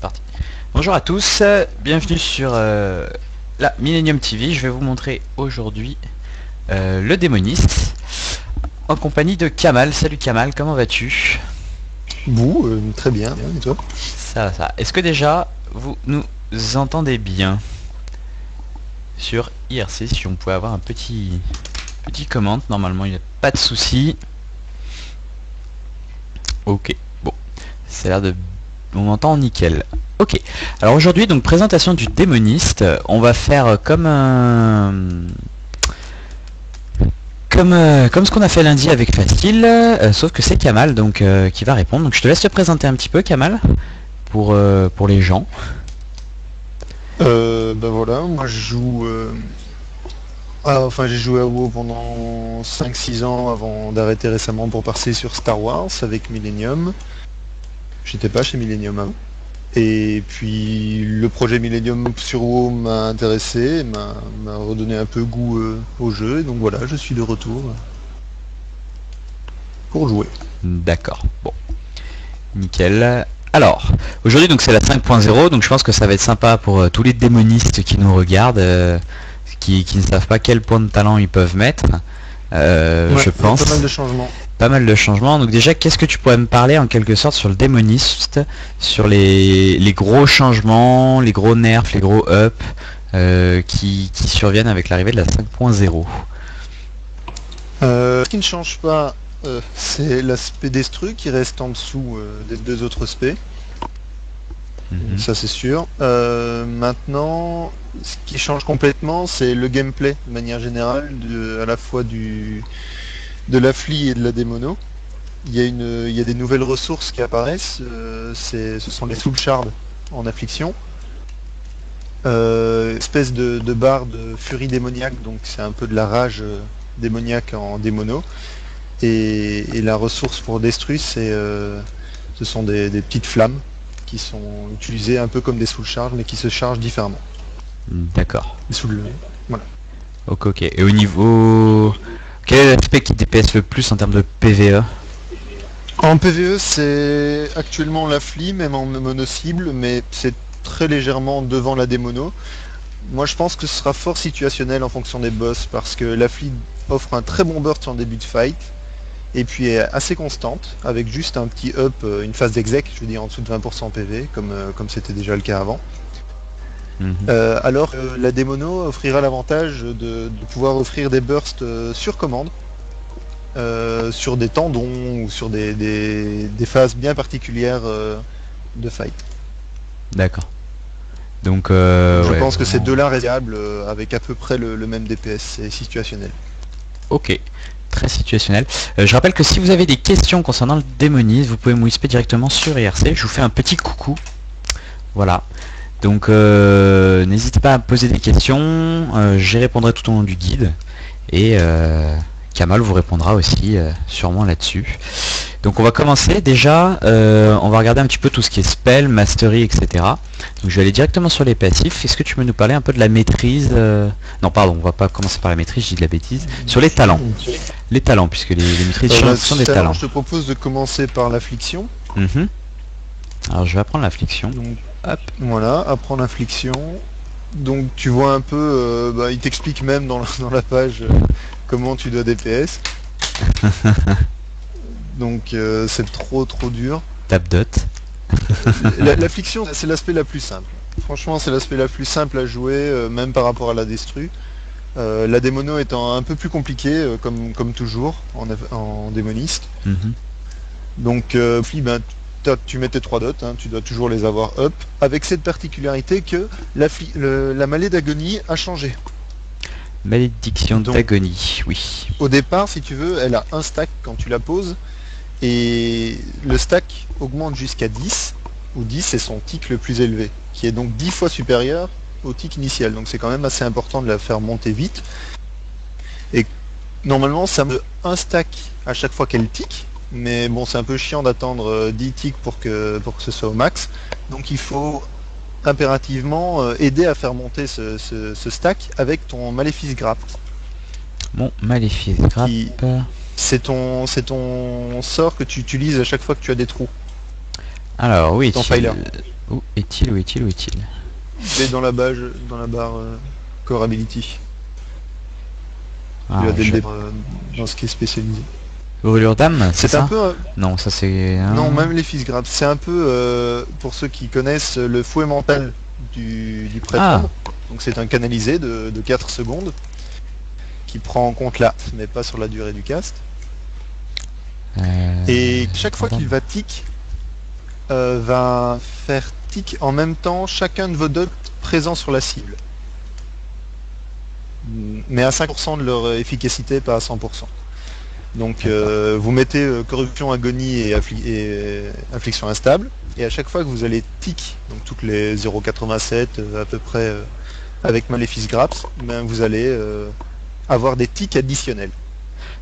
parti. Bonjour à tous, bienvenue sur la Millennium TV. Je vais vous montrer aujourd'hui le démoniste en compagnie de Kamal. Salut Kamal, comment vas-tu? Très bien, et toi? Ça va, ça va. Est-ce que déjà vous nous entendez bien sur IRC? Si on pouvait avoir un petit comment, normalement il n'y a pas de souci. Ok, bon, ça a l'air de... On m'entend nickel. Ok, alors aujourd'hui, donc présentation du démoniste. On va faire comme comme ce qu'on a fait lundi avec Facile, sauf que c'est Kamal donc qui va répondre. Donc je te laisse te présenter un petit peu, Kamal, pour les gens. Bah voilà, moi je joue... j'ai joué à WoW pendant 5-6 ans avant d'arrêter récemment pour passer sur Star Wars avec Millennium. J'étais pas chez Millennium avant. Et puis le projet Millennium sur WoW m'a intéressé, m'a redonné un peu goût au jeu, et donc voilà, je suis de retour pour jouer. D'accord, bon, nickel. Alors, aujourd'hui donc c'est la 5.0, donc je pense que ça va être sympa pour tous les démonistes qui nous regardent, qui ne savent pas quel point de talent ils peuvent mettre. Je pense. Pas mal de changements. Pas mal de changements. Donc déjà, qu'est-ce que tu pourrais me parler en quelque sorte sur le démoniste, sur les gros changements, les gros nerfs, les gros ups qui surviennent avec l'arrivée de la 5.0? Ce qui ne change pas, c'est l'aspect destru qui reste en dessous des deux autres aspects. Ça c'est sûr. Maintenant, ce qui change complètement, c'est le gameplay de manière générale, à la fois de l'affli et de la démono. Il y a des nouvelles ressources qui apparaissent. Ce sont les soul shards en affliction. Espèce de barre de furie démoniaque, donc c'est un peu de la rage démoniaque en démono. Et la ressource pour Destru, ce sont des petites flammes qui sont utilisées un peu comme des soul charges, mais qui se chargent différemment. D'accord. Voilà. Ok, ok. Et au niveau... Quel est l'aspect qui DPS le plus en termes de PvE? En PvE, c'est actuellement l'affli, même en mono-cible, mais c'est très légèrement devant la démono. Moi, je pense que ce sera fort situationnel en fonction des boss, parce que l'affli offre un très bon burst en début de fight, et puis est assez constante, avec juste un petit up, une phase d'exec, je veux dire en dessous de 20% PV, comme c'était déjà le cas avant. Alors la démono offrira l'avantage de pouvoir offrir des bursts sur commande, sur des tendons ou sur des phases bien particulières de fight. D'accord. Donc Je ouais, pense que ces vraiment... deux-là réalisables avec à peu près le même DPS, c'est situationnel. Ok, très situationnel. Je rappelle que si vous avez des questions concernant le démoniste, vous pouvez me whisper directement sur IRC. Je vous fais un petit coucou. Voilà. Donc n'hésitez pas à poser des questions. J'y répondrai tout au long du guide. Et Kamal vous répondra aussi sûrement là-dessus. Donc on va commencer déjà, on va regarder un petit peu tout ce qui est spell, mastery, etc. Donc je vais aller directement sur les passifs. Est-ce que tu peux nous parler un peu de la maîtrise Non pardon, on va pas commencer par la maîtrise, je dis de la bêtise. Sur les talents. Les talents, puisque les maîtrises sont des talents. Je te propose de commencer par l'affliction. Alors je vais apprendre l'affliction. Donc hop, voilà, apprendre l'affliction. Donc tu vois un peu, il t'explique même dans la page comment tu dois DPS. Donc c'est trop dur. Tap dot. L'affliction, c'est l'aspect la plus simple. Franchement, c'est l'aspect la plus simple à jouer, même par rapport à la destru. La démono étant un peu plus compliquée, comme toujours, en démoniste. Donc, tu mets tes 3 dots, hein, tu dois toujours les avoir up, avec cette particularité que la mêlée d'agonie a changé. Malédiction d'agonie, oui. Au départ, si tu veux, elle a un stack quand tu la poses, et le stack augmente jusqu'à 10, où 10 c'est son tick le plus élevé, qui est donc 10 fois supérieur au tick initial, donc c'est quand même assez important de la faire monter vite. Et normalement, ça me un stack à chaque fois qu'elle tick, mais bon, c'est un peu chiant d'attendre 10 ticks pour que ce soit au max, donc il faut impérativement aider à faire monter ce stack avec ton maléfice grappe. Mon maléfice grappe. C'est ton sort que tu utilises à chaque fois que tu as des trous. Alors, où Ton est-il? filer. Où est-il? Où est-il? Où est-il? Il est dans la barre Core Ability. Ah, Tu as dès le je- départ, dans ce qui est spécialisé. Brûlure d'âme, c'est C'est un ça? peu... Non, ça c'est... Non, même les fils grappes. C'est un peu, pour ceux qui connaissent, le fouet mental du Ah, prêtre. Donc c'est un canalisé de 4 secondes qui prend en compte là, mais pas sur la durée du cast. Et chaque fois qu'il va tic, va faire tic en même temps chacun de vos dots présents sur la cible. Mais à 5% de leur efficacité, pas à 100%. Donc vous mettez corruption, agonie et affliction instable, et à chaque fois que vous allez tic, donc toutes les 0,87 à peu près avec Maléfice Graps, ben, vous allez avoir des tics additionnels.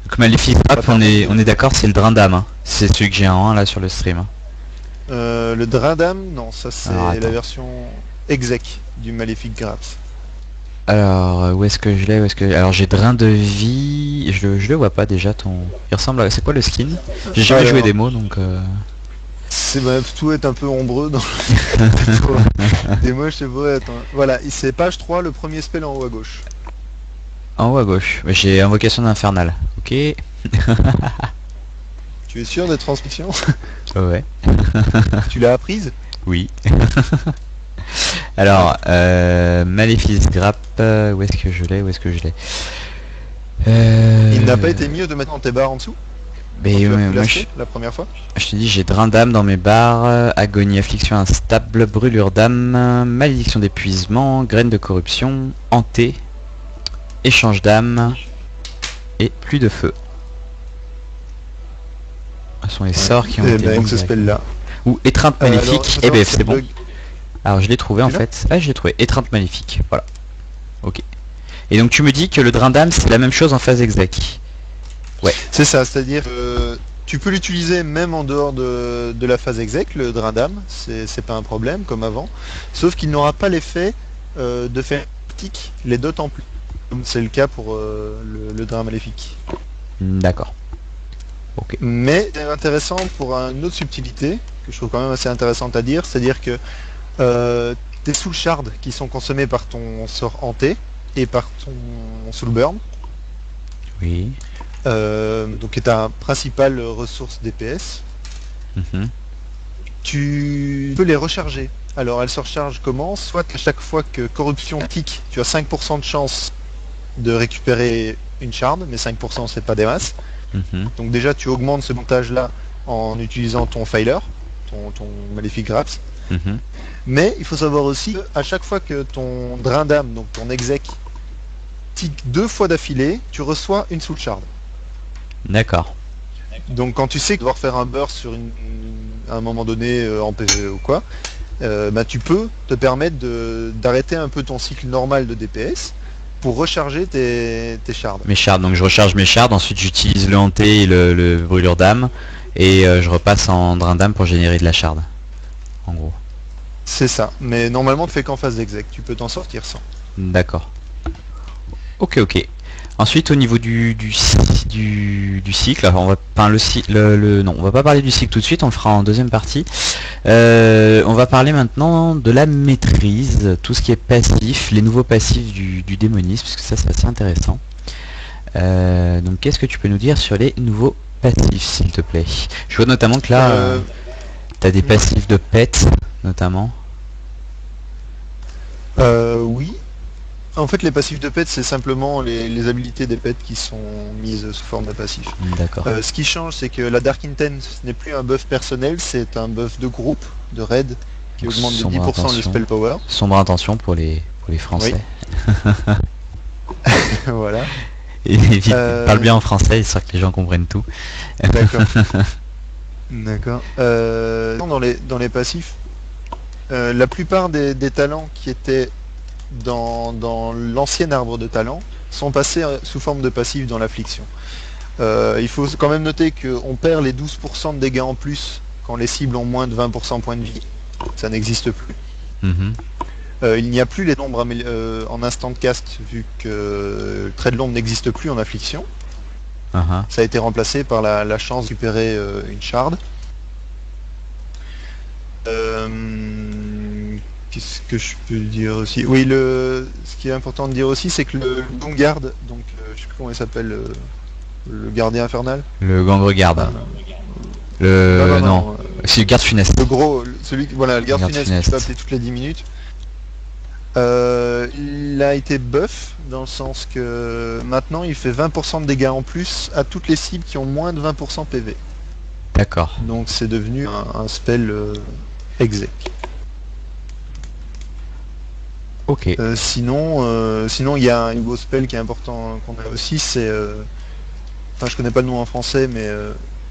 donc Maléfice Grap, on est d'accord, c'est le drain d'âme. Hein. C'est celui que j'ai en 1 là sur le stream. Hein. Le Drain d'âme, non, ça c'est Alors, attends. la version exec du Maléfique Graps. Alors, où est-ce que je l'ai? Où est-ce que... Alors, j'ai drain de vie. Je le vois pas déjà, ton... Il ressemble à... C'est quoi le skin? J'ai jamais Alors, joué des mots, donc... tout est un peu ombreux dans le des mots, je sais pas, attends. Voilà, c'est page 3, le premier spell en haut à gauche. En haut à gauche. J'ai invocation d'infernal. Ok. Tu es sûr des transmissions? Ouais. Tu l'as apprise? Oui. Alors, Maléfice Grap, où est-ce que je l'ai? Où est-ce que je l'ai? Il n'a pas été mis automatiquement dans tes barres en dessous Mais quand tu as ouais, pu moi, l'acheter la première fois? je te dis, j'ai drain d'âme dans mes barres, agonie, affliction instable, brûlure d'âme, malédiction d'épuisement, graine de corruption, hanté, échange d'âme et plus de feu. Ce sont les sorts qui ont Eh été ben, mis ce direct. spell-là. Ou étreinte maléfique. Eh ben, c'est bon. bug. Alors je l'ai trouvé en Tu l'as fait. Ah, je l'ai trouvé. Étreinte maléfique. Voilà. Ok. Et donc tu me dis que le drain d'âme c'est la même chose en phase exec. C'est ça, c'est-à-dire que tu peux l'utiliser même en dehors de la phase exec, le drain d'âme, c'est pas un problème comme avant, sauf qu'il n'aura pas l'effet de faire tic les dots en plus, comme c'est le cas pour le drain maléfique. D'accord. Mais c'est intéressant pour une autre subtilité, que je trouve quand même assez intéressante à dire, c'est-à-dire que tes soul shards qui sont consommés par ton sort hanté et par ton soul burn, Oui. donc qui est ta principale ressource DPS, Mhm. tu peux les recharger. Alors elle se recharge comment? Soit à chaque fois que corruption tic, tu as 5% de chance de récupérer une shard, mais 5% c'est pas des masses. Mhm. Donc déjà tu augmentes ce montage là en utilisant ton filer, ton Maléfique Graps. Mhm. Mais il faut savoir aussi qu'à chaque fois que ton drain d'âme, donc ton exec, tic 2 fois d'affilée, tu reçois une soul shard. D'accord. Donc quand tu sais que tu vas devoir faire un burst sur à un moment donné en PvE ou quoi, bah, tu peux te permettre d'arrêter un peu ton cycle normal de DPS pour recharger tes shards. Mes shards. Donc je recharge mes shards. Ensuite j'utilise le hanté et le brûlure d'âme. Et je repasse en drain d'âme pour générer de la shard. En gros. C'est ça, mais normalement tu fais qu'en phase d'exec, tu peux t'en sortir sans. D'accord. Ok, ok. Ensuite, au niveau du cycle, alors on va pas non, on va pas parler du cycle tout de suite, on le fera en deuxième partie. On va parler maintenant de la maîtrise, tout ce qui est passif, les nouveaux passifs du démonisme, parce que ça c'est assez intéressant. Donc qu'est-ce que tu peux nous dire sur les nouveaux passifs, s'il te plaît? Je vois notamment que là, t'as des passifs de pet, notamment. Oui. En fait, les passifs de pet, c'est simplement les habilités des pets qui sont mises sous forme de passifs. D'accord. Ce qui change, c'est que la Dark Intent, ce n'est plus un buff personnel, c'est un buff de groupe, de raid, qui Donc, augmente de sombre 10% le intention. spell power. Sombre intention pour les Français. Voilà. Et vite, parle bien en français, histoire que les gens comprennent tout. D'accord. D'accord. Dans les passifs, la plupart des talents qui étaient dans l'ancien arbre de talent sont passés sous forme de passifs dans l'affliction. Il faut quand même noter qu'on perd les 12% de dégâts en plus quand les cibles ont moins de 20% points de vie. Ça n'existe plus. Mhm. Il n'y a plus les nombres en instant de cast vu que le trait de l'ombre n'existe plus en affliction. Uh-huh. Ça a été remplacé par la chance de récupérer une shard. Qu'est-ce que je peux dire aussi? Oui, ce qui est important de dire aussi, c'est que le Dawnguard, donc je sais plus comment il s'appelle, le gardien infernal. Le gang regarde. Non, Non. C'est le garde funeste. Le gros, voilà, le garde Garde funeste funeste. que tu peux appeler toutes les 10 minutes. Il a été buff dans le sens que maintenant il fait 20% de dégâts en plus à toutes les cibles qui ont moins de 20% PV. D'accord. Donc c'est devenu un spell exec. Ok. Sinon il y a un nouveau spell qui est important qu'on a aussi, c'est... Enfin je connais pas le nom en français, mais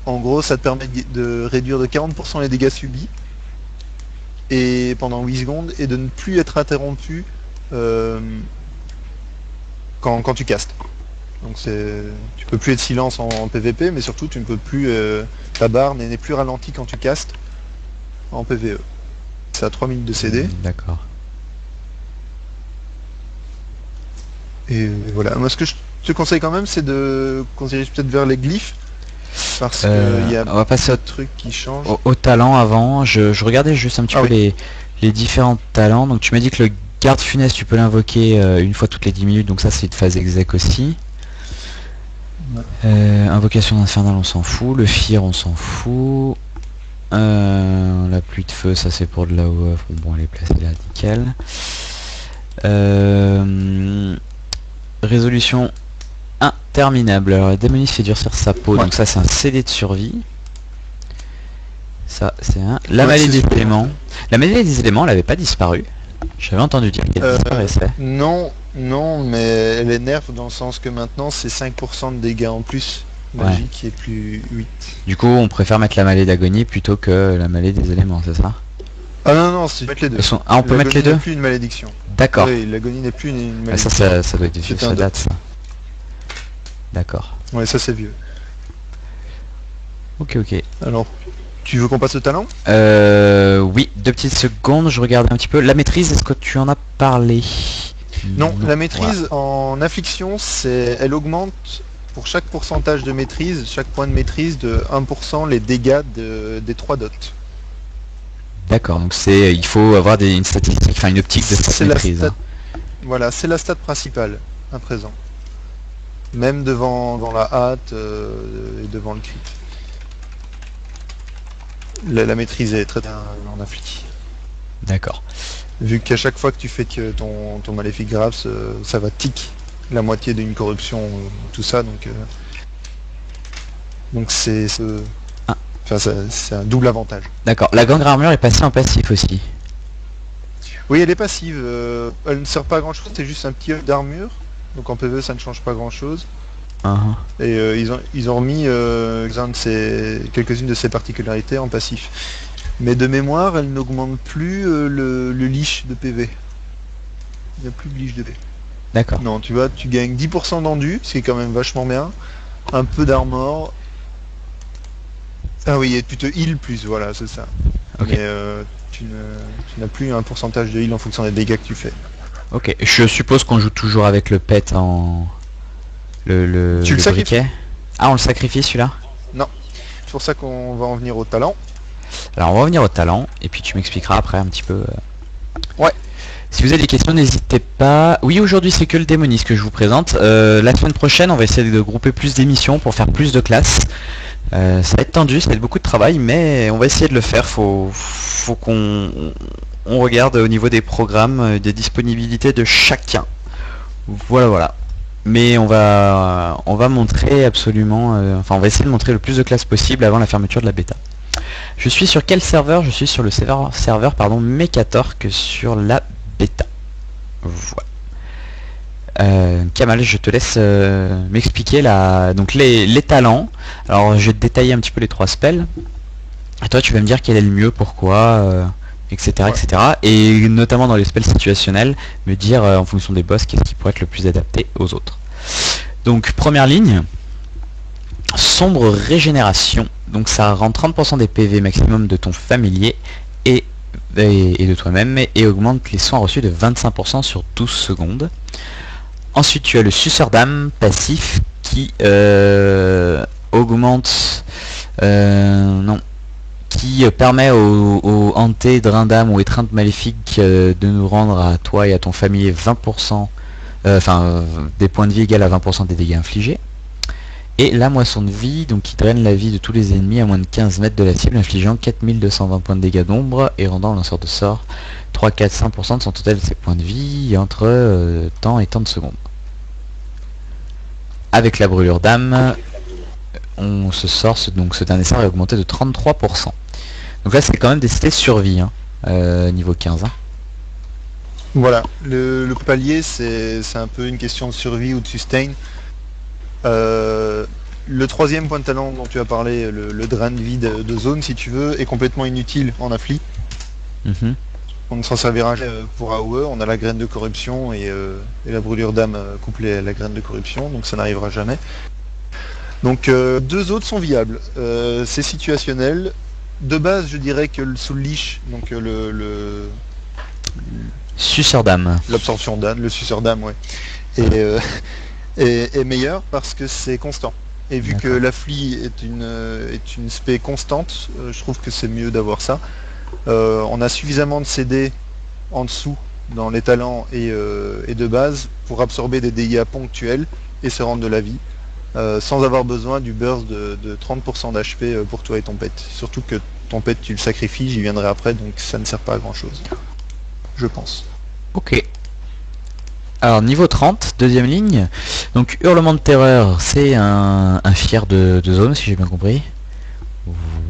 en gros ça te permet de réduire de 40% les dégâts subis et pendant 8 secondes et de ne plus être interrompu quand tu castes. Donc tu peux plus être silence en PVP, mais surtout tu ne peux plus ta barre n'est plus ralentie quand tu castes en PVE. C'est à 3 minutes de CD. D'accord. Et voilà. Moi ce que je te conseille quand même, c'est de qu'on se dirige peut-être vers les glyphes. Parce qu'il y a on va passer d'autres trucs qui changent. au talent avant. Je regardais juste un petit peu les différents talents. Donc tu m'as dit que le garde funeste tu peux l'invoquer une fois toutes les 10 minutes, donc ça c'est une phase exec aussi. Ouais. Invocation d'infernal on s'en fout, le fear on s'en fout. La pluie de feu ça c'est pour de la OF, bon elle est placée là, nickel. Résolution interminable. Alors la démoniste fait durcir sa peau, donc ça c'est un CD de survie. Ça c'est un. La mêlée des éléments. La mêlée des éléments elle avait pas disparu. J'avais entendu dire qu'elle disparaissait. Non, mais elle est nerf dans le sens que maintenant c'est 5% de dégâts en plus magique et plus 8. Du coup on préfère mettre la mêlée d'agonie plutôt que la mêlée des éléments, c'est ça? Ah non, c'est mettre les deux. Ah on peut mettre les deux? N'est plus une malédiction. D'accord. Oui, l'agonie n'est plus une malédiction. Ça doit être vieux, ça date ça. D'accord. Ouais, ça c'est vieux. Ok. Alors, tu veux qu'on passe au talent? Oui, 2 petites secondes, je regarde un petit peu. La maîtrise, est-ce que tu en as parlé? Non, la maîtrise en affliction, elle augmente pour chaque pourcentage de maîtrise, chaque point de maîtrise de 1% les dégâts des 3 dots. D'accord, donc il faut avoir une statistique, enfin une optique de cette maîtrise. Voilà, c'est la stat principale à présent. Même devant la hâte et devant le crit. La maîtrise est très bien en affli. D'accord. Vu qu'à chaque fois que tu fais ton maléfique grave, ça va tic la moitié d'une corruption, tout ça, donc c'est un double avantage. D'accord. La gangrel armure est passée en passif aussi. Oui, elle est passive. Elle ne sert pas à grand chose, c'est juste un petit œuf d'armure. Donc en PvE ça ne change pas grand chose. Et ils ont remis quelques-unes de ses particularités en passif. Mais de mémoire, elle n'augmente plus le leash de PV. Il n'y a plus de leash de PV. D'accord. Non, tu vois, tu gagnes 10% d'endu, ce qui est quand même vachement bien. Un peu d'armor. Ah oui, et tu te heal plus, voilà, c'est ça. Okay. Mais tu n'as plus un pourcentage de heal en fonction des dégâts que tu fais. Ok, je suppose qu'on joue toujours avec le pet en... Tu le briquet. Ah, on le sacrifie celui-là? Non. C'est pour ça qu'on va en venir au talent. Alors on va revenir au talent, et puis tu m'expliqueras après un petit peu... Ouais. Si vous avez des questions, n'hésitez pas. Oui, aujourd'hui c'est que le démoniste que je vous présente. La semaine prochaine, on va essayer de grouper plus d'émissions pour faire plus de classes. Ça va être tendu, ça va être beaucoup de travail, mais on va essayer de le faire. Faut qu'on regarde au niveau des programmes, des disponibilités de chacun. Voilà. Mais on va montrer absolument... on va essayer de montrer le plus de classes possible avant la fermeture de la bêta. Je suis sur quel serveur? Je suis sur le serveur Mechatorque sur la bêta. Voilà. Kamal, je te laisse m'expliquer donc les talents. Alors je vais te détailler un petit peu les 3 spells. Et toi tu vas me dire quel est le mieux, pourquoi, etc. Ouais. etc. Et notamment dans les spells situationnels, me dire en fonction des boss qu'est-ce qui pourrait être le plus adapté aux autres. Donc première ligne, sombre régénération. Donc ça rend 30% des PV maximum de ton familier et de toi-même et augmente les soins reçus de 25% sur 12 secondes. Ensuite tu as le suceur d'âme passif qui augmente qui permet aux hantés, drindam ou étreintes maléfiques de nous rendre à toi et à ton familier 20%, des points de vie égal à 20% des dégâts infligés. Et la moisson de vie, donc qui draine la vie de tous les ennemis à moins de 15 mètres de la cible, infligeant 4220 points de dégâts d'ombre et rendant le lanceur de sort 3, 4, 5% de son total de ses points de vie entre temps et temps de secondes. Avec la brûlure d'âme, ce dernier sort est augmenté de 33%. Donc là c'est quand même des cités survie, niveau 15. Voilà, le palier c'est un peu une question de survie ou de sustain. Le troisième point de talent dont tu as parlé, le drain de vie de zone si tu veux, est complètement inutile en affli. On ne s'en servira pour AOE, on a la graine de corruption et la brûlure d'âme couplée à la graine de corruption, donc ça n'arrivera jamais. Donc deux autres sont viables. C'est situationnel. De base je dirais que le soul leash, donc suceur d'âme. L'absorption d'âme, le suceur d'âme, ouais. Est meilleur parce que c'est constant. Et vu que l'affli est une spé constante, je trouve que c'est mieux d'avoir ça. On a suffisamment de CD en dessous dans les talents et de base pour absorber des dégâts ponctuels et se rendre de la vie sans avoir besoin du burst de 30% d'HP pour toi et ton pet. Surtout que ton pet tu le sacrifies, j'y viendrai après, donc ça ne sert pas à grand chose. Je pense. Ok. Alors niveau 30, deuxième ligne, donc hurlement de terreur, c'est un fier de zone si j'ai bien compris.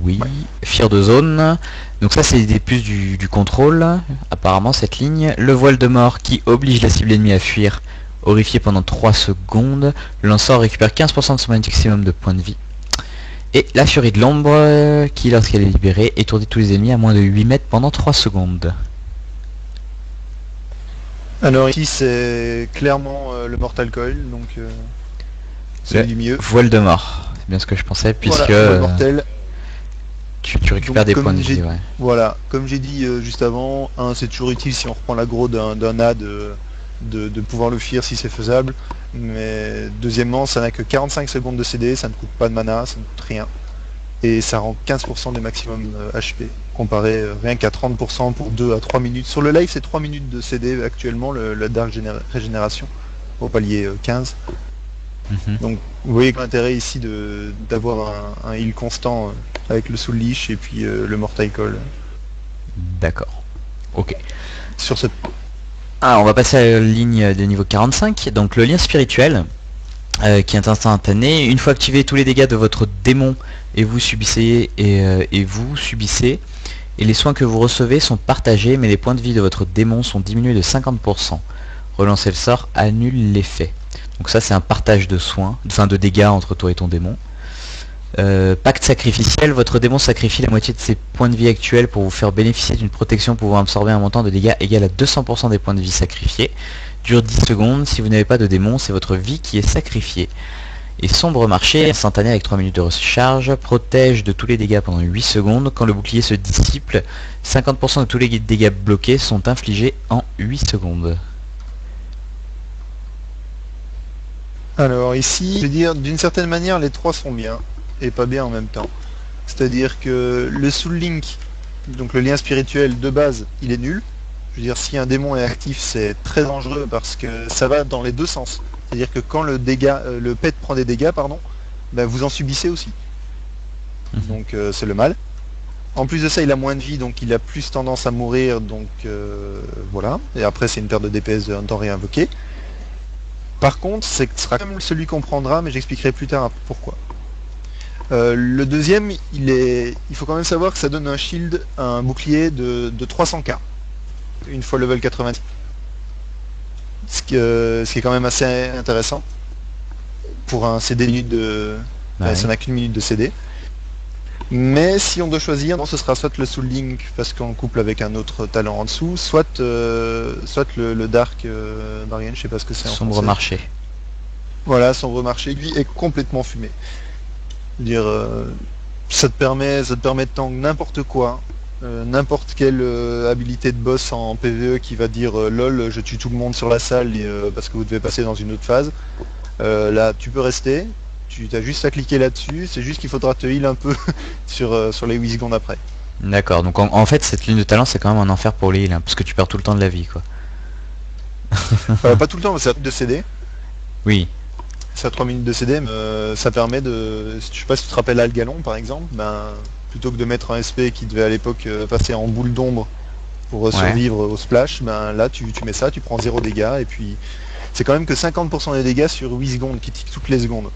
Oui, ouais. Fier de zone, donc ça c'est des puces du contrôle, apparemment cette ligne. Le voile de mort qui oblige la cible ennemie à fuir, horrifié pendant 3 secondes. Le lanceur récupère 15% de son maximum de points de vie. Et la furie de l'ombre qui lorsqu'elle est libérée étourdit tous les ennemis à moins de 8 mètres pendant 3 secondes. Alors ici c'est clairement le Mortal Coil, donc c'est du mieux. Voile de mort, c'est bien ce que je pensais, puisque voilà, mortel. Tu récupères donc, des points de vie. Ouais. Voilà, comme j'ai dit juste avant, c'est toujours utile si on reprend l'aggro d'un A de pouvoir le fuir si c'est faisable. Mais deuxièmement, ça n'a que 45 secondes de CD, ça ne coûte pas de mana, ça ne coûte rien. Et ça rend 15% des maximum HP, comparé rien qu'à 30% pour 2 à 3 minutes. Sur le live, c'est 3 minutes de CD actuellement, la Dark Régénération, au palier 15. Donc vous voyez que l'intérêt ici d'avoir un heal constant avec le Soul Leash et puis le Mortal Coil. D'accord. Ok. Sur cette... Ah, on va passer à la ligne de niveau 45, donc le lien spirituel. Qui est instantané. Une fois activé, tous les dégâts de votre démon et vous subissez et les soins que vous recevez sont partagés, mais les points de vie de votre démon sont diminués de 50%. Relancer le sort annule l'effet. Donc ça c'est un partage de soins, enfin de dégâts entre toi et ton démon. Pacte sacrificiel, votre démon sacrifie la moitié de ses points de vie actuels pour vous faire bénéficier d'une protection pouvant absorber un montant de dégâts égal à 200% des points de vie sacrifiés. Dure 10 secondes, si vous n'avez pas de démon, c'est votre vie qui est sacrifiée. Et sombre marché, instantané avec 3 minutes de recharge, protège de tous les dégâts pendant 8 secondes. Quand le bouclier se dissipe, 50% de tous les dégâts bloqués sont infligés en 8 secondes. Alors ici, je veux dire, d'une certaine manière, les trois sont bien, et pas bien en même temps. C'est-à-dire que le Soul Link, donc le lien spirituel de base, il est nul. Je veux dire, si un démon est actif, c'est très dangereux parce que ça va dans les deux sens. C'est-à-dire que quand le pet prend des dégâts, ben vous en subissez aussi. Donc c'est le mal. En plus de ça, il a moins de vie, donc il a plus tendance à mourir, donc voilà. Et après, c'est une perte de DPS de un temps réinvoqué. Par contre, ce sera comme celui qu'on prendra, mais j'expliquerai plus tard pourquoi. Le deuxième, il faut quand même savoir que ça donne un shield, un bouclier de 300k. Une fois level 90. Ce qui est quand même assez intéressant. Pour un CD minute de... Ouais. Ça n'a qu'une minute de CD. Mais si on doit choisir, ce sera soit le Soul Link parce qu'on le couple avec un autre talent en dessous, soit le Dark Bargain, je sais pas ce que c'est en Sombre marché. Voilà, Sombre marché, lui est complètement fumé. Je veux dire, ça te permet de tank n'importe quoi. N'importe quelle habilité de boss en PvE qui va dire lol je tue tout le monde sur la salle parce que vous devez passer dans une autre phase, là tu peux rester, tu as juste à cliquer là-dessus, c'est juste qu'il faudra te heal un peu sur les 8 secondes après. D'accord, donc en fait cette lune de talent c'est quand même un enfer pour les heals, hein, parce que tu perds tout le temps de la vie quoi. Pas tout le temps, mais c'est à de CD. Oui, C'est à 3 minutes de CD, mais ça permet de... Je sais pas si tu te rappelles Algalon par exemple, plutôt que de mettre un SP qui devait à l'époque passer en boule d'ombre pour ouais, survivre au splash, là tu mets ça, tu prends 0 dégâts, et puis c'est quand même que 50% des dégâts sur 8 secondes, qui tique toutes les secondes.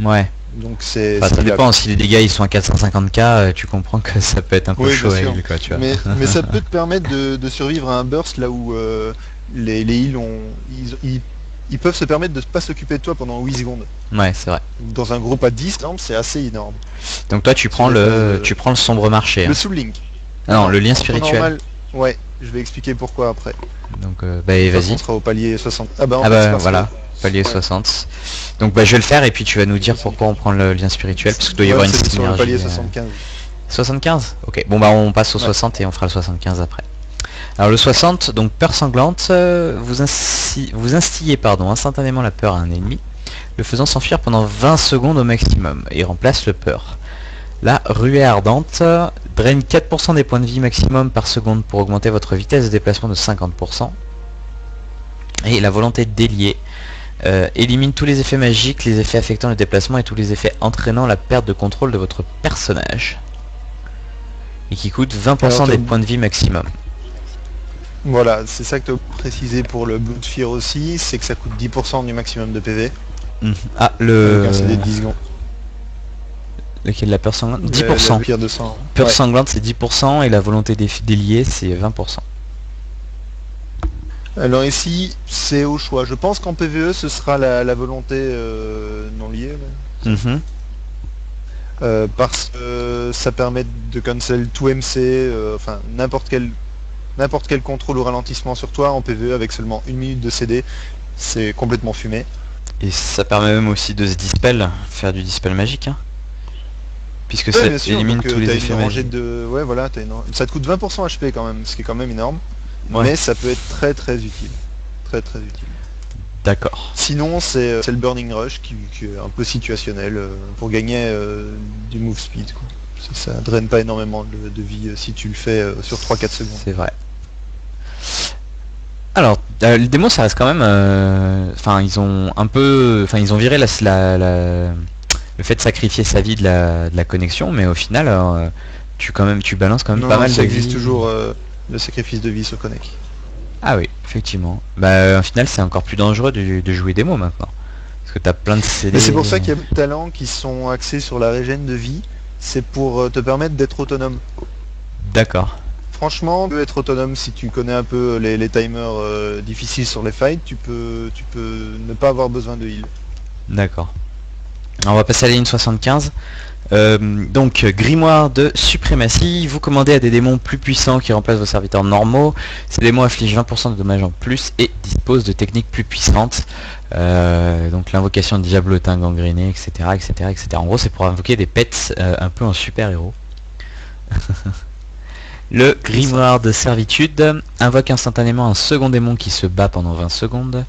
ouais. Donc c'est Enfin, ça viable. dépend, si les dégâts ils sont à 450k, tu comprends que ça peut être un peu Oui, bien chaud à sûr. heal quoi, tu vois. Mais ça peut te permettre de survivre à un burst là où les heals ils peuvent se permettre de ne pas s'occuper de toi pendant 8 secondes. Ouais, c'est vrai. Dans un groupe à 10, par exemple, c'est assez énorme. Donc toi tu prends Sur les phases, tu prends le sombre marché. le Hein. soul link. Ah non, Non, le lien en temps spirituel. normal, ouais, je vais expliquer pourquoi après. Donc De toute façon, vas-y. on sera au palier 60. Ah bah en Ah fait, c'est bah parce voilà, palier ouais. 60. Donc je vais le faire et puis tu vas nous dire pourquoi on prend le lien spirituel, parce qu'il doit y avoir une c'était sur le synergie. palier 75. 75. Ok, bon bah on passe au Ouais. 60 et on fera le 75 après. Alors le 60, donc peur sanglante, vous instillez instantanément la peur à un ennemi, le faisant s'enfuir pendant 20 secondes au maximum, et remplace le peur. La ruée ardente draine 4% des points de vie maximum par seconde pour augmenter votre vitesse de déplacement de 50%. Et la volonté de délier élimine tous les effets magiques, les effets affectant le déplacement et tous les effets entraînant la perte de contrôle de votre personnage. Et qui coûte 20% Alors, des points de vie maximum. voilà, c'est ça que tu as précisé pour le Blood Fear aussi, c'est que ça coûte 10% du maximum de PV. Ah, Avec un CD de 10 secondes. lequel, la peur sanglante? Le 10%. Fear de 100. Peur Ouais. sanglante c'est 10% et la volonté déliée c'est 20%. Alors ici, c'est au choix. Je pense qu'en PvE, ce sera la volonté non liée. Là. Mhm. Parce que ça permet de cancel tout MC, enfin n'importe quel contrôle ou ralentissement sur toi en PvE avec seulement 1 minute de CD, c'est complètement fumé. Et ça permet même aussi de se dispel, faire du dispel magique. Hein. Puisque Ouais, ça bien sûr, élimine donc tous les t'as effets une rangée magiques. de... Ouais voilà, ça te coûte 20% HP quand même, ce qui est quand même énorme. Ouais. Mais ça peut être très très utile. Très très utile. D'accord. Sinon, c'est le Burning Rush qui est un peu situationnel pour gagner du move speed. Quoi. Ça draine pas énormément de vie si tu le fais sur 3-4 secondes. C'est vrai. Alors, le démo ça reste quand même... Enfin, ils ont un peu... Enfin, ils ont viré le fait de sacrifier sa vie de la connexion, mais au final, tu balances quand même Non, pas mal ça de existe vie. toujours le sacrifice de vie sur Connect. Ah oui, effectivement. Bah, au final, c'est encore plus dangereux de jouer démo maintenant. Parce que t'as plein de CD... Mais c'est pour ça qu'il y a beaucoup de talents qui sont axés sur la régène de vie. C'est pour te permettre d'être autonome. D'accord. Franchement, tu peux être autonome si tu connais un peu les timers difficiles sur les fights. Tu peux ne pas avoir besoin de heal. D'accord. Alors, on va passer à la ligne 75. Donc grimoire de suprématie, vous commandez à des démons plus puissants qui remplacent vos serviteurs normaux. Ces démons affligent 20% de dommages en plus et disposent de techniques plus puissantes. Donc l'invocation de diablotin gangréné, etc., etc., etc. En gros c'est pour invoquer des pets un peu en super héros. Le grimoire de servitude invoque instantanément un second démon qui se bat pendant 20 secondes.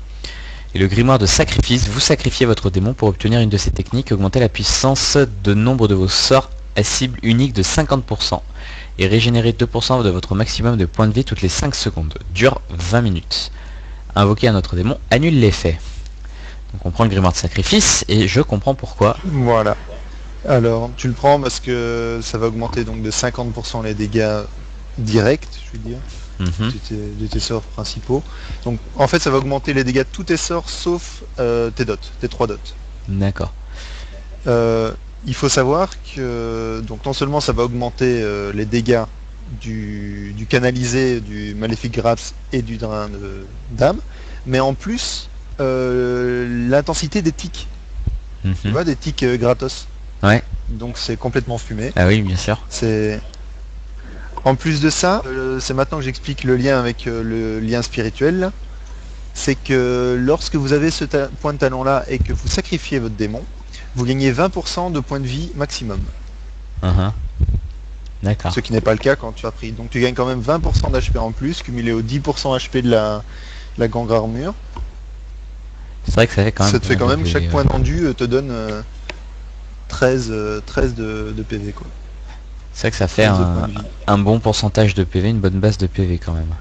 Et le grimoire de sacrifice, vous sacrifiez votre démon pour obtenir une de ces techniques, augmenter la puissance de nombre de vos sorts à cible unique de 50% et régénérer 2% de votre maximum de points de vie toutes les 5 secondes. Dure 20 minutes. Invoquer un autre démon annule l'effet. Donc on prend le grimoire de sacrifice et je comprends pourquoi. Voilà. Alors, tu le prends parce que ça va augmenter donc de 50% les dégâts directs, je veux dire. Mhm. De tes sorts principaux. Donc en fait ça va augmenter les dégâts de tous tes sorts sauf tes dots, tes 3 dots. D'accord. Il faut savoir que donc non seulement ça va augmenter les dégâts du canalisé, du maléfique Graps et du drain d'âme, mais en plus l'intensité des tics. Tu Mhm. vois, des tics gratos. Ouais. Donc c'est complètement fumé. Ah oui, bien sûr. C'est En plus de ça, c'est maintenant que j'explique le lien avec le lien spirituel, là. C'est que lorsque vous avez ce point de talent là et que vous sacrifiez votre démon, vous gagnez 20% de points de vie maximum. Mhm. D'accord. Ce qui n'est pas le cas quand tu as pris. Donc tu gagnes quand même 20% d'HP en plus, cumulé au 10% HP de la gangue armure. C'est vrai que ça fait quand même... Ça te fait quand même, des- chaque point tendu te donne 13 de PV quoi. C'est vrai que ça fait Plus de points de vie. un bon pourcentage de PV, une bonne base de PV quand même.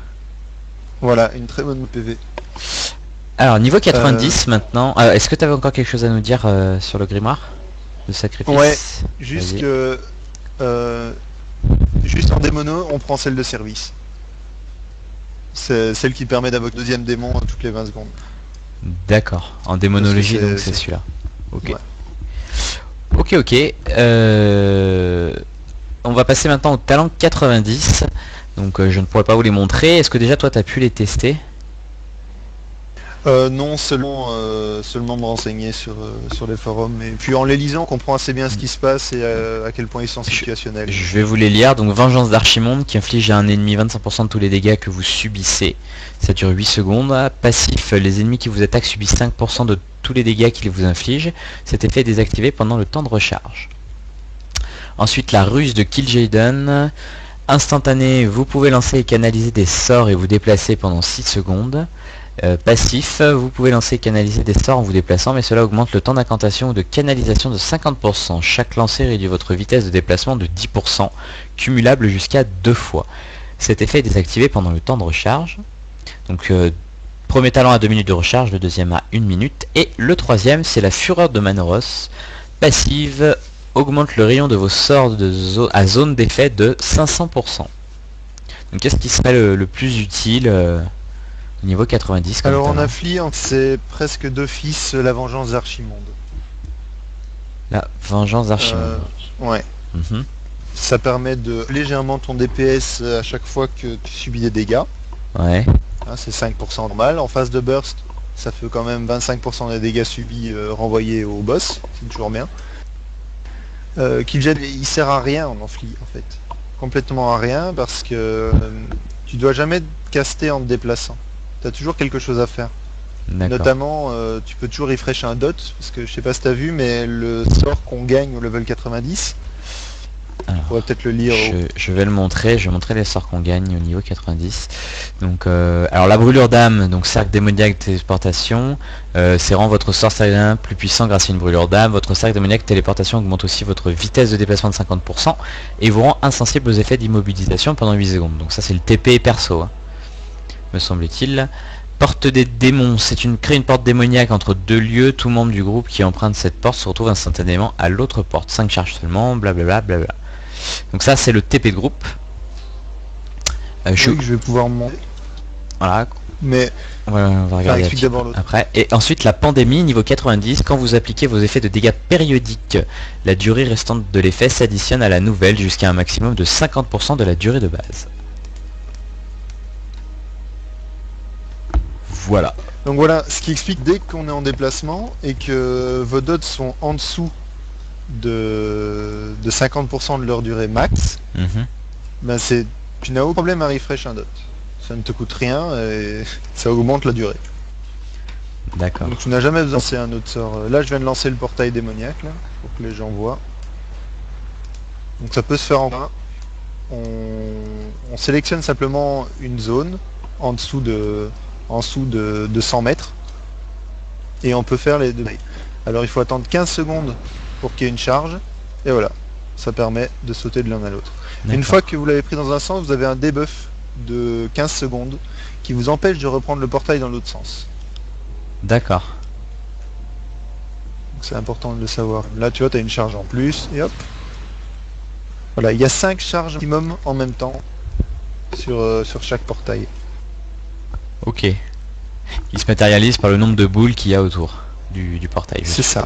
Voilà, une très bonne PV. Alors niveau 90 maintenant, est-ce que tu avais encore quelque chose à nous dire sur le grimoire de sacrifice? Ouais, juste Vas-y. que juste en démono, on prend celle de service. C'est celle qui permet d'invoquer le deuxième démon toutes les 20 secondes. D'accord, en démonologie Parce que donc c'est celui-là. Ok. Ouais. Ok. On va passer maintenant au talent 90. Donc je ne pourrais pas vous les montrer. Est-ce que déjà toi tu as pu les tester? Non, seulement me renseigner sur les forums. Et puis en les lisant, on comprend assez bien ce qui se passe et à quel point ils sont situationnels. Je vais vous les lire. Donc Vengeance d'Archimonde qui inflige à un ennemi 25% de tous les dégâts que vous subissez. Ça dure 8 secondes. Passif, les ennemis qui vous attaquent subissent 5% de tous les dégâts qu'ils vous infligent. Cet effet est désactivé pendant le temps de recharge. Ensuite la ruse de Kil'jaeden. Instantané, vous pouvez lancer et canaliser des sorts et vous déplacer pendant 6 secondes. Passif, vous pouvez lancer et canaliser des sorts en vous déplaçant, mais cela augmente le temps d'incantation ou de canalisation de 50%. Chaque lancer réduit votre vitesse de déplacement de 10%, cumulable jusqu'à 2 fois. Cet effet est désactivé pendant le temps de recharge. Donc premier talent à 2 minutes de recharge, le deuxième à 1 minute, et le troisième c'est la Fureur de Manoros. Passive, augmente le rayon de vos sorts à zone d'effet de 500%. Donc qu'est-ce qui serait le plus utile niveau 90 comme Alors en talent? affli, c'est presque d'office la vengeance d'Archimonde. La vengeance d'Archimonde. Ouais. Mhm. Ça permet de légèrement ton DPS à chaque fois que tu subis des dégâts. Ouais. Hein, c'est 5% normal. En phase de burst, ça fait quand même 25% des dégâts subis renvoyés au boss. C'est toujours bien. Kil'jaeden, il sert à rien en ampli en fait. Complètement à rien parce que tu dois jamais te caster en te déplaçant. Tu as toujours quelque chose à faire. D'accord. Notamment, tu peux toujours refresh un dot, parce que je sais pas si tu as vu, mais le sort qu'on gagne au level 90, Alors, on pourrait peut-être le lire. je vais le montrer, je vais montrer les sorts qu'on gagne au niveau 90. Donc, alors la brûlure d'âme, donc cercle démoniaque téléportation, c'est rend votre sort sardin plus puissant grâce à une brûlure d'âme. Votre cercle démoniaque téléportation augmente aussi votre vitesse de déplacement de 50% et vous rend insensible aux effets d'immobilisation pendant 8 secondes. Donc ça c'est le TP perso, hein, me semble-t-il. Porte des démons, crée une porte démoniaque entre deux lieux. Tout membre du groupe qui emprunte cette porte se retrouve instantanément à l'autre porte. 5 charges seulement, blablabla. Blablabla. Donc ça c'est le TP de groupe. Je vais pouvoir monter. Voilà. Mais Voilà, on va regarder d'abord l'autre. après. Et ensuite la pandémie, niveau 90, quand vous appliquez vos effets de dégâts périodiques, la durée restante de l'effet s'additionne à la nouvelle jusqu'à un maximum de 50% de la durée de base. Voilà. Donc voilà, ce qui explique dès qu'on est en déplacement et que vos dots sont en dessous de 50% de leur durée max, ben tu n'as aucun problème à refresh un dot. Ça ne te coûte rien et ça augmente la durée. D'accord. Donc tu n'as jamais besoin de lancer un autre sort. Là je viens de lancer le portail démoniaque là, pour que les gens voient. Donc ça peut se faire en main. On sélectionne simplement une zone en dessous de 100 mètres et on peut faire les deux. Alors il faut attendre 15 secondes pour qu'il y ait une charge et voilà, ça permet de sauter de l'un à l'autre. Une fois que vous l'avez pris dans un sens, vous avez un debuff de 15 secondes qui vous empêche de reprendre le portail dans l'autre sens. D'accord. C'est important de le savoir. Là tu vois, tu as une charge en plus et hop. Voilà, il y a 5 charges maximum en même temps sur chaque portail. Ok. Il se matérialise par le nombre de boules qu'il y a autour du portail. C'est ça.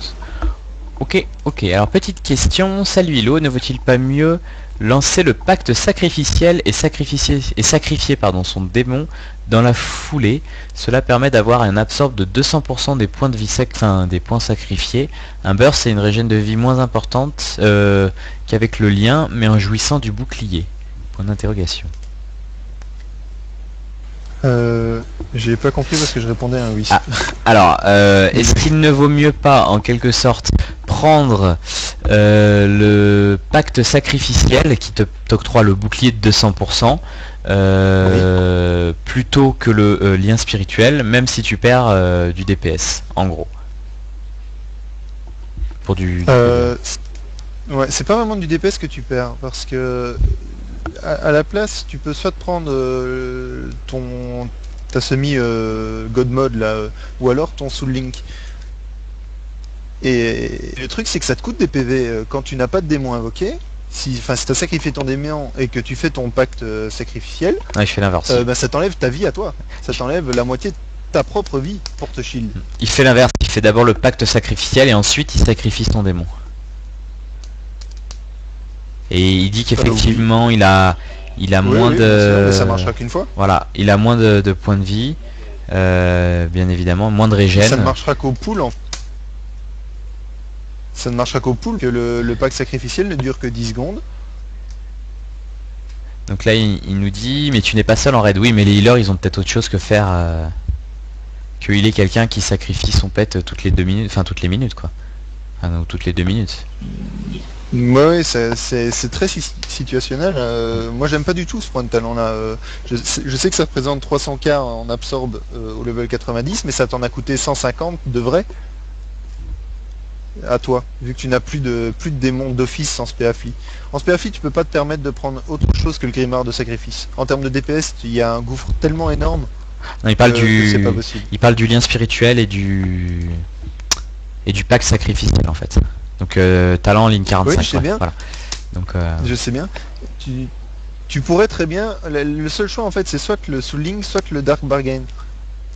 Ok. Alors petite question, salut Hilo, ne vaut-il pas mieux lancer le pacte sacrificiel et sacrifier son démon dans la foulée? Cela permet d'avoir un absorbe de 200% des points de vie des points sacrifiés. Un burst et une régène de vie moins importante qu'avec le lien, mais en jouissant du bouclier. Point d'interrogation. J'ai pas compris parce que je répondais à un oui. Alors, est-ce qu'il ne vaut mieux pas, en quelque sorte, prendre le pacte sacrificiel qui t'octroie le bouclier de 200% plutôt que le lien spirituel, même si tu perds du DPS, en gros. Pour du Ouais, c'est pas vraiment du DPS que tu perds, parce que à la place, tu peux soit te prendre ta semi God mode là, ou alors ton Soul Link. Et le truc c'est que ça te coûte des PV quand tu n'as pas de démon invoqué. Si tu as sacrifié ton démon et que tu fais ton pacte sacrificiel, Ouais, je fais l'inverse. bah, ça t'enlève ta vie à toi. Ça t'enlève la moitié de ta propre vie pour te shield. Il fait l'inverse, il fait d'abord le pacte sacrificiel et ensuite il sacrifie son démon. Et il dit qu'effectivement il a moins oui, bien sûr, de... mais ça marchera qu'une fois. Voilà, il a moins de points de vie, bien évidemment, moins de régène. Ça ne marchera qu'au pool Ça ne marchera qu'au pool, que le pacte sacrificiel ne dure que 10 secondes. Donc là il nous dit, mais tu n'es pas seul en raid. Oui, mais les healers ils ont peut-être autre chose que faire que healer quelqu'un qui sacrifie son pet toutes les 2 minutes, enfin toutes les minutes quoi. Enfin non, toutes les 2 minutes. Ouais, c'est très situationnel. Moi, j'aime pas du tout ce point de talent là. Je sais que ça représente 300k en absorbe au level 90, mais ça t'en a coûté 150 de vrai à toi, vu que tu n'as plus de démons d'office en Spéafli. En Spéafli, tu peux pas te permettre de prendre autre chose que le grimoire de sacrifice. En termes de DPS, il y a un gouffre tellement énorme Non, il parle que c'est pas possible. il parle du lien spirituel et du pacte sacrificiel en fait. Donc talent en ligne 45. Oui, je sais bien. Voilà. Donc Je sais bien. Tu pourrais très bien. Le seul choix en fait, c'est soit le Soul Link, soit le Dark Bargain.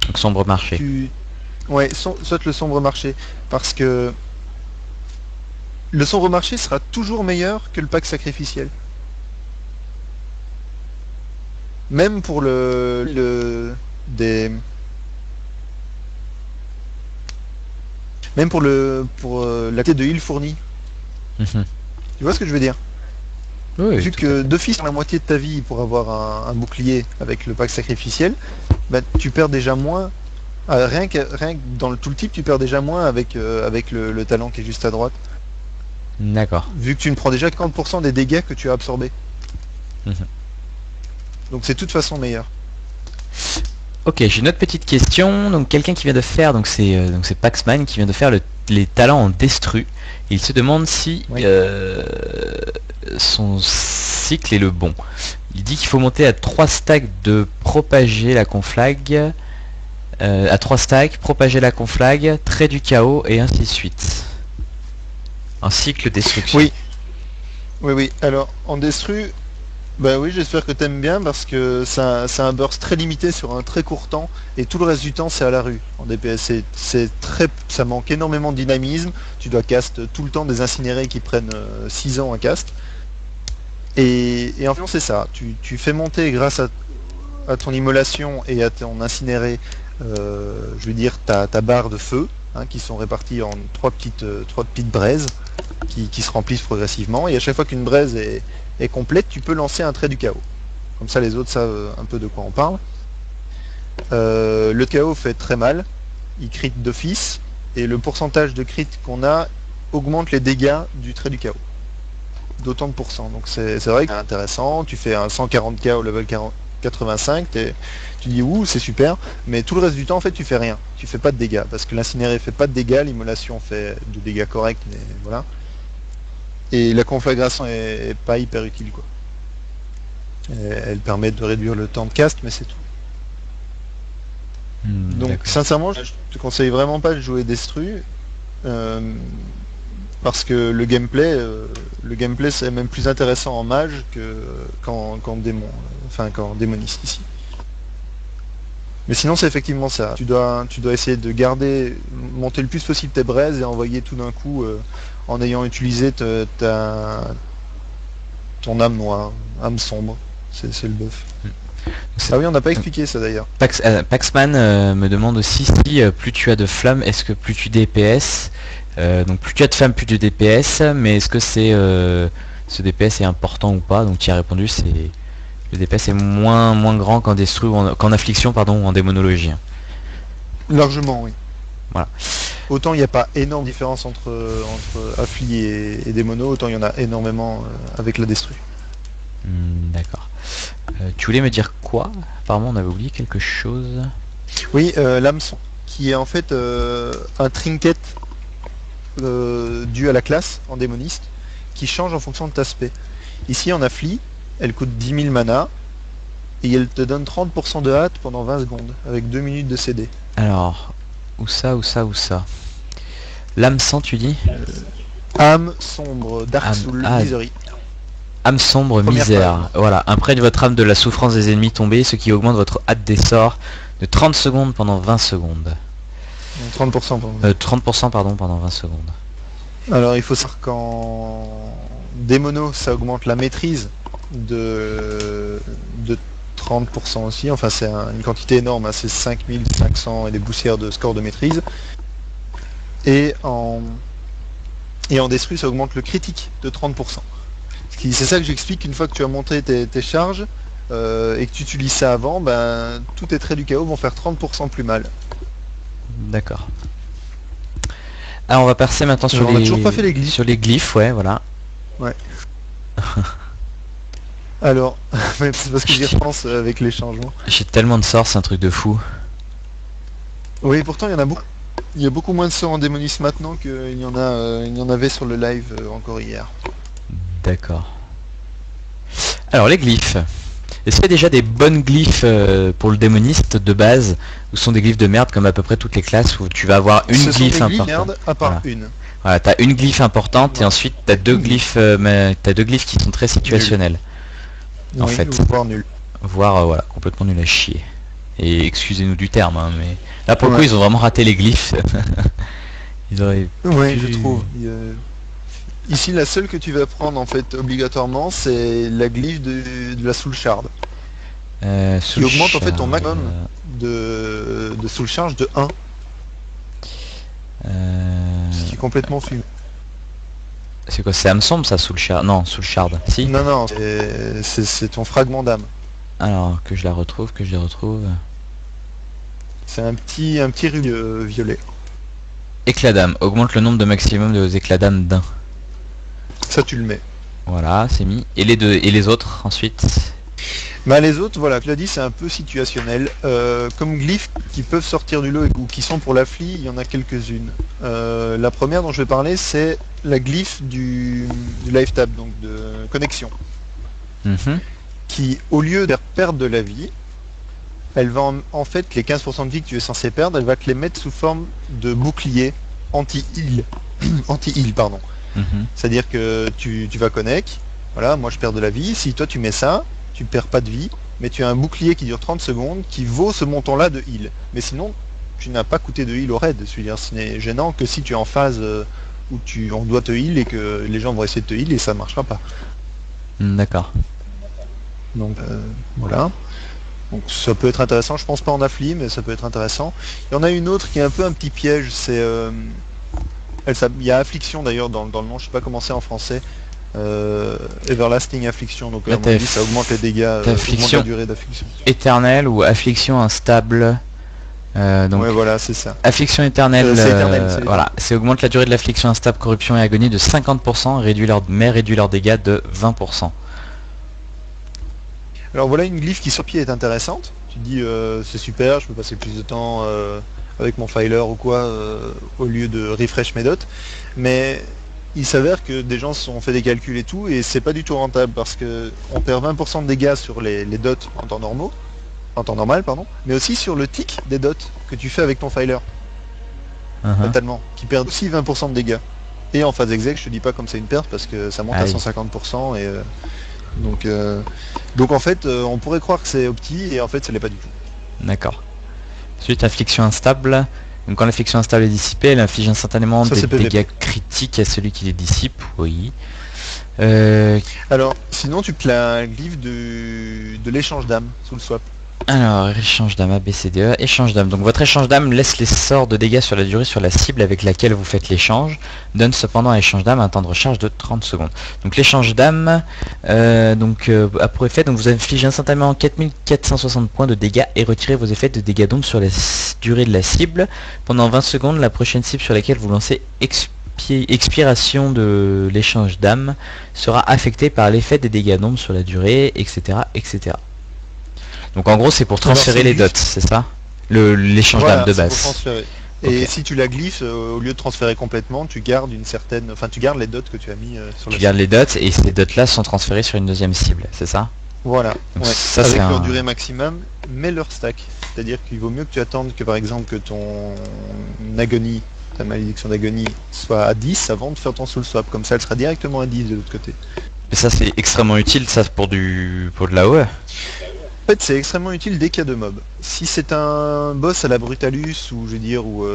donc sombre marché. Ouais, soit le sombre marché. Parce que le sombre marché sera toujours meilleur que le pack sacrificiel. Même pour même pour la tête de heal fournie. Mhm. Tu vois ce que je veux dire? Oui, Vu que d'office la moitié de ta vie pour avoir un bouclier avec le pack sacrificiel, bah, tu perds déjà moins. Rien que dans le tooltip, tu perds déjà moins avec le talent qui est juste à droite. D'accord. Vu que tu ne prends déjà 50% des dégâts que tu as absorbés. Mhm. Donc c'est de toute façon meilleur. Ok, j'ai une autre petite question. Donc quelqu'un qui vient de faire, donc c'est Paxman qui vient de faire les talents en destru. Il se demande si Oui. son cycle est le bon. Il dit qu'il faut monter à 3 stacks de propager la conflag, à 3 stacks, propager la conflag, trait du chaos et ainsi de suite. Un cycle destruction. Oui. Oui. Alors en destru, bah oui, j'espère que t'aimes bien parce que c'est un burst très limité sur un très court temps et tout le reste du temps c'est à la rue. En DPS, ça manque énormément de dynamisme. Tu dois cast tout le temps des incinérés qui prennent 6 ans à cast. Et en fait c'est ça. Tu fais monter grâce à ton immolation et à ton incinéré, je veux dire ta barre de feu, hein, qui sont réparties en trois petites braises qui se remplissent progressivement. Et à chaque fois qu'une braise est complète, tu peux lancer un trait du chaos. Comme ça les autres savent un peu de quoi on parle. Le chaos fait très mal, il crit d'office, et le pourcentage de crit qu'on a augmente les dégâts du trait du chaos. D'autant de pourcents. Donc c'est vrai que c'est intéressant, tu fais un 140k au level 85, tu dis ouh c'est super, mais tout le reste du temps en fait tu fais rien, tu fais pas de dégâts, parce que l'incinéré fait pas de dégâts, l'immolation fait de dégâts corrects, mais voilà. Et la conflagration est pas hyper utile quoi. Elle permet de réduire le temps de cast, mais c'est tout. Donc sincèrement, je te conseille vraiment pas de jouer Destru, parce que le gameplay c'est même plus intéressant en mage qu'en démon, enfin qu'en démoniste ici. Mais sinon c'est effectivement ça. Tu dois essayer de monter le plus possible tes braises et envoyer tout d'un coup en ayant utilisé ton âme noire, âme sombre. C'est le buff. Ah oui, on n'a pas expliqué ça d'ailleurs. Paxman me demande aussi si plus tu as de flammes, est-ce que plus tu DPS, donc plus tu as de flammes, plus de DPS, mais est-ce que ce DPS est important ou pas? Donc tu as répondu, c'est le DPS est moins grand qu'en destru qu'en affliction pardon, ou en démonologie. Largement oui. Voilà. Autant il n'y a pas énorme différence entre affli et démono, autant il y en a énormément avec la destru. D'accord. Tu voulais me dire quoi? Apparemment on avait oublié quelque chose. Oui, l'hameçon, qui est en fait un trinket dû à la classe en démoniste, qui change en fonction de ta spé. Ici en affli, elle coûte 10 000 mana et elle te donne 30% de hâte pendant 20 secondes avec 2 minutes de CD. Alors, où ça? L'âme sang, tu dis? Âme sombre, Dark Âme- Soul, ah, Misery. Âme sombre, Première misère. page. Voilà, imprègne votre âme de la souffrance des ennemis tombés, ce qui augmente votre hâte des sorts de 30 secondes pendant 20 secondes. Donc 30% pardon. 30% pardon, pendant 20 secondes. Alors il faut savoir qu'en démono ça augmente la maîtrise de 30% aussi, enfin c'est une quantité énorme, hein, c'est 5500 et des poussières de score de maîtrise. Et en destru ça augmente le critique de 30%. C'est ça que j'explique, une fois que tu as monté tes charges et que tu utilises ça avant, ben, tous tes traits du chaos vont faire 30% plus mal. D'accord. Alors on va passer maintenant sur Alors, on a les... toujours pas fait les glyphes. Sur les glyphes, ouais, voilà. Alors, c'est parce que j'y repense avec les changements. J'ai tellement de sorts, c'est un truc de fou. Oui, pourtant il y en a beaucoup. Il y a beaucoup moins de sorts en démonisme maintenant qu'il y en avait sur le live encore hier. D'accord. Alors les glyphes. Est-ce qu'il y a déjà des bonnes glyphes pour le démoniste de base, ou sont des glyphes de merde comme à peu près toutes les classes où tu vas avoir une Ce sont glyphe des glyphes importante? merde, à part Voilà. une. Voilà, t'as une glyphe importante et ensuite t'as deux glyphes, t'as deux glyphes qui sont très situationnels, en Oui, fait. ou voire nul. Voire voilà, complètement nul à chier. Et excusez-nous du terme, hein, mais là pour le coup Ouais. ils ont vraiment raté les glyphes. Ils auraient Oui, pu- je trouve. Ici, la seule que tu vas prendre en fait obligatoirement, c'est la glyphe de la Soul Shard, sous qui augmente en fait ton Shard, maximum de Soul Charge de 1, ce qui est complètement fumé. c'est quoi? C'est âme sombre ça, sous le shard? Non, sous le shard. Si. Non, non, c'est ton fragment d'âme. Alors que je la retrouve, C'est un petit violet. Éclat d'âme. Augmente le nombre de maximum de vos éclats d'âme d'un. Ça, tu le mets. Voilà, c'est mis. Et les deux, et les autres ensuite. Bah les autres, voilà, tu l'as dit, c'est un peu situationnel. Comme glyphes qui peuvent sortir du lot ou qui sont pour l'affli, il y en a quelques-unes. La première dont je vais parler, c'est la glyphe du life tab, donc de connexion, Mhm. qui, au lieu de perdre de la vie, elle va en fait, les 15% de vie que tu es censé perdre, elle va te les mettre sous forme de bouclier anti-heal. Anti-heal, pardon. Mhm. C'est-à-dire que tu vas connect, voilà, moi je perds de la vie, si toi tu mets ça, tu perds pas de vie, mais tu as un bouclier qui dure 30 secondes qui vaut ce montant-là de heal. Mais sinon, tu n'as pas coûté de heal au raid, c'est-à-dire ce n'est gênant que si tu es en phase où on doit te heal et que les gens vont essayer de te heal et ça ne marchera pas. D'accord. Donc voilà. Donc ça peut être intéressant, je pense pas en affli, mais ça peut être intéressant. Il y en a une autre qui est un peu un petit piège, c'est... il y a affliction d'ailleurs dans le nom, je sais pas comment c'est en français. Everlasting affliction, donc Là, à mon t'as avis, ça augmente les dégâts, augmente affliction. la durée d'affliction. Éternelle ou affliction instable. Donc Ouais, voilà, c'est ça. affliction éternelle, C'est éternel, c'est voilà, c'est augmente la durée de l'affliction instable, corruption et agonie de 50%, réduit leurs dégâts de 20%. Alors voilà une glyphe qui sur pied est intéressante. Tu te dis c'est super, je peux passer plus de temps avec mon filer ou quoi au lieu de refresh mes dots. Mais il s'avère que des gens se sont fait des calculs et tout et c'est pas du tout rentable parce que on perd 20% de dégâts sur les dots en temps normal, pardon, mais aussi sur le tick des dots que tu fais avec ton filer, totalement, qui perd aussi 20% de dégâts. Et en phase exec, je te dis pas comme c'est une perte parce que ça monte à 150% et donc en fait on pourrait croire que c'est opti et en fait ça l'est pas du tout. D'accord. Ensuite, affliction instable. Donc quand l'affliction instable est dissipée, elle inflige instantanément Ça, des c'est PVP. dégâts critiques à celui qui les dissipe. Oui. Alors sinon tu te la glyphe de l'échange d'âme sous le swap. Alors, échange d'âme ABCDE, échange d'âme. Donc votre échange d'âme laisse les sorts de dégâts sur la durée sur la cible avec laquelle vous faites l'échange, donne cependant à l'échange d'âme un temps de recharge de 30 secondes. Donc l'échange d'âme a pour effet, donc vous infligez instantanément 4460 points de dégâts et retirez vos effets de dégâts d'ombre sur la durée de la cible. Pendant 20 secondes, la prochaine cible sur laquelle vous lancez expiration de l'échange d'âme sera affectée par l'effet des dégâts d'ombre sur la durée, etc. etc. Donc en gros c'est pour transférer les dots, c'est ça? L'échange Voilà, d'âme de c'est pour base. transférer. Et Ok. si tu la glyphes, au lieu de transférer complètement, tu gardes tu gardes les dots que tu as mis sur Tu la gardes cible. les dots et ces dots-là sont transférés sur une deuxième cible, c'est ça? Voilà, Donc ouais. ça c'est Avec leur un... durée maximum, mais leur stack. C'est-à-dire qu'il vaut mieux que tu attendes que par exemple que ton agonie, ta malédiction d'agonie, soit à 10 avant de faire ton soul swap. Comme ça, elle sera directement à 10 de l'autre côté. Mais ça c'est extrêmement utile, ça pour pour de la l'AOE. En fait, c'est extrêmement utile dès qu'il y a deux mobs. Si c'est un boss à la Brutalus ou je veux dire ou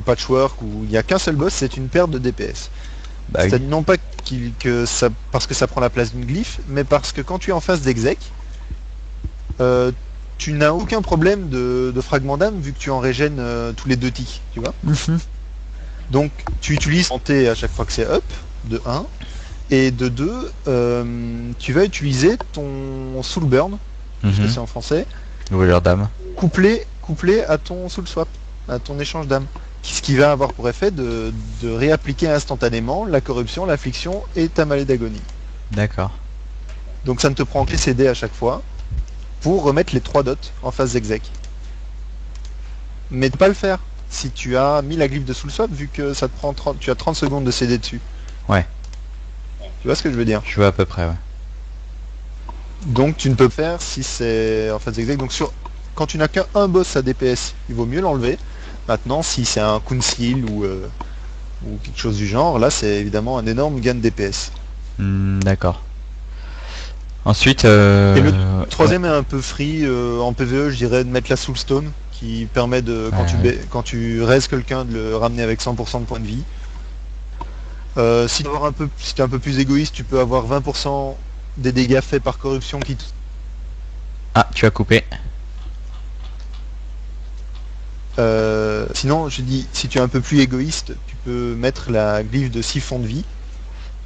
Patchwork où il n'y a qu'un seul boss, c'est une perte de DPS. Bah oui. C'est-à-dire non pas que ça parce que ça prend la place d'une glyphe, mais parce que quand tu es en phase d'exec, tu n'as aucun problème de fragment d'âme vu que tu en régènes tous les deux ticks, tu vois. Mhm. Donc tu utilises santé à chaque fois que c'est up, de 1, et de 2, tu vas utiliser ton soul burn, ce que Mhm. c'est en français, Voleur d'âme. couplé à ton soul swap, à ton échange d'âme. Ce qui va avoir pour effet de réappliquer instantanément la corruption, l'affliction et ta maladie d'agonie. D'accord. Donc ça ne te prend que CD à chaque fois pour remettre les 3 dots en phase exec. Mais ne pas le faire si tu as mis la glyphe de soul swap vu que ça te prend tu as 30 secondes de CD dessus. Ouais. Tu vois ce que je veux dire? Je vois à peu près, ouais. Donc tu ne peux faire si c'est en phase exec. Donc quand tu n'as qu'un boss à DPS, il vaut mieux l'enlever. Maintenant, si c'est un Kunsil ou quelque chose du genre, là c'est évidemment un énorme gain de DPS. D'accord. Ensuite, Et le troisième est un peu free en PvE, je dirais de mettre la Soulstone qui permet de quand tu raises quelqu'un de le ramener avec 100% de points de vie. Si tu es un peu plus égoïste, tu peux avoir 20% des dégâts faits par corruption qui Ah, tu as coupé. sinon, je dis, si tu es un peu plus égoïste, tu peux mettre la glyphe de siphon de vie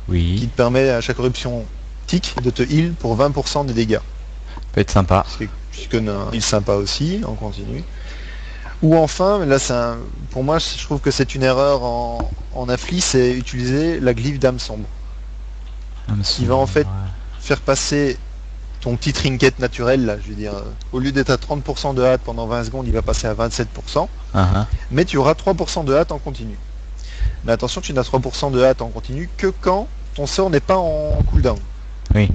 qui Oui. te permet à chaque corruption tic de te heal pour 20% des dégâts. Peut être sympa. Ce que un heal sympa aussi, on continue. Ou enfin, là pour moi je trouve que c'est une erreur en affli, c'est utiliser la glyphe d'âme sombre. Qui va en fait faire passer ton petit trinket naturel là, je veux dire, au lieu d'être à 30% de hâte pendant 20 secondes, il va passer à 27%, Uh-huh. mais tu auras 3% de hâte en continu. Mais attention, tu n'as 3% de hâte en continu que quand ton sort n'est pas en cooldown. Oui.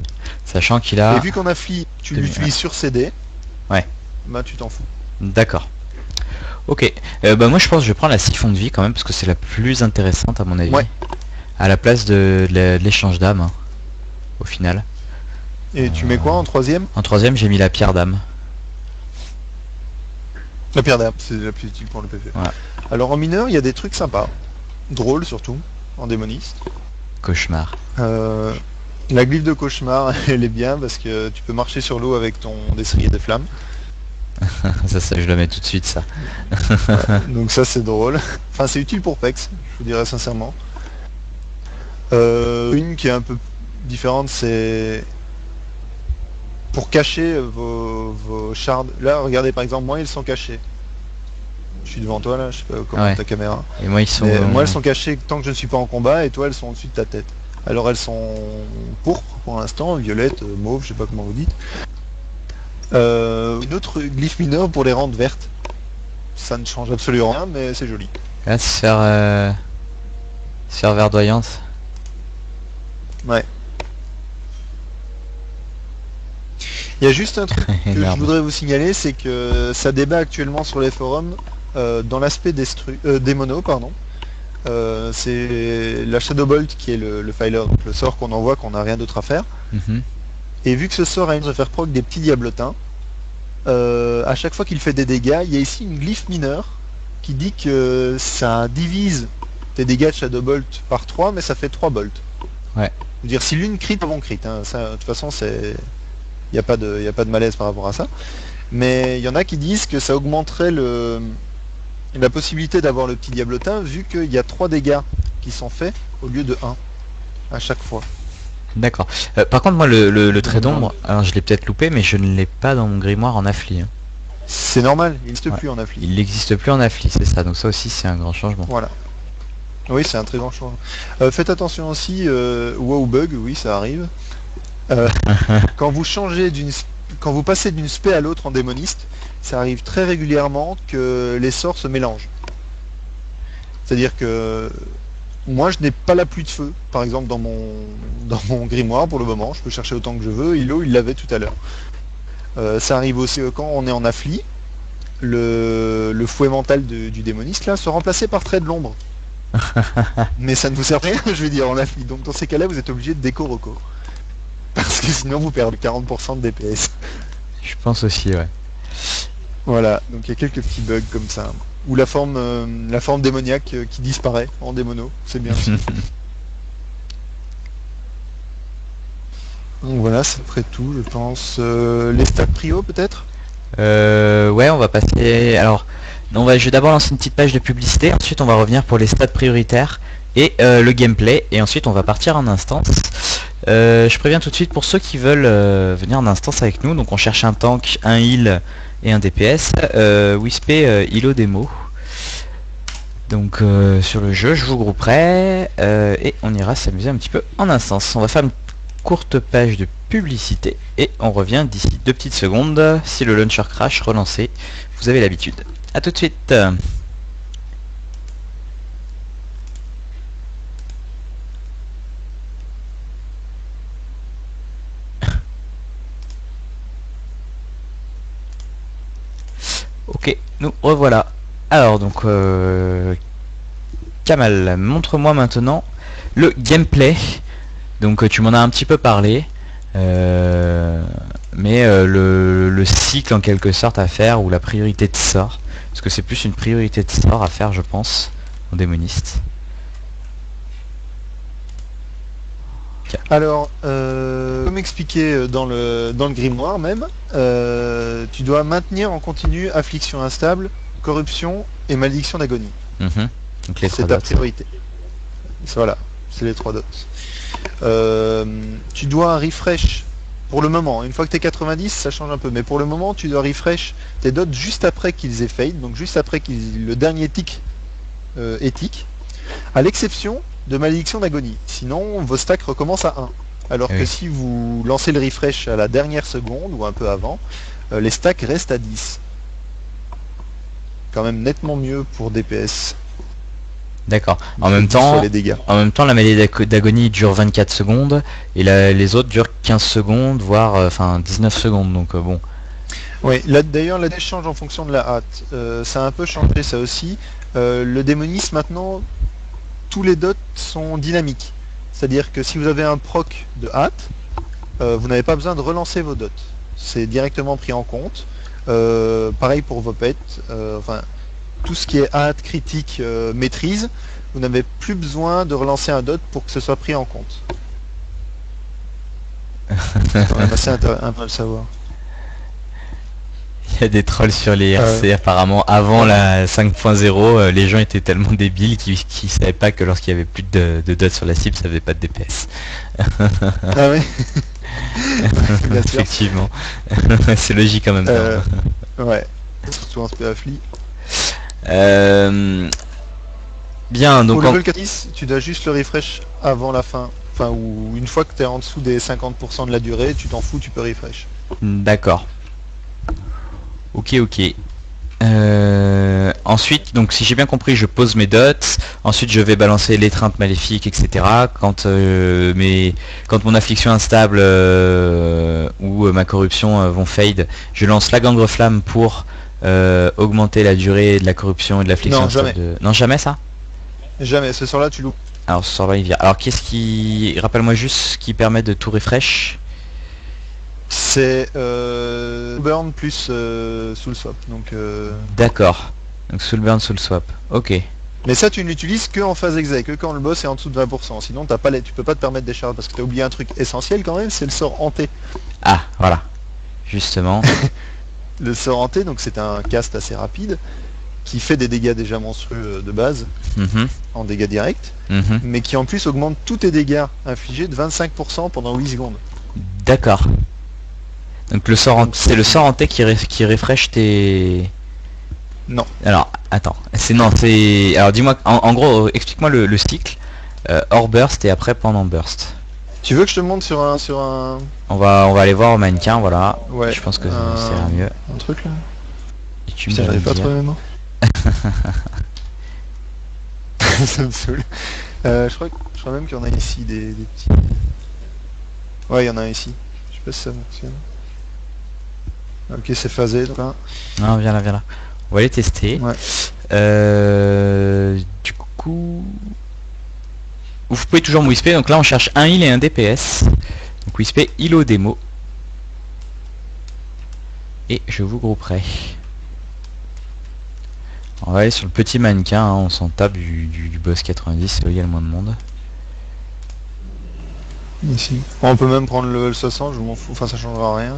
Sachant qu'il a... Et vu qu'en affli, tu l'utilises sur CD, ouais. Bah tu t'en fous. D'accord. Ok. Bah moi je pense que je vais prendre la siphon de vie quand même parce que c'est la plus intéressante à mon avis. Ouais. À la place de l'échange d'âme, hein, au final. Et tu mets quoi en troisième? En troisième, j'ai mis la pierre d'âme. La pierre d'âme, c'est la plus utile pour le PV. Voilà. Alors en mineur, il y a des trucs sympas. Drôles surtout, en démoniste. Cauchemar. La glyphe de cauchemar, elle est bien parce que tu peux marcher sur l'eau avec ton destrier de flammes. ça, je le mets tout de suite, ça. Donc ça c'est drôle. Enfin c'est utile pour Pex, je vous dirais sincèrement. Une qui est un peu différente, c'est pour cacher vos shards. Là regardez par exemple, moi ils sont cachés. Je suis devant toi là, je sais pas comment ta caméra. Et moi ils sont... moi elles sont cachées tant que je ne suis pas en combat et toi elles sont au-dessus de ta tête. Alors elles sont pourpres pour l'instant, violettes, mauve, je sais pas comment vous dites. Une autre glyphe mineure pour les rendre vertes. Ça ne change absolument rien, mais c'est joli. Là, sphère verdoyante. Ouais. Il y a juste un truc que je voudrais vous signaler, c'est que ça débat actuellement sur les forums dans l'aspect des monos, pardon. C'est la Shadow Bolt qui est le filer, donc le sort qu'on envoie qu'on n'a rien d'autre à faire. Mm-hmm. Et vu que ce sort a une de faire proc des petits diablotins, à chaque fois qu'il fait des dégâts, il y a ici une glyphe mineure qui dit que ça divise tes dégâts de Shadow Bolt par 3, mais ça fait 3 bolts. Ouais. Je veux dire, si l'une crit, pas bon crit. Hein. Ça, de toute façon, il n'y a pas de malaise par rapport à ça. Mais il y en a qui disent que ça augmenterait la possibilité d'avoir le petit diablotin vu qu'il y a 3 dégâts qui sont faits au lieu de 1 à chaque fois. D'accord. Par contre, moi, le trait d'ombre, alors je l'ai peut-être loupé, mais je ne l'ai pas dans mon grimoire en affli. Hein. C'est normal, il n'existe plus en affli. Il n'existe plus en affli, c'est ça. Donc ça aussi, c'est un grand changement. Voilà. Oui, c'est un très grand changement. Faites attention aussi, wow bug, oui, ça arrive. Quand vous passez d'une spé à l'autre en démoniste, ça arrive très régulièrement que les sorts se mélangent. C'est-à-dire que moi je n'ai pas la pluie de feu, par exemple dans mon grimoire pour le moment, je peux chercher autant que je veux, il l'avait tout à l'heure. Ça arrive aussi quand on est en affli, le fouet mental du démoniste là se remplacer par trait de l'ombre. Mais ça ne vous sert à rien, je vais dire, en affli. Donc dans ces cas-là, vous êtes obligé de déco reco. Parce que sinon vous perdez 40% de DPS. Je pense aussi, ouais. Voilà, donc il y a quelques petits bugs comme ça. Ou la forme démoniaque qui disparaît en démono, c'est bien. Donc voilà, c'est à peu près tout, je pense. Les stats prio peut-être. Ouais, on va passer... Alors, je vais d'abord lancer une petite page de publicité, ensuite on va revenir pour les stats prioritaires et le gameplay, et ensuite on va partir en instance. Je préviens tout de suite pour ceux qui veulent venir en instance avec nous, donc on cherche un tank, un heal et un DPS. Wispé Hilo démo. Donc sur le jeu, je vous grouperai et on ira s'amuser un petit peu en instance. On va faire une courte page de publicité et on revient d'ici 2 petites secondes. Si le launcher crash, relancez, vous avez l'habitude. A tout de suite. Ok, nous revoilà. Alors donc Kamal, montre-moi maintenant le gameplay. Donc tu m'en as un petit peu parlé, mais le cycle en quelque sorte à faire, ou la priorité de sort, parce que c'est plus une priorité de sort à faire je pense, en démoniste. Alors, comme expliqué dans le grimoire même, tu dois maintenir en continu affliction instable, corruption et malédiction d'agonie. Donc les c'est ta priorité. Voilà, c'est les 3 dots. Tu dois un refresh pour le moment. Une fois que tu es 90, ça change un peu, mais pour le moment, tu dois refresh tes dots juste après qu'ils aient fade, donc juste après le dernier tick éthique, à l'exception de malédiction d'agonie. Sinon, vos stacks recommencent à 1. Alors que si vous lancez le refresh à la dernière seconde ou un peu avant, les stacks restent à 10. Quand même nettement mieux pour DPS. D'accord. En même temps, la mêlée d'agonie dure 24 secondes et les autres durent 15 secondes, voire 19 secondes. Donc bon. Oui, d'ailleurs la dé change en fonction de la hâte. Ça a un peu changé ça aussi. Le démoniste maintenant, tous les dots sont dynamiques. C'est-à-dire que si vous avez un proc de hâte, vous n'avez pas besoin de relancer vos dots. C'est directement pris en compte. Pareil pour vos pets. Tout ce qui est hâte, critique, maîtrise, vous n'avez plus besoin de relancer un dot pour que ce soit pris en compte. C'est quand même assez intéressant de le savoir. Il y a des trolls sur les IRC apparemment. Avant la 5.0, les gens étaient tellement débiles qu'ils savaient pas que lorsqu'il y avait plus de dots sur la cible, ça avait pas de DPS. Ah oui. Effectivement. C'est logique en même temps. Ouais. Surtout en affli. Bien, donc pour level 4, tu dois juste le refresh avant la fin. Ou une fois que tu es en dessous des 50% de la durée, tu t'en fous, tu peux refresh. D'accord. Ok. Ensuite, donc si j'ai bien compris, je pose mes dots. Ensuite, je vais balancer l'étreinte maléfique, etc. Quand mon affliction instable ou ma corruption vont fade, je lance la gangre flamme pour augmenter la durée de la corruption et de l'affliction. Non, jamais. Non, jamais ça. Jamais. Ce sort-là, tu loupes. Alors, ce sort-là, il vient. Alors, qu'est-ce qui... Rappelle-moi juste ce qui permet de tout refresh. C'est burn plus soul swap. Donc. D'accord. Donc soul burn, soul swap. Ok. Mais ça, tu ne l'utilises que en phase exec, que quand le boss est en dessous de 20%. Sinon, tu peux pas te permettre des charges parce que tu as oublié un truc essentiel quand même, c'est le sort hanté. Ah, voilà. Justement. Le sort hanté, donc c'est un cast assez rapide qui fait des dégâts déjà monstrueux de base en dégâts directs, mais qui en plus augmente tous tes dégâts infligés de 25% pendant 8 secondes. D'accord. Donc c'est le sort hanté qui refresh tes... Non. Alors, attends. Alors dis-moi, en gros, explique-moi le cycle. Hors burst et après pendant burst. Tu veux que je te montre sur un... On va aller voir au mannequin, voilà. Ouais. Je pense que ça ira mieux. Un truc là. Et tu j'arrive pas à trouver mes mots. ça me saoule. Je crois même qu'il y en a ici des petits... Ouais, il y en a un ici. Je sais pas si ça fonctionne. Ok, c'est phasé, donc là. Non, viens là, viens là. On va les tester. Ouais. Du coup... Vous pouvez toujours me whisper, donc là on cherche un heal et un DPS. Donc whisper heal au démo. Et je vous grouperai. On va aller sur le petit mannequin, hein, on s'en tape du boss 90, c'est là où il y a le moins de monde. Ici. On peut même prendre le level 60, je m'en fous, enfin ça changera rien.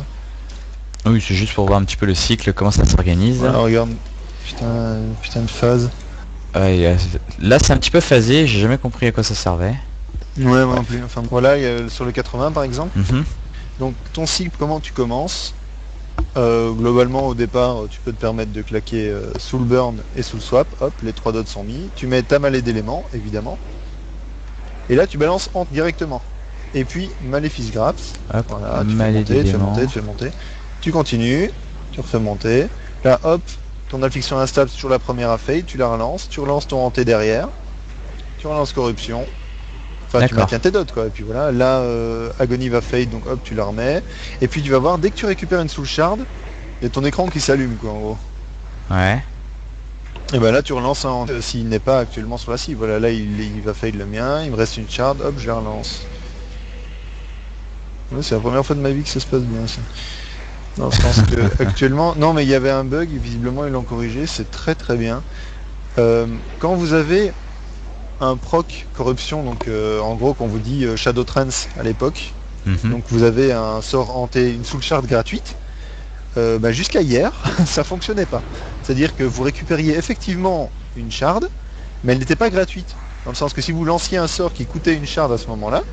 Oui, c'est juste pour voir un petit peu le cycle, comment ça s'organise. Voilà, regarde, putain de phase. Ouais, là c'est un petit peu phasé, j'ai jamais compris à quoi ça servait. Ouais, moi non plus. Enfin voilà, il y a sur le 80 par exemple. Mhm. Donc ton cycle, comment tu commences? Globalement au départ tu peux te permettre de claquer Soul Burn et Soul Swap, hop, les 3 dots sont mis, tu mets ta mêlée d'éléments évidemment, et là tu balances Hante directement, et puis Maléfice Grapes, Hop, voilà, tu fais mêlée monter, tu fais d'éléments. monter, tu fais monter, tu continues, tu refais monter, là hop, ton affliction instable c'est toujours la première à fade, tu la relances, tu relances ton hanté derrière, tu relances corruption, enfin tu D'accord. maintiens tes dots quoi, et puis voilà, là Agony va fade, donc hop tu la remets, et puis tu vas voir dès que tu récupères une Soul Shard, il y a ton écran qui s'allume quoi en gros. Ouais. Et ben là tu relances un s'il n'est pas actuellement sur la cible, voilà là il va fade le mien, il me reste une shard, hop je la relance. Ouais, c'est la première fois de ma vie que ça se passe bien ça. Non, je pense que actuellement, non mais il y avait un bug, visiblement ils l'ont corrigé, c'est très très bien. Quand vous avez un proc corruption, donc en gros qu'on vous dit Shadow Trance à l'époque, Mhm. donc vous avez un sort hanté, une soul shard gratuite, jusqu'à hier ça fonctionnait pas. C'est-à-dire que vous récupériez effectivement une shard, mais elle n'était pas gratuite. Dans le sens que si vous lanciez un sort qui coûtait une shard à ce moment-là,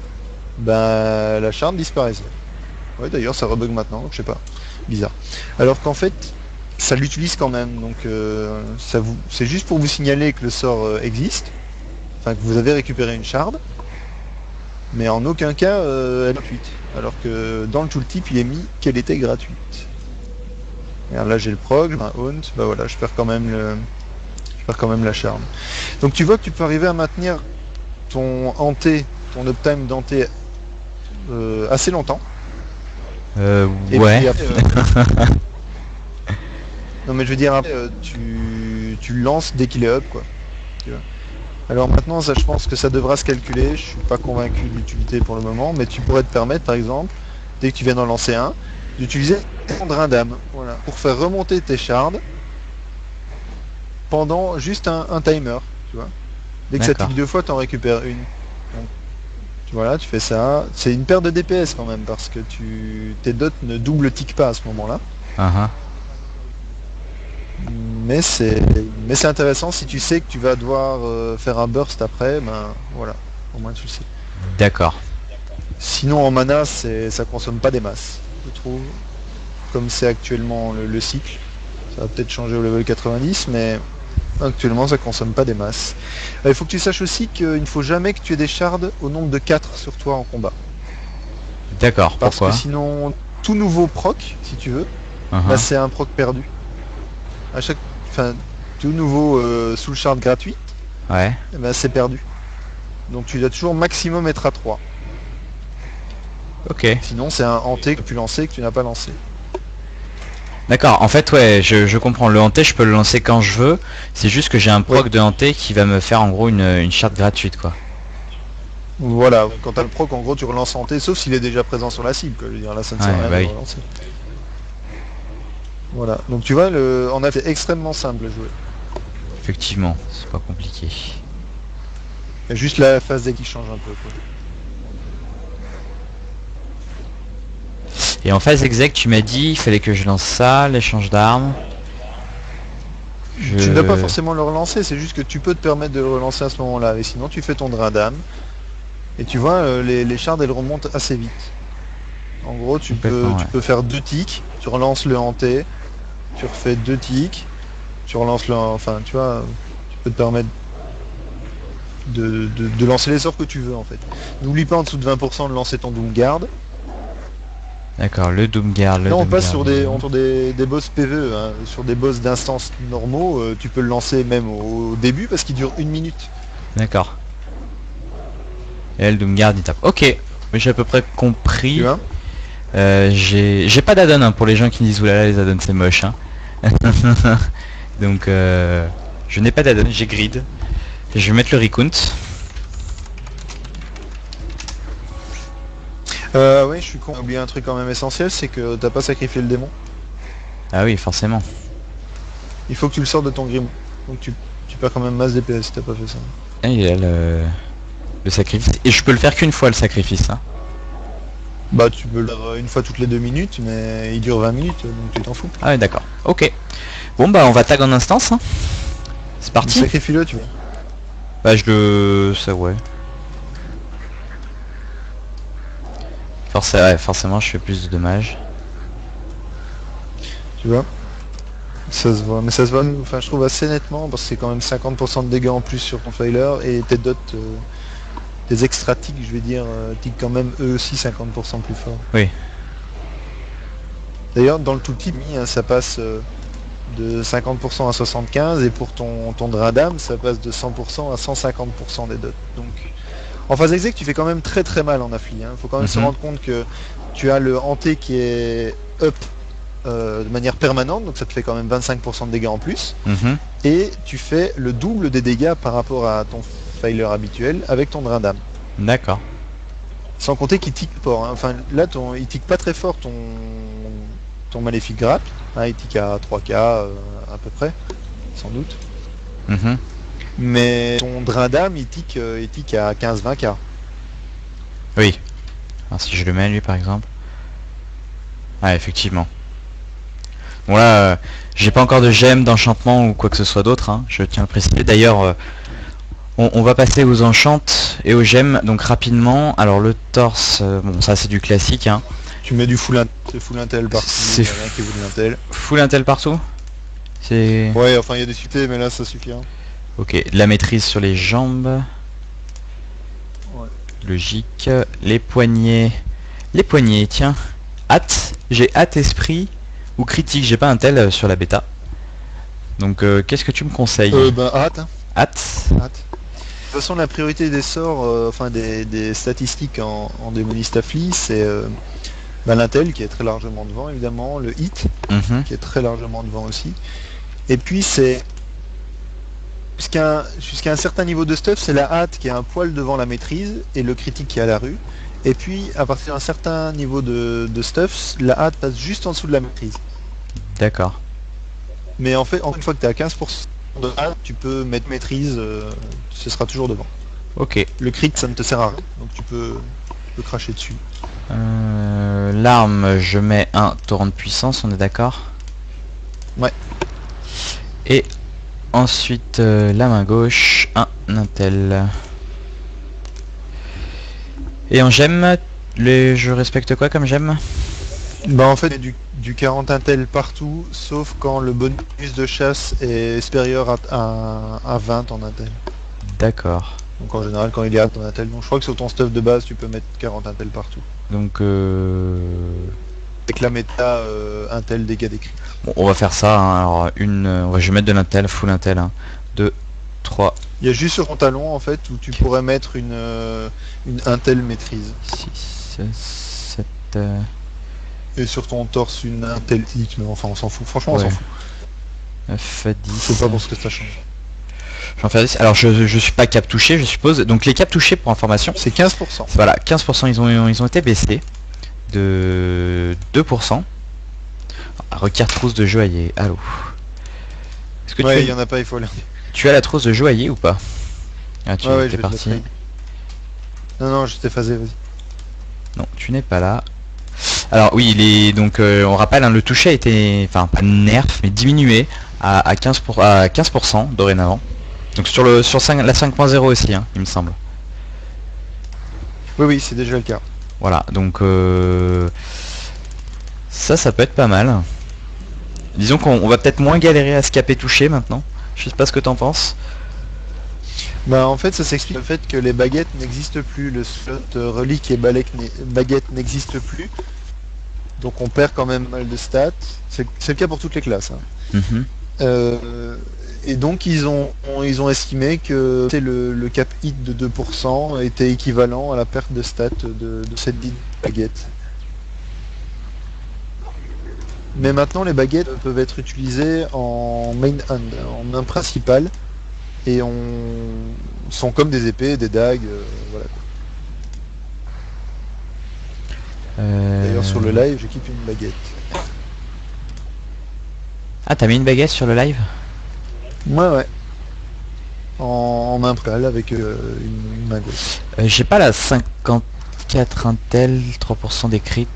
la shard disparaissait. Ouais d'ailleurs ça rebug maintenant, donc je sais pas. Bizarre. Alors qu'en fait, ça l'utilise quand même, donc c'est juste pour vous signaler que le sort existe, enfin que vous avez récupéré une shard, mais en aucun cas elle est gratuite. Alors que dans le tooltip il est mis qu'elle était gratuite. Regarde, là j'ai le prog, j'ai un haunt, bah voilà, je perds quand même la charme. Donc tu vois que tu peux arriver à maintenir ton hanté, ton uptime d'hanté assez longtemps. Et Ouais. puis après, non mais je veux dire après, tu le lances dès qu'il est up quoi. Tu vois. Alors maintenant ça je pense que ça devra se calculer, je suis pas convaincu de l'utilité pour le moment, mais tu pourrais te permettre par exemple, dès que tu viens d'en lancer un, d'utiliser ton drain d'âme, voilà, pour faire remonter tes shards pendant juste un timer, tu vois. Dès que ça D'accord. tique 2 fois, t'en récupères une. Donc, voilà, tu fais ça. C'est une perte de DPS quand même, parce que tes dots ne double tick pas à ce moment-là. Uh-huh. Mais c'est intéressant si tu sais que tu vas devoir faire un burst après, ben voilà, au moins tu le sais. D'accord. Sinon en mana, ça consomme pas des masses, je trouve. Comme c'est actuellement le cycle. Ça va peut-être changer au level 90, mais actuellement ça consomme pas des masses. Il faut que tu saches aussi qu'il ne faut jamais que tu aies des shards au nombre de 4 sur toi en combat. D'accord. Parce Pourquoi? que sinon, tout nouveau proc, si tu veux, Uh-huh. c'est un proc perdu. Tout nouveau soul shard gratuit, Ouais. c'est perdu. Donc tu dois toujours maximum être à 3. Ok. Sinon c'est un hanté que tu lancer et que tu n'as pas lancé. D'accord. En fait, ouais, je comprends. Le hanté, je peux le lancer quand je veux. C'est juste que j'ai un proc Ouais. de hanté qui va me faire en gros une charte gratuite, quoi. Voilà, quand tu as le proc, en gros tu relances hanté, sauf s'il est déjà présent sur la cible. Quoi. Je veux dire, là ça ne sert Ouais, à rien bah de oui. le relancer. Voilà, donc tu vois, en fait c'est extrêmement simple à jouer. Effectivement, c'est pas compliqué. Il y a juste la phase D qui change un peu. Quoi. Et en phase exec, tu m'as dit, il fallait que je lance ça, l'échange d'armes. Tu ne dois pas forcément le relancer, c'est juste que tu peux te permettre de le relancer à ce moment-là. Et sinon tu fais ton drain d'âme. Et tu vois, les shards elles remontent assez vite. En gros, tu Complètement, peux faire 2 ticks, tu relances le hanté, tu refais 2 ticks, tu relances enfin tu vois, tu peux te permettre de lancer les sorts que tu veux en fait. N'oublie pas en dessous de 20% de lancer ton Doomguard. D'accord, le Doomguard. Là on passe sur des boss PvE, hein. Sur des boss d'instance normaux, tu peux le lancer même au début parce qu'il dure 1 minute. D'accord. Et elle Doomguard il tape. Ok, mais j'ai à peu près compris. Tu vois. J'ai pas d'addon hein, pour les gens qui me disent oulala les addons c'est moche hein. Donc je n'ai pas d'addon, j'ai grid. Et je vais mettre le recount. Ouais, je suis con. J'ai oublié un truc quand même essentiel, c'est que t'as pas sacrifié le démon. Ah oui forcément. Il faut que tu le sortes de ton grimoire. Donc tu perds quand même masse DPS si t'as pas fait ça. Ah, il y a le sacrifice. Et je peux le faire qu'une fois le sacrifice hein. Bah tu peux le faire une fois toutes les 2 minutes, mais il dure 20 minutes, donc tu t'en fous. Ah ouais d'accord. Ok. Bon bah on va tag en instance hein. C'est parti. Sacrifie-le, tu vois. Bah je le... ça ouais. Ouais, forcément je fais plus de dommages. Tu vois. Ça se voit, mais ça se voit, enfin je trouve assez nettement, parce que c'est quand même 50% de dégâts en plus sur ton failure, et tes dots, tes extra ticks, je vais dire, tick quand même eux aussi 50% plus fort. Oui. D'ailleurs, dans le tout petit, ça passe de 50% à 75, et pour ton drain d'âme, ça passe de 100% à 150% des dots. Donc, en phase exec, tu fais quand même très très mal en affli. Faut quand même se rendre compte que tu as le hanté qui est up de manière permanente, donc ça te fait quand même 25% de dégâts en plus. Et tu fais le double des dégâts par rapport à ton failure habituel avec ton drain d'âme. D'accord. Sans compter qu'il tique fort. Enfin là, il tique pas très fort ton maléfique grappe. Il tique à 3k à peu près, sans doute. Mais ton drain d'âme, il tique à 15-20k. Oui. Alors si je le mets lui par exemple. Ah effectivement. Bon là, j'ai pas encore de gemme, d'enchantement ou quoi que ce soit d'autre, hein, je tiens à le préciser. D'ailleurs, on va passer aux enchantes et aux gemmes, donc rapidement. Alors le torse, bon ça c'est du classique. Hein. Tu mets du full intel partout, c'est full intel partout. C'est... Ouais, enfin il y a des suités, mais là ça suffit. Ok, de la maîtrise sur les jambes. Ouais. Logique. Les poignets, tiens. Hâte, j'ai hâte esprit. Ou critique, j'ai pas un tel sur la bêta. Donc qu'est-ce que tu me conseilles? Hâte. Hâte. De toute façon la priorité des sorts, enfin des statistiques en démoniste affli, c'est l'intel qui est très largement devant évidemment, le hit qui est très largement devant aussi. Et puis c'est jusqu'à un certain niveau de stuff, c'est la hâte qui est un poil devant la maîtrise et le critique qui est à la rue. Et puis à partir d'un certain niveau de stuff, la hâte passe juste en dessous de la maîtrise. D'accord. Mais en fait, une fois que tu es à 15% de hâte, tu peux mettre maîtrise, ce sera toujours devant. Ok. Le crit, ça ne te sert à rien, donc tu peux cracher dessus. L'arme, je mets un torrent de puissance, on est d'accord? Ouais. Et ensuite, la main gauche, un intel. Et en gemme, je respecte quoi comme gemme? Bah en fait, du 40 intel partout, sauf quand le bonus de chasse est supérieur à 20 en intel. D'accord. Donc en général, quand il est à ton intel, donc je crois que sur ton stuff de base, tu peux mettre 40 intel partout. Donc avec la méta intel dégâts décrits. Bon, on va faire ça, hein. Alors je vais mettre de l'intel, full intel, hein. 2, 3. Il y a juste sur ton talon en fait où tu pourrais mettre une intel maîtrise. 6, 7... Et sur ton torse une intel hit, mais enfin on s'en fout, franchement on s'en fout. 9, 10... C'est pas pour ce que ça change. J'en fais 10. Alors je suis pas cap touché je suppose, donc les cap touchés pour information... C'est 15%. Voilà, 15% ils ont été baissés de 2%. Requiert trousse de joaillier, allô. Est-ce que ouais, il y en a pas, il faut aller. Tu as la trousse de joaillier ou pas? Ah, tu es parti. Non, je t'ai phasé, vas-y. Non, tu n'es pas là. Alors oui, donc on rappelle, hein, le toucher a été, enfin pas nerf, mais diminué à 15% dorénavant. Donc sur la 5.0 aussi, hein, il me semble. Oui, c'est déjà le cas. Voilà, donc ça peut être pas mal. Disons qu'on va peut-être moins galérer à se caper toucher maintenant. Je sais pas ce que t'en penses. Bah en fait ça s'explique le fait que les baguettes n'existent plus, le slot relique et baguette n'existe plus. Donc on perd quand même mal de stats. C'est le cas pour toutes les classes. Et donc ils ont estimé que le cap hit de 2% était équivalent à la perte de stats de cette dite baguette. Mais maintenant les baguettes peuvent être utilisées en main hand, en main principale, et sont comme des épées, des dagues, voilà. D'ailleurs sur le live j'équipe une baguette. Ah, t'as mis une baguette sur le live? Ouais. En main principale avec une main gauche. J'ai pas la 54 Intel, 3% des crits.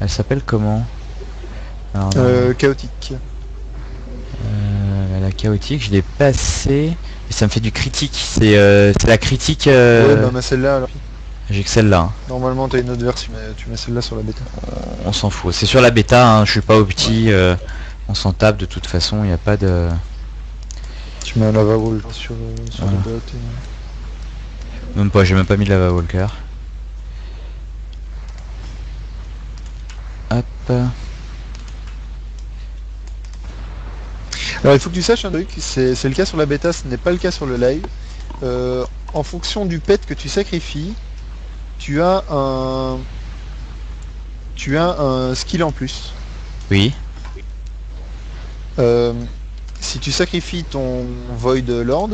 Elle s'appelle comment? Alors, Chaotique. la chaotique, je l'ai passée. Et ça me fait du critique. C'est la critique. Ouais, bah celle-là, alors. J'ai que celle-là. Hein. Normalement, t'as une autre version, mais tu mets celle-là sur la bêta. On s'en fout. C'est sur la bêta, hein. Je suis pas au petit. On s'en tape de toute façon, il n'y a pas de... Tu mets un lava wall sur voilà. le bot. Même pas, j'ai même pas mis de lava walker. Hop. Alors il faut que tu saches un truc, c'est le cas sur la bêta, ce n'est pas le cas sur le live. En fonction du pet que tu sacrifies, tu as un skill en plus. Oui. Si tu sacrifies ton Void Lord,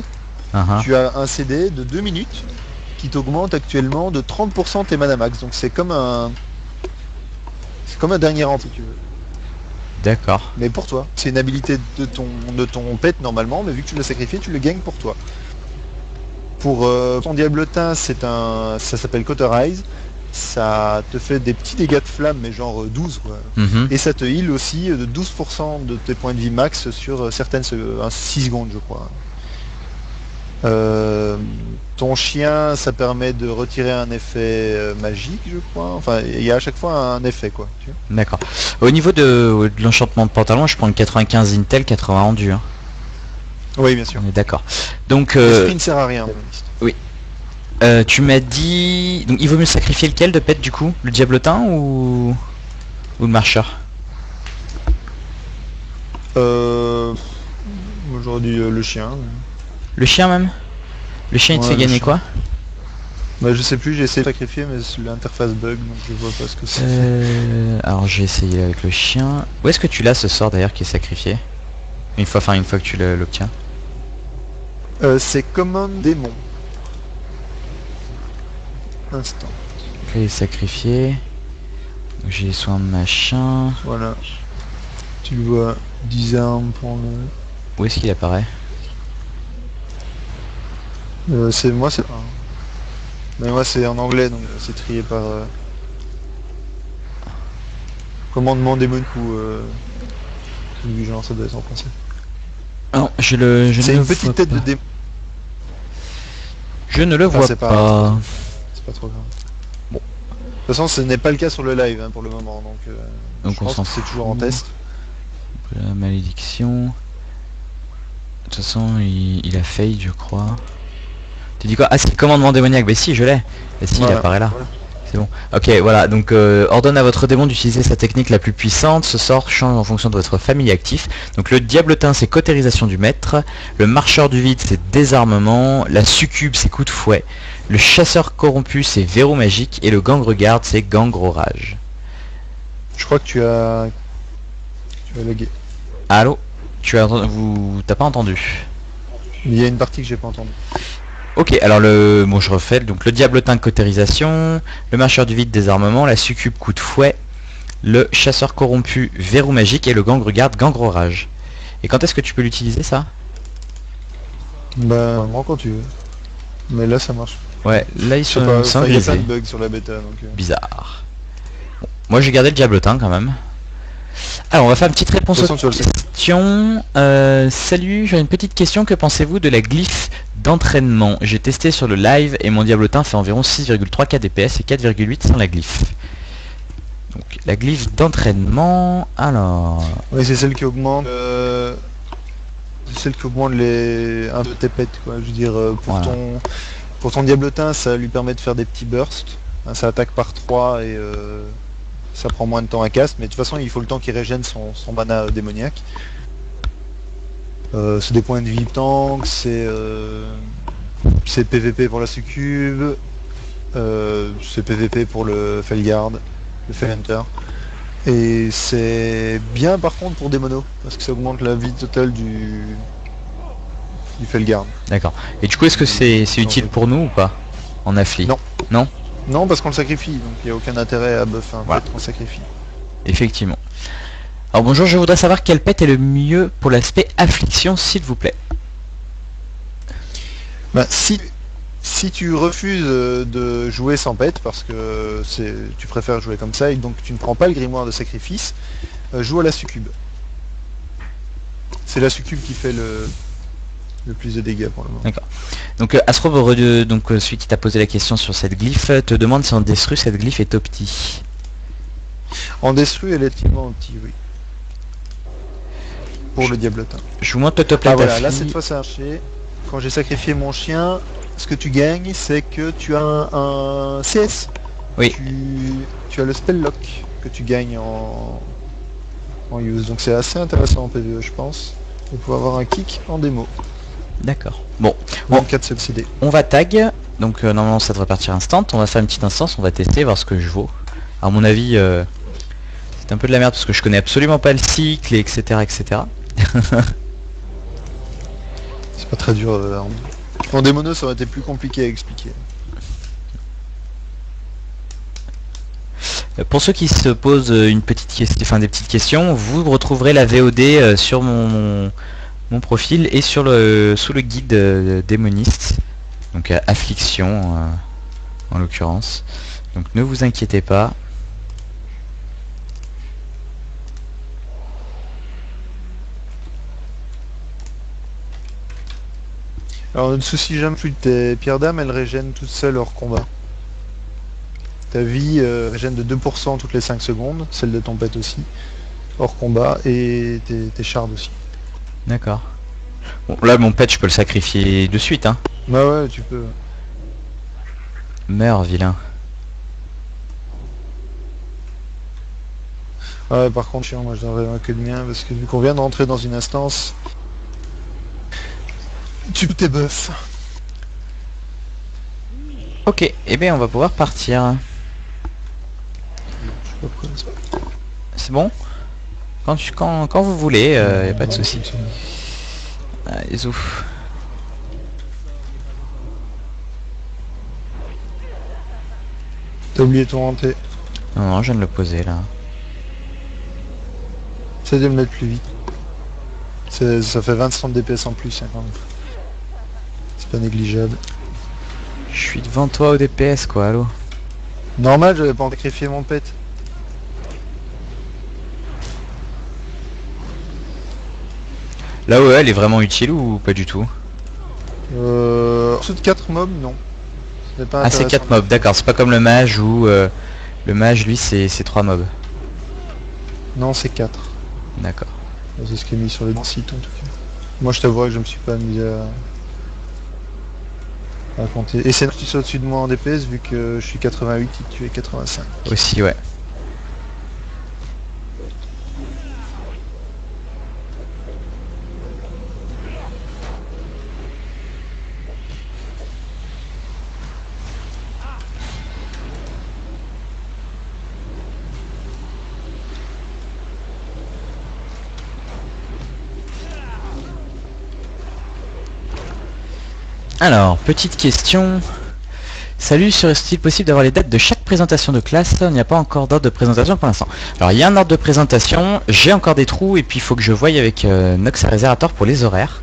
tu as un CD de 2 minutes qui t'augmente actuellement de 30% tes mana max. Donc c'est comme un dernier rang si tu veux. D'accord. Mais pour toi. C'est une habilité de ton pet normalement, mais vu que tu l'as sacrifié, tu le gagnes pour toi. Pour ton diablotin, ça s'appelle Cauterize. Ça te fait des petits dégâts de flamme, mais genre 12 quoi. Et ça te heal aussi de 12% de tes points de vie max sur certaines 6 secondes je crois. Ton chien, ça permet de retirer un effet magique je crois. Enfin il y a à chaque fois un effet quoi. D'accord. Au niveau de l'enchantement de pantalon, je prends le 95 Intel, 80 endu. Hein. Oui bien sûr. On est d'accord. Donc l'esprit ne sert à rien. Oui. Tu m'as dit... Donc il vaut mieux sacrifier lequel de pet du coup? Le diablotin ou le marcheur? Aujourd'hui le chien. Le chien même? Le chien il te fait gagner quoi? Bah je sais plus, j'ai essayé de sacrifier mais l'interface bug donc je vois pas ce que c'est. Alors j'ai essayé avec le chien. Où est-ce que tu l'as ce sort d'ailleurs qui est sacrifié? Une fois que tu l'obtiens. C'est Common Démon. Instant. Donc là il est sacrifié. J'ai les soins de machin. Voilà. Tu le vois, 10 armes pour le... Où est-ce qu'il apparaît? c'est moi c'est pas. Mais moi c'est en anglais donc c'est trié par commandement démon ou du genre ça doit être en français. Non, c'est une petite tête de démon. Je ne le vois pas. C'est pas trop grave. Bon. De toute façon ce n'est pas le cas sur le live hein, pour le moment donc je pense que c'est toujours en test. La malédiction. De toute façon il a fail je crois. Tu dis quoi? Ah c'est le commandement démoniaque, bah si je l'ai. Bah si voilà. Il apparaît là. C'est bon. Ok voilà, donc ordonne à votre démon d'utiliser sa technique la plus puissante. Ce sort change en fonction de votre famille actif. Donc le diablotin c'est cautérisation du maître. Le marcheur du vide c'est désarmement. La succube c'est coup de fouet. Le chasseur corrompu c'est verrou magique. Et le gangre-garde c'est gangre-orage. Je crois que tu as lagué. Allô? T'as pas entendu? Il y a une partie que j'ai pas entendue. Ok, alors bon je refais, donc le diablotin cautérisation, le marcheur du vide désarmement, la succube coup de fouet, le chasseur corrompu verrou magique et le gangre-garde gangre-orage. Et quand est-ce que tu peux l'utiliser ça? Bah vraiment quand tu veux. Mais là ça marche. Ouais, là ils sont il y a pas de bug sur la bêta donc... Bizarre. Bon, moi j'ai gardé le diablotin quand même. Alors on va faire une petite réponse aux questions. Salut, j'ai une petite question. Que pensez-vous de la glyphe d'entraînement? J'ai testé sur le live et mon diablotin fait environ 6,3k DPS et 4,8 sans la glyphe. Donc la glyphe d'entraînement, alors... Oui c'est celle qui augmente... c'est celle qui augmente un peu tes pets quoi. Je veux dire pour ton diablotin ça lui permet de faire des petits bursts. Ça attaque par 3 et... ça prend moins de temps à cast, mais de toute façon il faut le temps qu'il régène son mana démoniaque. C'est des points de vie tank, c'est PVP pour la succube, c'est PVP pour le Felguard, le Fellhunter. Et c'est bien par contre pour des monos, parce que ça augmente la vie totale du Felguard. D'accord. Et du coup, est-ce que c'est utile pour nous ou pas en affli? Non. Non. Non, parce qu'on le sacrifie, donc il n'y a aucun intérêt à buff un Voilà. pet qu'on sacrifie. Effectivement. Alors bonjour, je voudrais savoir quel pet est le mieux pour l'aspect affliction, s'il vous plaît. Bah, si tu refuses de jouer sans pet, parce que tu préfères jouer comme ça, et donc tu ne prends pas le grimoire de sacrifice, joue à la succube. C'est la succube qui fait le plus de dégâts pour le moment. D'accord. Donc Astro, donc celui qui t'a posé la question sur cette glyphe, te demande si en destru cette glyphe est opti. En destru, elle est effectivement petit, oui. Pour le diablotin. Je vous montre le top Ah lane voilà, affli. là cette fois ça a marché. Quand j'ai sacrifié mon chien, ce que tu gagnes, c'est que tu as un CS. Oui. Tu as le spell lock que tu gagnes en use. Donc c'est assez intéressant en PvE, je pense, de pouvoir avoir un kick en démo. D'accord. Bon, 24 subsidés. on va tag. Donc normalement ça devrait partir instant. On va faire une petite instance, on va tester, voir ce que je vaux. À mon avis, c'est un peu de la merde parce que je connais absolument pas le cycle, et etc. etc. C'est pas très dur. En démono, ça aurait été plus compliqué à expliquer. Pour ceux qui se posent une petite question, enfin des petites questions, vous retrouverez la VOD sur mon profil et sur sous le guide démoniste, donc affliction en l'occurrence. Donc ne vous inquiétez pas. Alors ne te soucie jamais plus de tes pierres d'âme, elles régènent toutes seules hors combat. Ta vie régène de 2% toutes les 5 secondes, celle de ton pet aussi, hors combat, et tes shards aussi. D'accord. Bon, là mon pet je peux le sacrifier de suite, hein. Bah ouais, tu peux. Meurs vilain. Ouais, par contre, chiant, moi je donnerais un que de mien, parce que vu qu'on vient de rentrer dans une instance, tu peux tes buffs. Ok, et eh bien on va pouvoir partir. C'est bon quand vous voulez, y a pas de souci. Allez, zouf. T'as oublié ton renté. Non, non, je viens de le poser là. Essaye de le mettre plus vite. Ça fait 20 de DPS en plus, hein, quand même. C'est pas négligeable. Je suis devant toi au DPS quoi, allô. Normal, j'avais pas sacrifié mon pet. Là ouais, elle est vraiment utile ou pas du tout? En dessous de 4 mobs, non. Ce n'est pas Ah c'est intéressant. 4 mobs, d'accord, c'est pas comme le mage où le mage lui c'est 3 mobs. Non, c'est 4. D'accord. C'est ce qui est mis sur les sites en tout cas. Moi je t'avouerai que je me suis pas amusé à compter. Et c'est normal que tu sois au-dessus de moi en DPS vu que je suis 88 et tu es 85. Aussi ouais. Alors, petite question. Salut, serait-il possible d'avoir les dates de chaque présentation de classe? Il n'y a pas encore d'ordre de présentation pour l'instant. Alors, il y a un ordre de présentation, j'ai encore des trous, et puis il faut que je voie avec Nox et Réservator pour les horaires.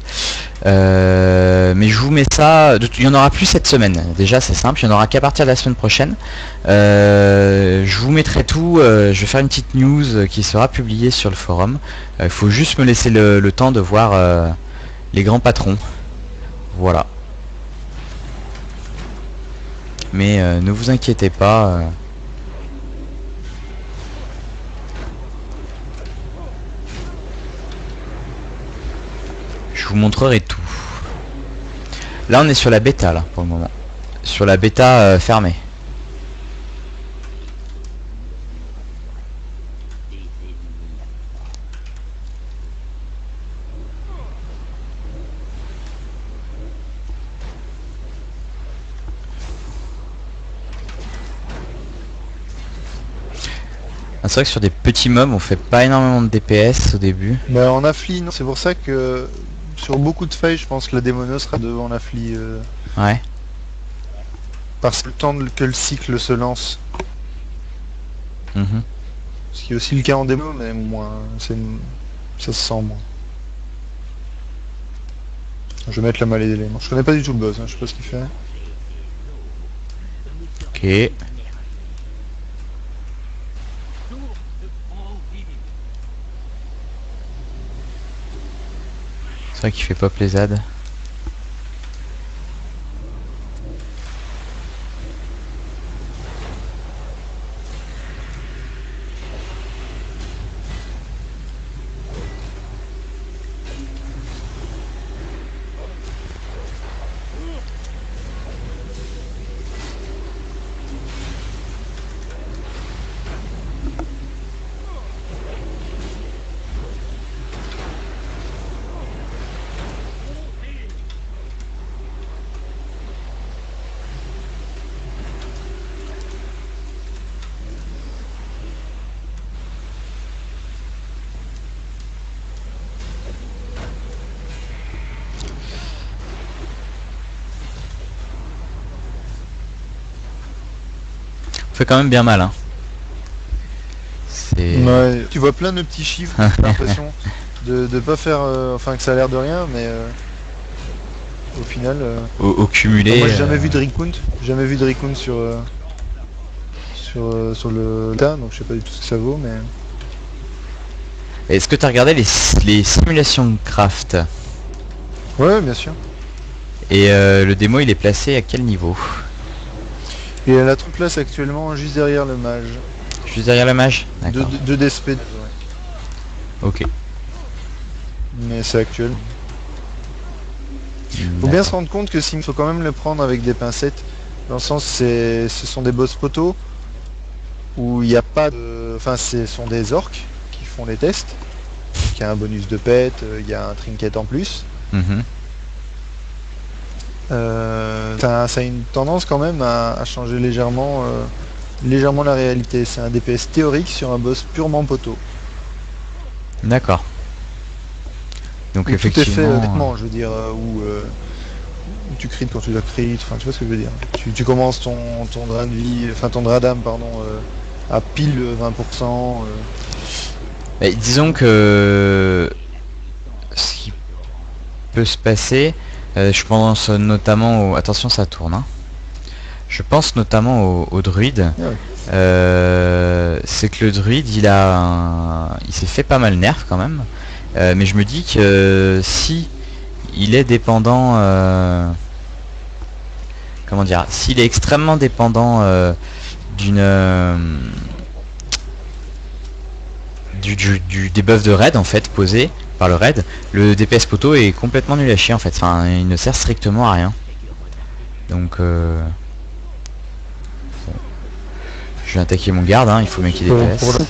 Mais je vous mets ça, il n'y en aura plus cette semaine. Déjà, c'est simple, il n'y en aura qu'à partir de la semaine prochaine. Je vous mettrai tout, je vais faire une petite news qui sera publiée sur le forum. Il faut juste me laisser le temps de voir les grands patrons. Voilà. Mais ne vous inquiétez pas. Je vous montrerai tout. Là on est sur la bêta là pour le moment. Sur la bêta fermée. Ah, c'est vrai que sur des petits mobs on fait pas énormément de DPS au début. Bah, en affli, non, c'est pour ça que sur beaucoup de failles, je pense que la démono sera devant l'affli. Ouais. Parce que le temps que le cycle se lance. Mhm. Ce qui est aussi le cas en démo, mais moins. Ça se sent moins. Je vais mettre la mêlée d'éléments. Je connais pas du tout le boss, hein, je sais pas ce qu'il fait. Ok. C'est vrai qu'il fait pop les ZAD. On fait quand même bien mal, hein. C'est... Ouais, tu vois plein de petits chiffres, j'ai l'impression de pas faire. Enfin, que ça a l'air de rien, mais au final. Au cumulé. Moi, j'ai jamais vu de Rikount. Jamais vu de Rikount sur le tas, donc je sais pas du tout ce que ça vaut, mais. Est-ce que tu as regardé les simulations de craft? Ouais, bien sûr. Et le démo il est placé à quel niveau? Et elle a 30 places actuellement juste derrière le mage. Juste derrière le mage? D'accord. 2 DSP. Ouais. Ok. Mais c'est actuel. Faut bien se rendre compte que s'il faut quand même le prendre avec des pincettes, dans le sens ce sont des boss poteaux où il n'y a pas de. Enfin, ce sont des orques qui font les tests. Il y a un bonus de pet, il y a un trinket en plus. Mhm. Ça a une tendance quand même à changer légèrement la réalité. C'est un DPS théorique sur un boss purement poteau. D'accord. Donc Où tout est fait effectivement... honnêtement, je veux dire, où tu crites quand tu dois crit, enfin tu vois ce que je veux dire. Tu commences ton drain de vie, enfin ton drain d'âme, pardon, à pile 20%. Mais disons que ce qui peut se passer, je pense notamment au... Attention ça tourne, hein. Je pense notamment au druide. Ouais. C'est que le druide il s'est fait pas mal nerf quand même. Mais je me dis que si il est dépendant, comment dire, s'il est extrêmement dépendant d'une du debuff de raid en fait posé par le raid, le DPS poteau est complètement nul à chier en fait. Enfin, il ne sert strictement à rien. Donc bon. Je vais attaquer mon garde, hein, il faut bien qu'il DPS.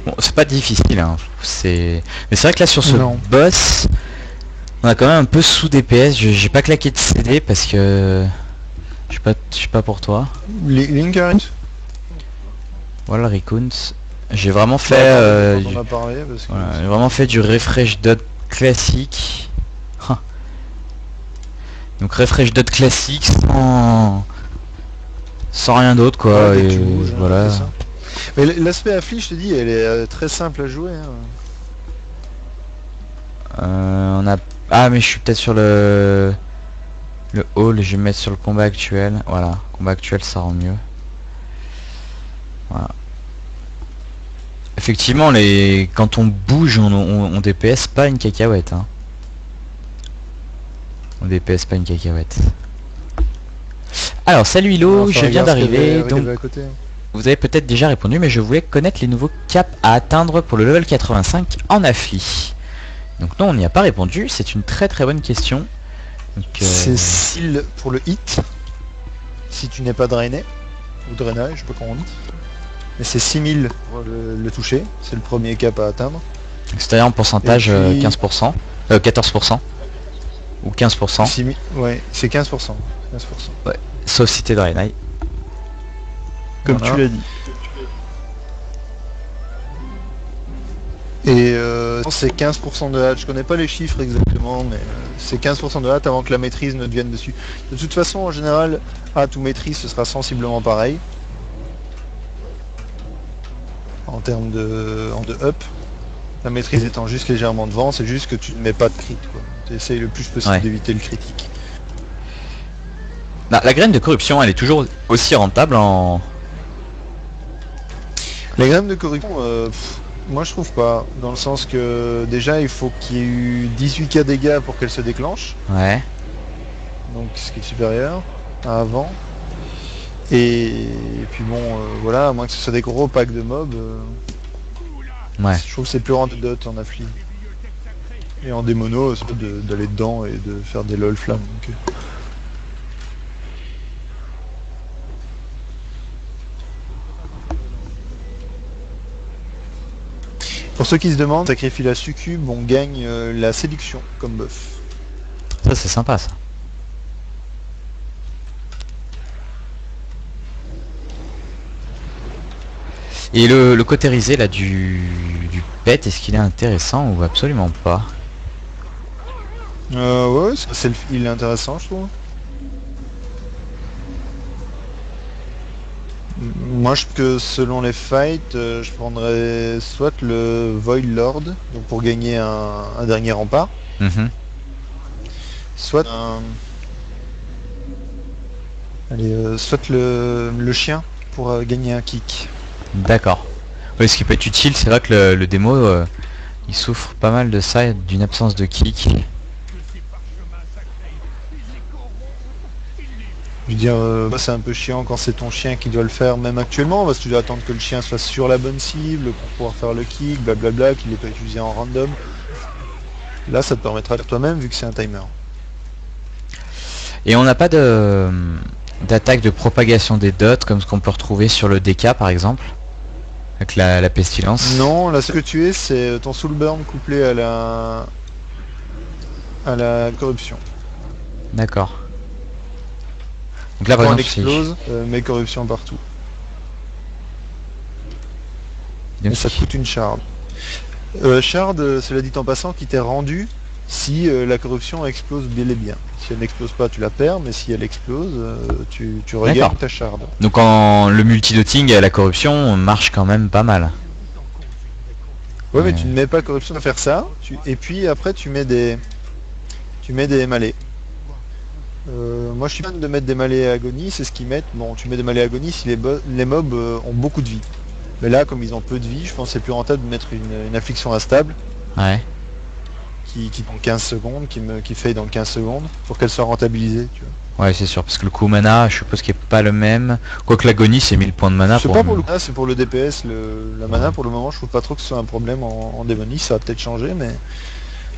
Bon, c'est pas difficile, hein. Mais c'est vrai que là sur ce boss, on a quand même un peu sous DPS. J'ai pas claqué de CD parce que je suis pas pour toi. Linkerant. Voilà, Rikount. J'ai vraiment fait j'ai vraiment fait du refresh dot classique. Donc refresh dot classique sans rien d'autre quoi. Ouais, et bouges, voilà. Mais l'aspect affli, je te dis, elle est très simple à jouer. Hein. On a... Ah mais je suis peut-être sur le hall, je vais me mettre sur le combat actuel. Voilà, combat actuel ça rend mieux. Voilà. Effectivement, quand on bouge, on DPS pas une cacahuète. Hein. On DPS pas une cacahuète. Alors salut Hilo, Enfin, je viens regarde ce qu'il y d'arriver, avait donc à côté. vous avez peut-être déjà répondu, mais je voulais connaître les nouveaux caps à atteindre pour le level 85 en affli. Donc non, on n'y a pas répondu, c'est une très très bonne question. Donc, C'est SEAL pour le hit, si tu n'es pas drainé, ou drainage, je sais pas comment on dit. Mais c'est 6000 pour le toucher, c'est le premier cap à atteindre. c'est-à-dire en pourcentage Et puis- 15%, 14%, ou 15%, 6000, ouais, c'est 15%. 15%. sauf si t'es Draenei. Comme Voilà. tu l'as dit. Et c'est 15% de hâte, je connais pas les chiffres exactement, mais c'est 15% de hâte avant que la maîtrise ne devienne dessus. De toute façon, en général, hâte ou maîtrise, ce sera sensiblement pareil. En termes de up. La maîtrise étant juste légèrement devant, c'est juste que tu ne mets pas de crit. Tu essayes le plus possible Ouais. d'éviter le critique. Bah, la graine de corruption, elle est toujours aussi rentable en... La graine de corruption, moi je trouve pas. Dans le sens que déjà il faut qu'il y ait eu 18k dégâts pour qu'elle se déclenche. Ouais. Donc ce qui est supérieur à avant. Et puis bon, voilà, à moins que ce soit des gros packs de mobs, Ouais. je trouve que c'est plus rentable dot en affli. Et en démono, c'est d'aller dedans et de faire des lol flammes. Donc, Pour ceux qui se demandent, sacrifie la succube, on gagne la séduction comme buff. Ça c'est sympa ça. Et le cautérisé là du pet, est-ce qu'il est intéressant ou absolument pas? Ouais, il est intéressant, je trouve. Moi, je que selon les fights, je prendrais soit le Void Lord, donc pour gagner un dernier rempart, Mhm. soit soit le chien pour gagner un kick. D'accord. Oui, ce qui peut être utile, c'est vrai que le démo, il souffre pas mal de ça, d'une absence de kick. Je veux dire, moi, c'est un peu chiant quand c'est ton chien qui doit le faire, même actuellement, parce que tu dois attendre que le chien soit sur la bonne cible pour pouvoir faire le kick, blablabla, qu'il n'est pas utilisé en random. Là, ça te permettra de faire toi-même vu que c'est un timer. Et on n'a pas de d'attaque de propagation des dots comme ce qu'on peut retrouver sur le DK par exemple, avec la pestilence. Non, là, ce que tu es, c'est ton soulburn couplé à la corruption. D'accord. Donc là par Quand elle exemple, explose, mets corruption partout. Et ça te coûte une shard. Shard, cela dit en passant, qui t'est rendu si la corruption explose bel et bien. Si elle n'explose pas, tu la perds, mais si elle explose, tu regagnes D'accord. ta shard. Donc en le multidotting à la corruption marche quand même pas mal. Ouais, mais tu ne mets pas corruption à faire ça, et puis après tu mets des malais. Moi je suis fan de mettre des malais à agonie, c'est ce qu'ils mettent. Bon, tu mets des malais à agonie si les mobs ont beaucoup de vie. Mais là, comme ils ont peu de vie, je pense que c'est plus rentable de mettre une affliction instable Ouais. qui prend 15 secondes, qui fade dans 15 secondes, pour qu'elle soit rentabilisée, tu vois. Ouais, c'est sûr, parce que le coût mana, je suppose qu'il n'est pas le même. Quoique l'agonie, c'est 1000 points de mana C'est pour... pas pour le mana, c'est pour le DPS, la mana pour le moment, je trouve pas trop que ce soit un problème en démoniste, ça va peut-être changer, mais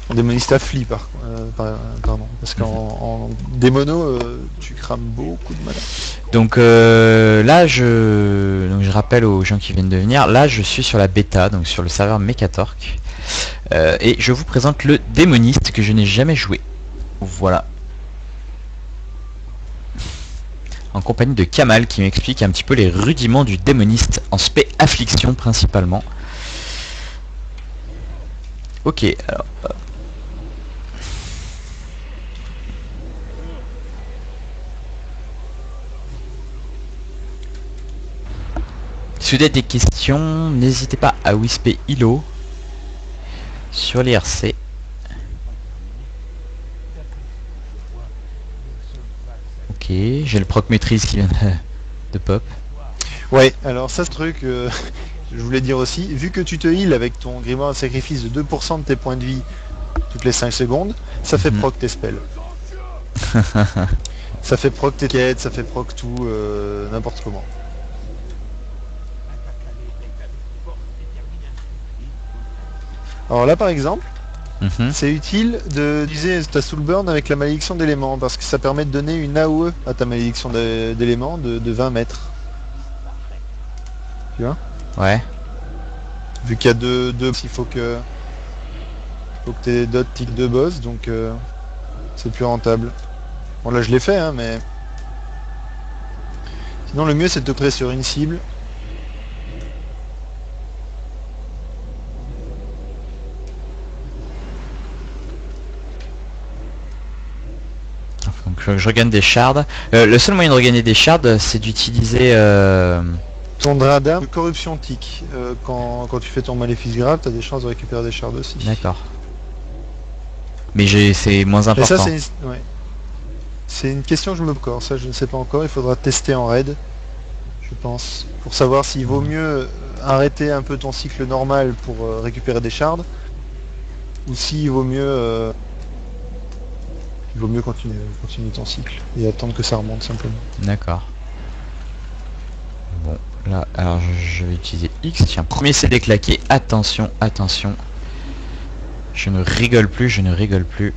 en démoniste affli pardon, parce qu'en démono, tu crames beaucoup de mana. Donc là, je rappelle aux gens qui viennent de venir, là je suis sur la bêta, donc sur le serveur Mechatorque, et je vous présente le démoniste que je n'ai jamais joué. Voilà. En compagnie de Kamal qui m'explique un petit peu les rudiments du démoniste en spé affliction principalement. Ok, alors... Si vous avez des questions, n'hésitez pas à whisper Hilo sur l'IRC. Ok, j'ai le proc maîtrise qui vient de pop. Ouais, alors ça ce truc, je voulais dire aussi, vu que tu te heal avec ton grimoire de sacrifice de 2% de tes points de vie toutes les 5 secondes, ça fait proc tes spells. Ça fait proc tes quêtes, ça fait proc tout, n'importe comment. Alors là par exemple, c'est utile d'utiliser ta Soulburn avec la malédiction d'éléments, parce que ça permet de donner une AOE à ta malédiction d'éléments de 20 mètres. Tu vois? Ouais. Vu qu'il y a deux il faut que t'aies d'autres tics de boss, donc c'est plus rentable. Bon là je l'ai fait, hein, mais... Sinon le mieux c'est de te créer sur une cible. Donc je regagne des shards. Le seul moyen de regagner des shards, c'est d'utiliser... Ton radar de corruption tic. Quand tu fais ton maléfice grave, t'as des chances de récupérer des shards aussi. D'accord. Mais c'est moins Et important. ça c'est une question que je me pose encore, ça je ne sais pas encore, il faudra tester en raid, je pense, pour savoir s'il vaut mieux arrêter un peu ton cycle normal pour récupérer des shards, ou s'il vaut mieux continuer ton cycle et attendre que ça remonte simplement. D'accord. Bon, là, alors je vais utiliser X. Tiens, premier CD claqué. Attention, attention. Je ne rigole plus, je ne rigole plus.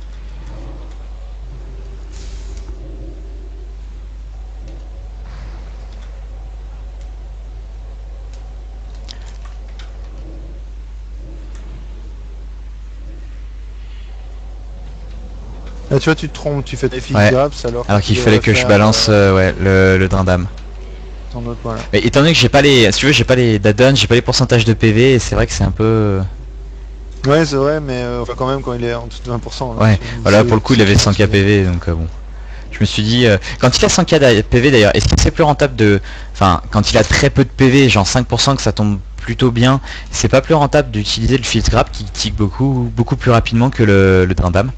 Là tu vois, tu te trompes, tu fais des fils Ouais. graps alors qu'il fallait que je balance ouais, le Drindam. ton autre, voilà. Mais étant donné que j'ai pas les... Si tu veux, j'ai pas les dadons, j'ai pas les pourcentages de PV, et c'est vrai que c'est un peu... Ouais c'est vrai, mais enfin, quand même quand il est en dessous de 20%. Là, Ouais, voilà, pour le coup il avait 100k PV, donc bon. Je me suis dit, quand il a 100k PV d'ailleurs, est-ce que c'est plus rentable de... Enfin, quand il a très peu de PV, genre 5% que ça tombe plutôt bien, c'est pas plus rentable d'utiliser le Fist Grab qui tique beaucoup plus rapidement que le Drindam?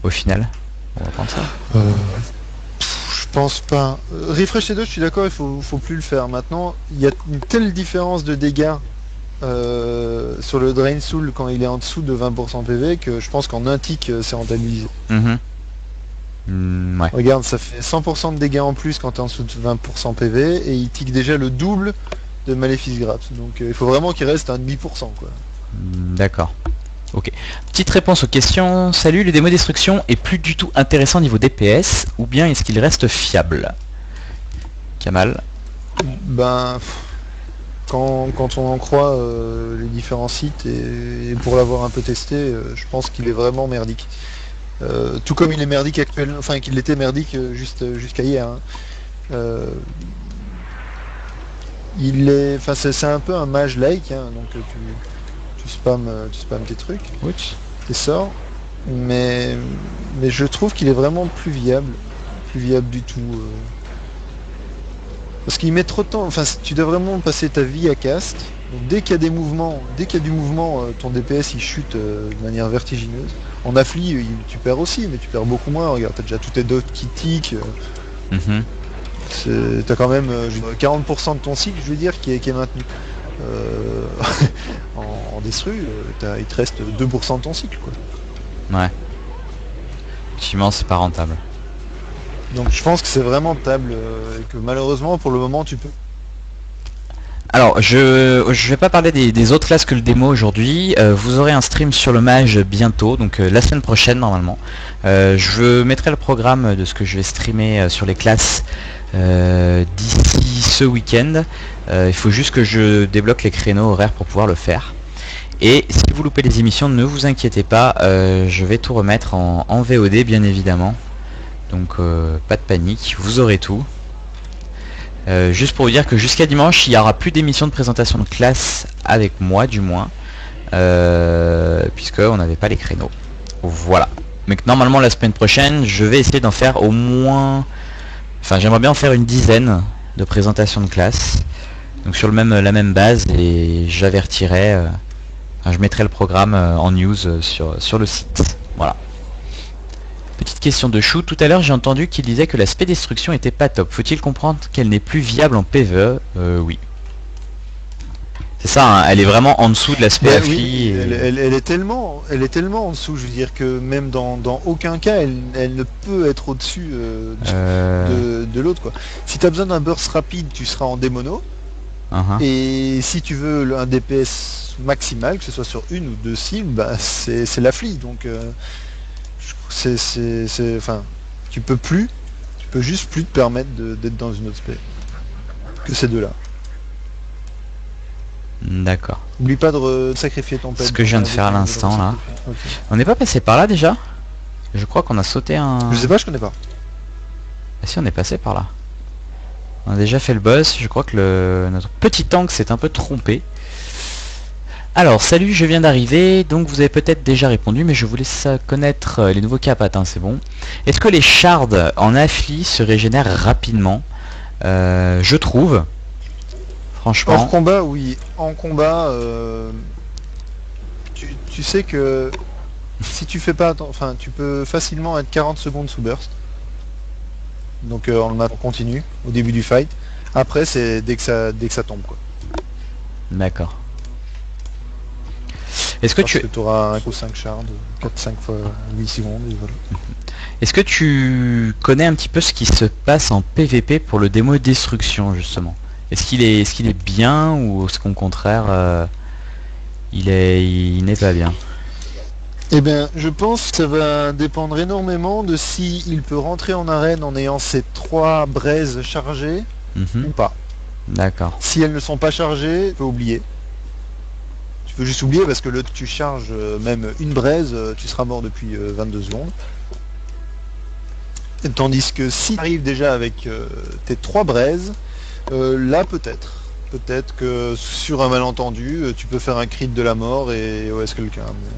Au final, on va prendre ça. Je pense pas. Refresh les deux, je suis d'accord, il faut plus le faire. Maintenant, il y a une telle différence de dégâts sur le Drain Soul quand il est en dessous de 20% PV que je pense qu'en un tick c'est rentabilisé. Ouais. Regarde, ça fait 100% de dégâts en plus quand t'es en dessous de 20% PV et il tique déjà le double de Maléfice Graps. Donc il faut vraiment qu'il reste à 0,5% quoi. D'accord. Ok. Petite réponse aux questions. Salut, le démo destruction est plus du tout intéressant niveau DPS ou bien est-ce qu'il reste fiable? Kamal. Ben, quand on en croit les différents sites et pour l'avoir un peu testé, je pense qu'il est vraiment merdique. Tout comme il est merdique actuellement, enfin qu'il était merdique jusqu'à hier. Hein. Il est, enfin c'est un peu un mage-like, hein, donc tu spams tes trucs, tes sorts, mais je trouve qu'il est vraiment plus viable du tout. Parce qu'il met trop de temps, enfin tu dois vraiment passer ta vie à cast. Donc dès qu'il y a des mouvements, du mouvement, ton DPS il chute de manière vertigineuse. En affli, tu perds aussi, mais tu perds beaucoup moins. Regarde, t'as déjà tous tes dots qui tiquent. T'as quand même 40% de ton cycle, je veux dire, qui est maintenu. En destru, il te reste 2% de ton cycle, quoi. Ouais. Effectivement, c'est pas rentable. Donc je pense que c'est vraiment rentable et que malheureusement pour le moment tu peux. Alors je vais pas parler des autres classes que le démo aujourd'hui. Vous aurez un stream sur le mage bientôt, donc la semaine prochaine normalement. Je mettrai le programme de ce que je vais streamer sur les classes d'ici ce week-end. Il faut juste que je débloque les créneaux horaires pour pouvoir le faire. Et si vous loupez les émissions, ne vous inquiétez pas, je vais tout remettre en VOD bien évidemment. Donc pas de panique, vous aurez tout. Juste pour vous dire que jusqu'à dimanche, il n'y aura plus d'émission de présentation de classe avec moi du moins, puisque on n'avait pas les créneaux. Voilà. Mais que normalement la semaine prochaine, je vais essayer d'en faire au moins... Enfin j'aimerais bien en faire une dizaine de présentations de classe. Donc sur la même base, et j'avertirai, je mettrai le programme en news sur le site. Voilà. Petite question de Chou, tout à l'heure j'ai entendu qu'il disait que l'aspect destruction était pas top. Faut-il comprendre qu'elle n'est plus viable en PvE? Oui. C'est ça, hein, elle est vraiment en dessous de l'aspect Ben affli. oui, et- elle est tellement en dessous, je veux dire que même dans aucun cas, elle ne peut être au-dessus de l'autre, quoi. Si tu as besoin d'un burst rapide, tu seras en démono. Uh-huh. Et si tu veux un DPS maximal, que ce soit sur une ou deux cibles, bah, c'est l'affli. Donc enfin, tu peux juste plus te permettre d'être dans une autre spé que ces deux-là. D'accord. N'oublie pas de sacrifier ton pet. Ce que je viens de faire à l'instant, là. Ok. On n'est pas passé par là déjà? Je crois qu'on a sauté un... Je sais pas, je connais pas. Ah si, on est passé par là. On a déjà fait le boss, je crois que notre petit tank s'est un peu trompé. Alors, salut, je viens d'arriver, donc vous avez peut-être déjà répondu, mais je voulais connaître les nouveaux caps atteints, c'est bon. Est-ce que les shards en affli se régénèrent rapidement? Je trouve. Franchement. Hors combat, oui. En combat, tu sais que si tu fais pas enfin, tu peux facilement être 40 secondes sous burst. Donc on le met en continu au début du fight. Après, c'est dès que ça tombe, quoi. D'accord. Est-ce que Parce tu... que auras un coup 5 shards, 4-5 fois 8 secondes, et voilà. Est-ce que tu connais un petit peu ce qui se passe en PVP pour le démo destruction justement? Est-ce qu'il est bien ou est-ce qu'au contraire il n'est pas bien? Eh bien, je pense que ça va dépendre énormément de si il peut rentrer en arène en ayant ses 3 braises chargées ou pas. D'accord. Si elles ne sont pas chargées, tu peux oublier. Tu peux juste oublier parce que tu charges même une braise, tu seras mort depuis 22 secondes. Tandis que si tu arrives déjà avec tes 3 braises, là peut-être. Peut-être que sur un malentendu, tu peux faire un crit de la mort et OS quelqu'un. Mais...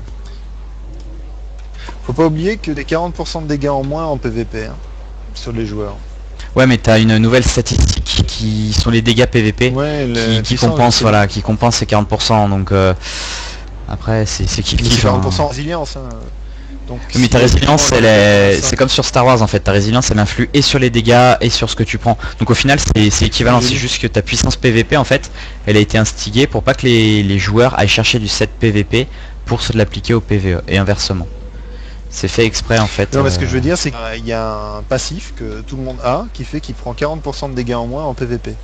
Faut pas oublier que les 40% de dégâts en moins en PVP hein, sur les joueurs. Ouais, mais t'as une nouvelle statistique qui sont les dégâts PVP Ouais, qui compense, voilà, qui compense ces 40%. Donc après, c'est kiff kiff. 40% en résilience. Hein. Donc, Mais ta résilience, c'est comme sur Star Wars en fait. Ta résilience, elle influe et sur les dégâts et sur ce que tu prends. Donc au final, c'est équivalent. C'est juste que ta puissance PVP en fait, elle a été instiguée pour pas que les joueurs aillent chercher du set PVP pour se l'appliquer au PVE et inversement. C'est fait exprès en fait. Non, mais ce que je veux dire, c'est qu'il y a un passif que tout le monde a qui fait qu'il prend 40% de dégâts en moins en PVP.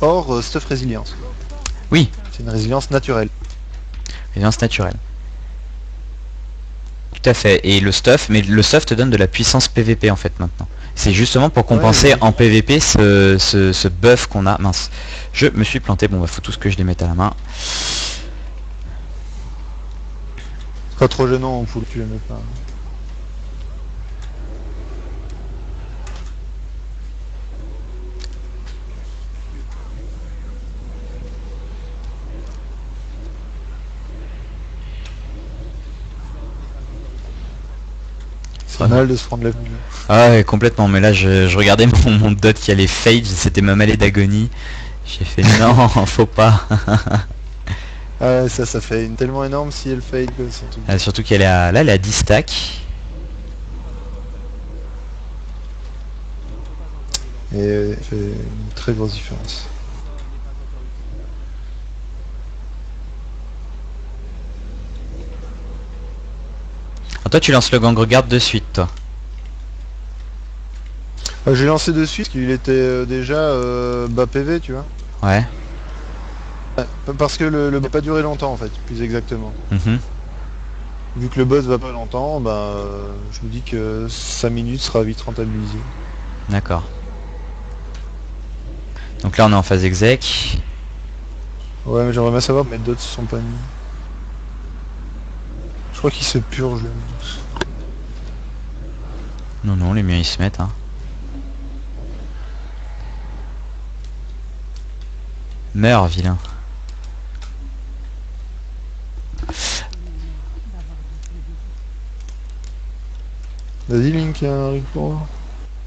Or, stuff résilience. Oui. C'est une résilience naturelle. Résilience naturelle. Tout à fait. Et le stuff, mais le stuff te donne de la puissance PVP en fait maintenant. C'est justement pour compenser en PVP ce buff qu'on a. Mince. Je me suis planté. Bon, bah faut tout ce que je les mette à la main. Pas trop gênant, on fout, tu les mets pas. C'est mal de se prendre la vue. Ah ouais, complètement. Mais là, je regardais mon dot qui allait fade. C'était ma mêlée d'agonie. J'ai fait non, faut pas. Ah ouais, ça fait une tellement énorme si elle fade que surtout. Ah, surtout qu'elle est à, là, elle est à 10 stacks. Et elle fait une très grosse différence. Alors toi, tu lances le gang regarde de suite, toi. J'ai lancé de suite parce qu'il était déjà bas PV, tu vois. Ouais. Parce que le va pas durer longtemps en fait, plus exactement. Vu que le boss va pas longtemps, bah, je me dis que 5 minutes sera vite rentabilisé. D'accord. Donc là on est en phase exec. Ouais, mais j'aimerais bien savoir mais d'autres se sont pas mis. Je crois qu'ils se purgent. Non, non, les miens ils se mettent. Hein. Meurs, vilain. Vas-y Link, arrive pour moi.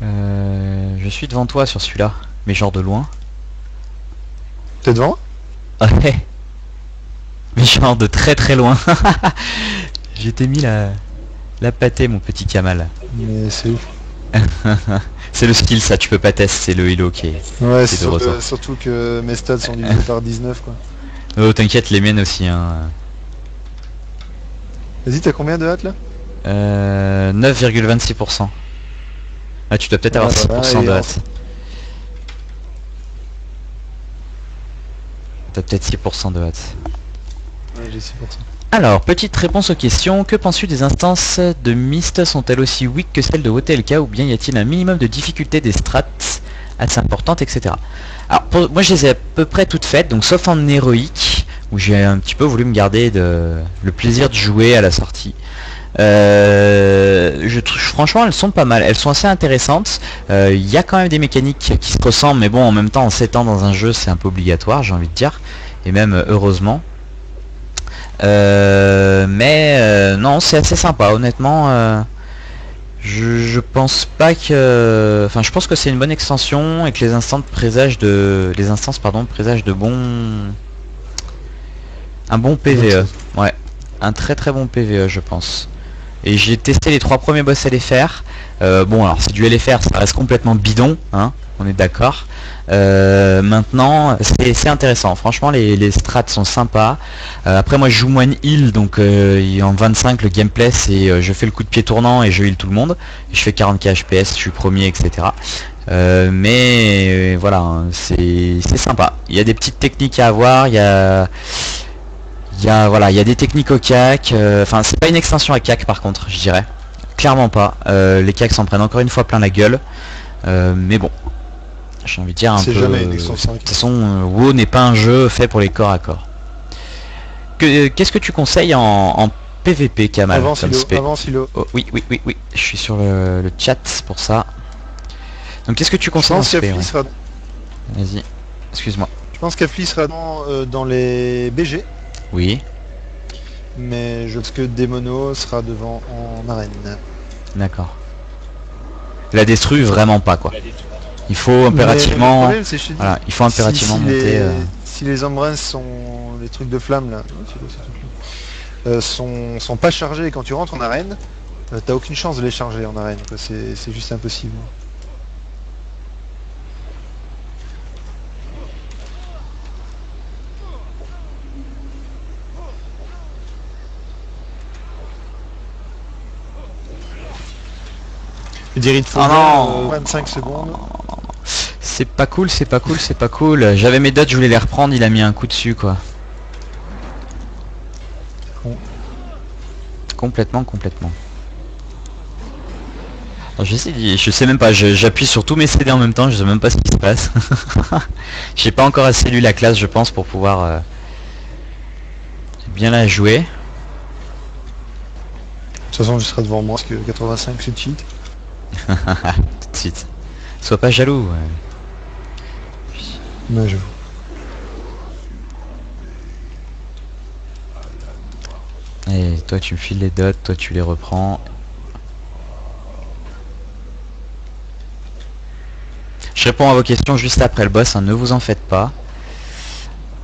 Je suis devant toi sur celui-là, mais genre de loin. T'es devant? Ouais. Mais genre de très très loin. Je t'ai mis la pâtée, mon petit Kamal. Mais c'est ouf. C'est le skill ça, tu peux pas tester, c'est le Hilo qui est... Ouais, c'est de ressort. surtout que mes stats sont divisés par 19 quoi. Oh, t'inquiète, les miennes aussi. Hein. Vas-y, t'as combien de hâte là? 9,26%. Ah, tu dois peut-être avoir Voilà, 6% de et hâte. T'as peut-être 6% de hâte. Ouais, j'ai 6%. Alors, petite réponse aux questions. Que penses-tu des instances de Myst? Sont-elles aussi weak que celles de OTLK ou bien y a-t-il un minimum de difficulté des strats assez importantes, etc. Alors, moi je les ai à peu près toutes faites, donc sauf en héroïque, où j'ai un petit peu voulu me garder le plaisir de jouer à la sortie. Franchement, elles sont pas mal, elles sont assez intéressantes. Il y a quand même des mécaniques qui se ressemblent, mais bon, en même temps, en 7 ans dans un jeu, c'est un peu obligatoire, j'ai envie de dire, et même heureusement. Non, c'est assez sympa, honnêtement. Je pense pas que, enfin, je pense que c'est une bonne extension et que les instances présagent de, présagent de un bon PVE. Ouais, un très très bon PVE, je pense. Et j'ai testé les 3 premiers boss LFR. Bon, alors c'est du LFR, ça reste complètement bidon, hein, on est d'accord. Maintenant, c'est intéressant. Franchement, les strats sont sympas. Après, moi, je joue moine heal, donc en 25, le gameplay, c'est je fais le coup de pied tournant et je heal tout le monde. Je fais 40k FPS, je suis premier, etc. Mais voilà, hein, c'est sympa. Il y a des petites techniques à avoir. Voilà, il y a des techniques au CAC. Enfin, c'est pas une extension à CAC par contre, je dirais. Clairement pas. Les CAC s'en prennent encore une fois plein la gueule. Mais bon. J'ai envie de dire un peu. C'est jamais une extension. De toute façon, WoW n'est pas un jeu fait pour les corps à corps. Qu'est-ce que tu conseilles en PVP, Kamal? Avant silo. Oh, oui, je suis sur le chat pour ça. Donc qu'est-ce que tu conseilles en SP? Ouais. Sera... Vas-y, excuse-moi. Je pense qu'Afli sera dans les BG. Oui. Mais je pense que Demono sera devant en arène. D'accord. La destru, vraiment pas quoi. Il faut impérativement, problème, voilà, il faut impérativement monter. Si les embrasses sont les trucs de flamme là, sont pas chargés quand tu rentres en arène, t'as aucune chance de les charger en arène. C'est juste impossible. Non 25 secondes. C'est pas cool, c'est pas cool, c'est pas cool. J'avais mes dots, je voulais les reprendre, il a mis un coup dessus quoi. Bon. Complètement. Alors, je sais même pas, j'appuie sur tous mes CD en même temps, je sais même pas ce qui se passe. J'ai pas encore assez lu la classe je pense pour pouvoir bien la jouer. De toute façon je serai devant moi parce que 85 c'est cheat. Tout de suite. Sois pas jaloux. Ouais, j'avoue. Et toi tu me files les dots, toi tu les reprends. Je réponds à vos questions juste après le boss, hein, ne vous en faites pas.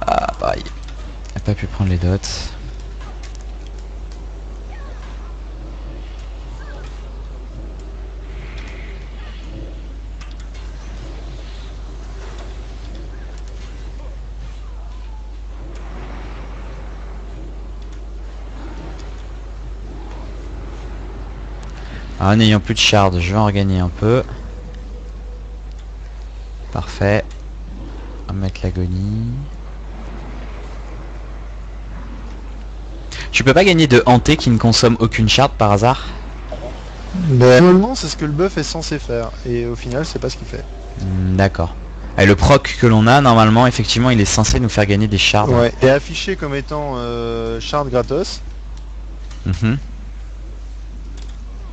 Ah bah il n'a pas pu prendre les dots. En n'ayant plus de shard, je vais en regagner un peu. Parfait. On va mettre l'agonie. Tu peux pas gagner de hanté qui ne consomme aucune shard par hasard? Normalement c'est ce que le buff est censé faire. Et au final c'est pas ce qu'il fait. D'accord. Et le proc que l'on a normalement effectivement il est censé nous faire gagner des shards. Ouais. Et affiché comme étant shard gratos.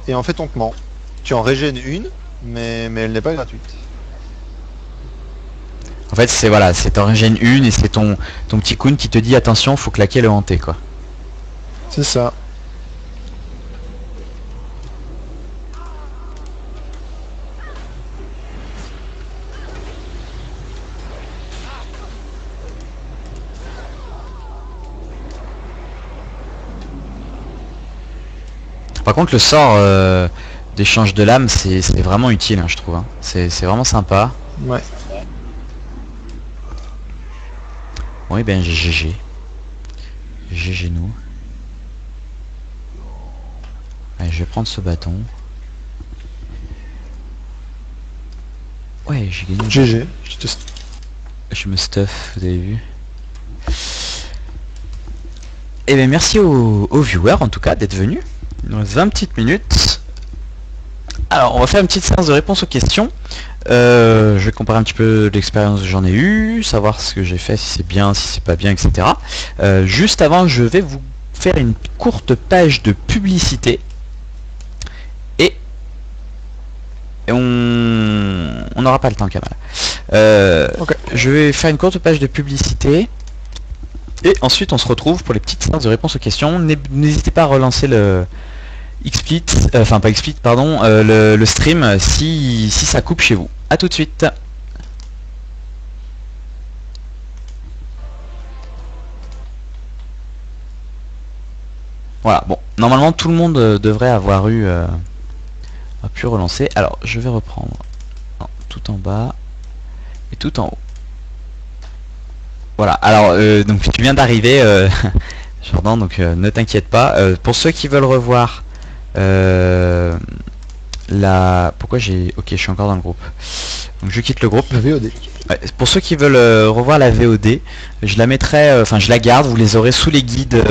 Et en fait on te ment. Tu en régènes une, mais elle n'est pas gratuite. En fait c'est voilà, c'est t'en régènes une et c'est ton petit coon qui te dit attention faut claquer le hanté quoi. C'est ça. Par contre le sort d'échange de l'âme c'est vraiment utile hein, je trouve. Hein. C'est vraiment sympa. Ouais. Oui ben GG. GG nous. Allez, je vais prendre ce bâton. Ouais, j'ai gagné. GG. Je me stuff, vous avez vu. Et bien merci aux viewers en tout cas d'être venus. Il nous reste 20 petites minutes. Alors on va faire une petite séance de réponse aux questions. Je vais comparer un petit peu l'expérience que j'en ai eue, savoir ce que j'ai fait, si c'est bien, si c'est pas bien, etc. Juste avant, je vais vous faire une courte page de publicité. Et on n'aura pas le temps, Kamal. Ok. Je vais faire une courte page de publicité. Et ensuite on se retrouve pour les petites séances de réponse aux questions. N'hésitez pas à relancer le XSplit, enfin pas XSplit, pardon, le stream si ça coupe chez vous. A tout de suite. Voilà, bon, normalement tout le monde devrait avoir pu relancer. Alors je vais reprendre tout en bas et tout en haut. Voilà, alors donc tu viens d'arriver Jordan, donc ne t'inquiète pas. Pour ceux qui veulent revoir pourquoi j'ai... Ok, je suis encore dans le groupe. Donc je quitte le groupe. La VOD. Ouais, pour ceux qui veulent revoir la VOD, je la mettrai, enfin je la garde, vous les aurez sous les guides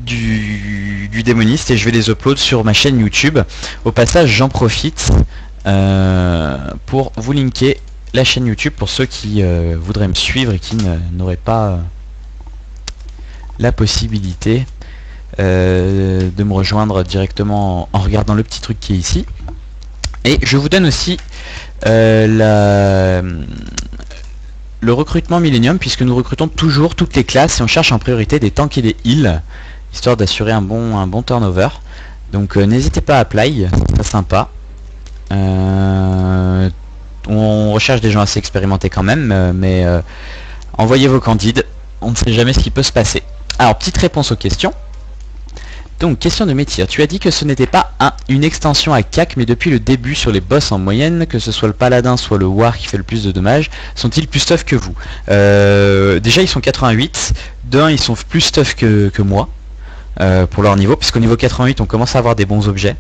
du démoniste et je vais les upload sur ma chaîne YouTube. Au passage, j'en profite pour vous linker la chaîne YouTube pour ceux qui voudraient me suivre et qui n'auraient pas la possibilité de me rejoindre directement en regardant le petit truc qui est ici. Et je vous donne aussi le recrutement Millennium, puisque nous recrutons toujours toutes les classes et on cherche en priorité des tanks et des heals, histoire d'assurer un bon turnover. Donc n'hésitez pas à apply, c'est sympa. On recherche des gens assez expérimentés quand même, mais envoyez vos candides, on ne sait jamais ce qui peut se passer. Alors, petite réponse aux questions. Donc, question de métier. Tu as dit que ce n'était pas une extension à CAC, mais depuis le début sur les boss en moyenne, que ce soit le paladin, soit le war qui fait le plus de dommages, sont-ils plus tough que vous? Déjà, ils sont 88. D'un, ils sont plus tough que moi, pour leur niveau, puisqu'au niveau 88, on commence à avoir des bons objets.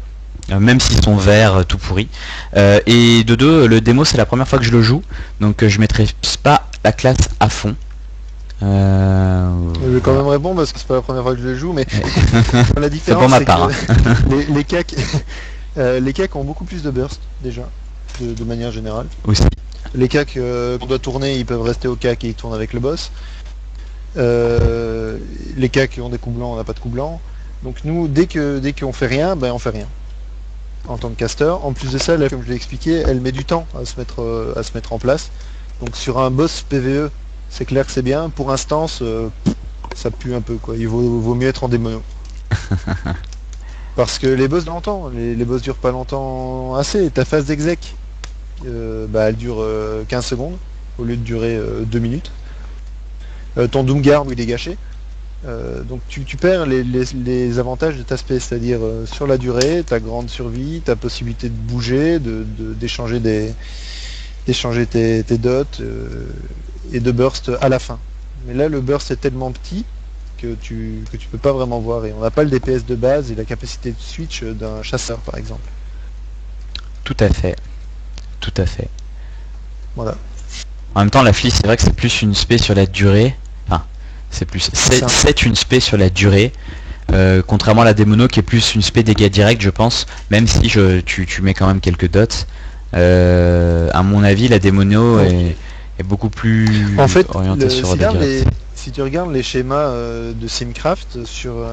Même s'ils sont verts, tout pourris. Et de deux, le démo c'est la première fois que je le joue, donc je maîtrise pas la classe à fond. Je vais quand même répondre parce que c'est pas la première fois que je le joue, mais la différence pour ma c'est part, que les CAC les CAC ont beaucoup plus de burst déjà, de manière générale. Aussi. Les CAC qu'on doit tourner, ils peuvent rester au CAC et ils tournent avec le boss. Les CAC ont des coups blancs, on n'a pas de coups blancs. Donc nous, dès qu'on fait rien, ben on fait rien. En tant que caster. En plus de ça, là, comme je l'ai expliqué, elle met du temps à se mettre en place. Donc sur un boss PVE, c'est clair que c'est bien. Pour instance, ça pue un peu quoi. Il vaut mieux être en démono. Parce que les boss longtemps, les boss durent pas longtemps assez. Ta phase d'exec, elle dure 15 secondes au lieu de durer 2 minutes. Ton Doomguard, il est gâché. Donc tu perds les avantages de ta spé, c'est-à-dire sur la durée, ta grande survie, ta possibilité de bouger, d'échanger tes dots et de burst à la fin. Mais là le burst est tellement petit que tu peux pas vraiment voir et on n'a pas le DPS de base et la capacité de switch d'un chasseur par exemple. Tout à fait. Tout à fait. Voilà. En même temps la flic c'est vrai que c'est plus une spé sur la durée. C'est une spé sur la durée, contrairement à la démono qui est plus une spé dégâts directs je pense, même si tu mets quand même quelques dots. À mon avis la démono est beaucoup plus orientée sur la durée. Si tu regardes les schémas de Simcraft sur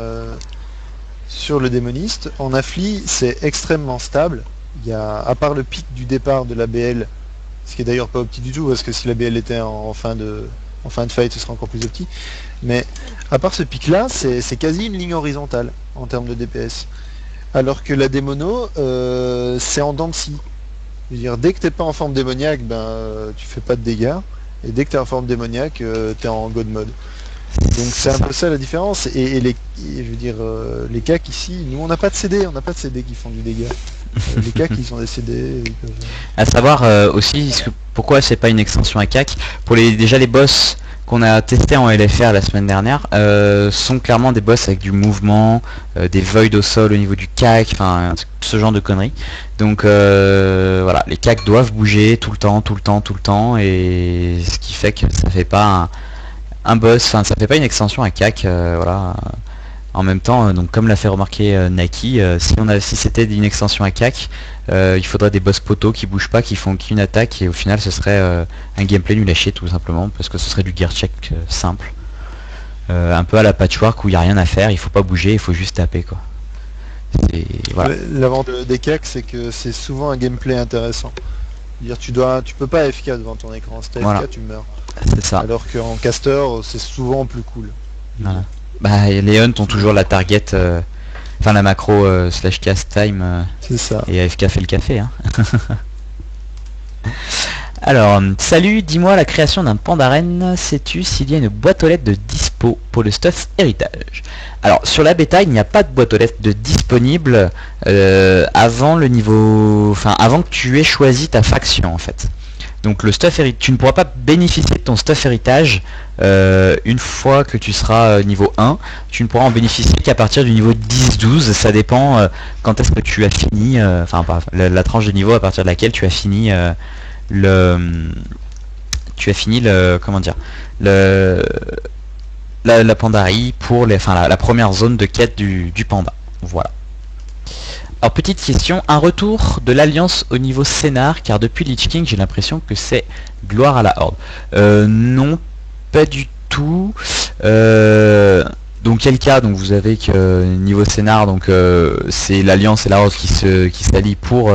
le démoniste, en affli c'est extrêmement stable. Il y a, à part le pic du départ de la BL, ce qui est d'ailleurs pas opti du tout parce que si la BL était en fin de fight ce sera encore plus petit, mais à part ce pic là c'est quasi une ligne horizontale en termes de DPS, alors que la démono c'est en dents de scie. Je veux dire, dès que t'es pas en forme démoniaque, tu fais pas de dégâts, et dès que t'es en forme démoniaque, t'es en god mode. Donc c'est un peu ça la différence, et je veux dire, les CAC ici, nous on n'a pas de CD, qui font du dégât. Les CAC ils ont des CD. À savoir aussi pourquoi c'est pas une extension à CAC. Pour déjà les boss qu'on a testé en LFR la semaine dernière sont clairement des boss avec du mouvement, des voids au sol au niveau du cac, enfin ce genre de conneries. Donc voilà, les cacs doivent bouger tout le temps, et ce qui fait que ça fait pas un boss, enfin ça fait pas une extension à cac, voilà. En même temps, donc comme l'a fait remarquer Naki, si c'était une extension à cac, il faudrait des boss poteaux qui bougent pas, qui font qu'une attaque, et au final ce serait un gameplay nul à chier tout simplement, parce que ce serait du gear check simple. Un peu à la patchwork où il n'y a rien à faire, il faut pas bouger, il faut juste taper quoi. Voilà. L'avantage des CAC, c'est que c'est souvent un gameplay intéressant. Dire tu peux pas AFK devant ton écran, si t'as Voilà. AFK tu meurs. C'est ça. Alors qu'en caster c'est souvent plus cool. Voilà. Bah les hunts ont toujours la target, enfin la macro slash cast time, C'est ça. et AFK fait le café hein. Alors, salut, dis-moi la création d'un Pandaren, sais-tu s'il y a une boîte aux lettres de dispo pour le stuff héritage? Alors, sur la bêta, il n'y a pas de boîte aux lettres de disponible avant le niveau... Enfin, avant que tu aies choisi ta faction, en fait. Donc, le stuff héritage, tu ne pourras pas bénéficier de ton stuff héritage une fois que tu seras niveau 1. Tu ne pourras en bénéficier qu'à partir du niveau 10-12. Ça dépend quand est-ce que tu as fini, enfin, la tranche de niveau à partir de laquelle tu as fini... comment dire, la pandarie pour la première zone de quête du panda. Voilà. Alors petite question, un retour de l'alliance au niveau scénar, car depuis Lich King j'ai l'impression que c'est gloire à la horde. Non, pas du tout. Donc quel cas, donc vous avez que niveau scénar, donc c'est l'alliance et la horde qui s'allient pour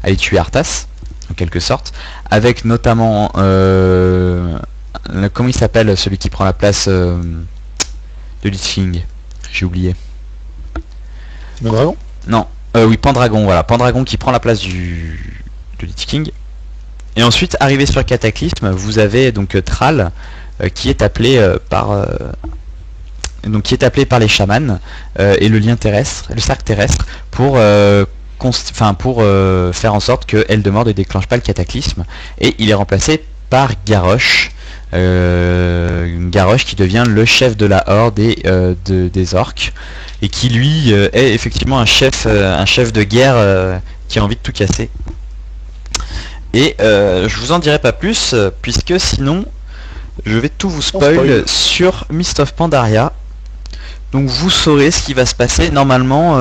aller tuer Arthas, en quelque sorte, avec notamment comment il s'appelle celui qui prend la place de Lich King, j'ai oublié. Le dragon? Non, oui, Pendragon, voilà, Pendragon qui prend la place de Lich King. Et ensuite, arrivé sur Cataclysme, vous avez donc Thrall qui est appelé par les chamans et le lien terrestre, le cercle terrestre, pour faire en sorte que Eldemort ne déclenche pas le cataclysme, et il est remplacé par Garrosh, Garrosh qui devient le chef de la horde et des orques, et qui lui est effectivement un chef de guerre qui a envie de tout casser. Et je vous en dirai pas plus puisque sinon je vais tout vous spoil sur Mist of Pandaria. Donc vous saurez ce qui va se passer normalement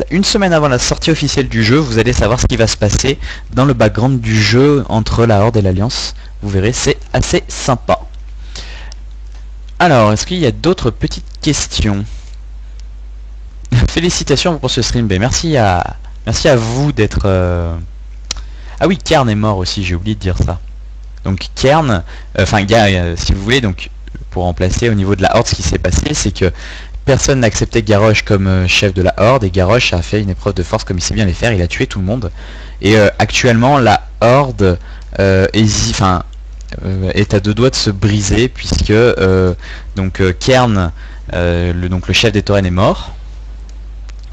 une semaine avant la sortie officielle du jeu. Vous allez savoir ce qui va se passer dans le background du jeu entre la Horde et l'Alliance. Vous verrez, c'est assez sympa. Alors, est-ce qu'il y a d'autres petites questions? Félicitations pour ce stream. Merci à vous d'être... Ah oui, Kern est mort aussi, j'ai oublié de dire ça. Donc Kern, si vous voulez, donc pour remplacer au niveau de la Horde, ce qui s'est passé, c'est que personne n'a accepté Garrosh comme chef de la Horde, et Garrosh a fait une épreuve de force comme il sait bien les faire, il a tué tout le monde. Et actuellement la Horde est à deux doigts de se briser, puisque Kern, le chef des Tauren est mort.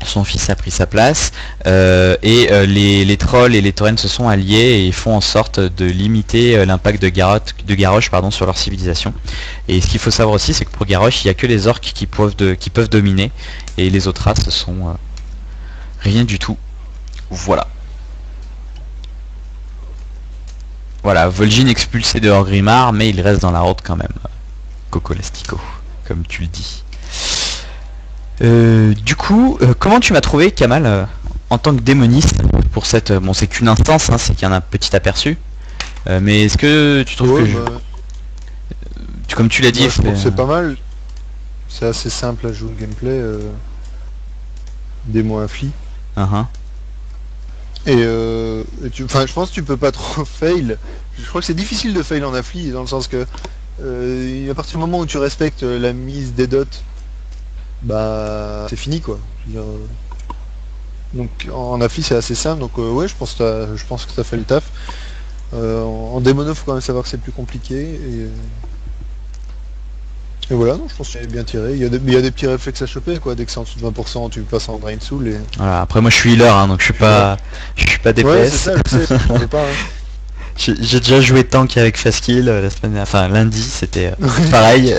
Son fils a pris sa place, et les trolls et les tauren se sont alliés et font en sorte de limiter l'impact de Garrosh sur leur civilisation. Et ce qu'il faut savoir aussi, c'est que pour Garrosh, il n'y a que les orques qui peuvent dominer, et les autres races sont rien du tout. Voilà. Voilà, Vol'jin expulsé de Orgrimmar, mais il reste dans la horde quand même. Coco Lastico, comme tu le dis. Du coup, comment tu m'as trouvé, Kamal, en tant que démoniste pour cette... Bon, c'est qu'une instance, hein, c'est qu'il y en a un petit aperçu. Mais est-ce que tu trouves comme tu l'as dit... je trouve que c'est pas mal. C'est assez simple à jouer le gameplay. Démo infli. Je pense que tu peux pas trop fail. Je crois que c'est difficile de fail en affli, dans le sens que à partir du moment où tu respectes la mise des dots, bah c'est fini quoi. Donc en affli c'est assez simple, donc ouais, je pense que t'as fait le taf. En démono faut quand même savoir que c'est plus compliqué, et voilà, non, je pense que c'est bien tiré. Il y a des petits réflexes à choper quoi, dès que c'est en dessous de 20% tu passes en drain soul et... Voilà, après moi je suis healer, hein, donc je suis pas DPS. Ouais, c'est ça, je sais pas, hein. J'ai déjà joué tank avec Fastkill la semaine, enfin lundi, c'était pareil.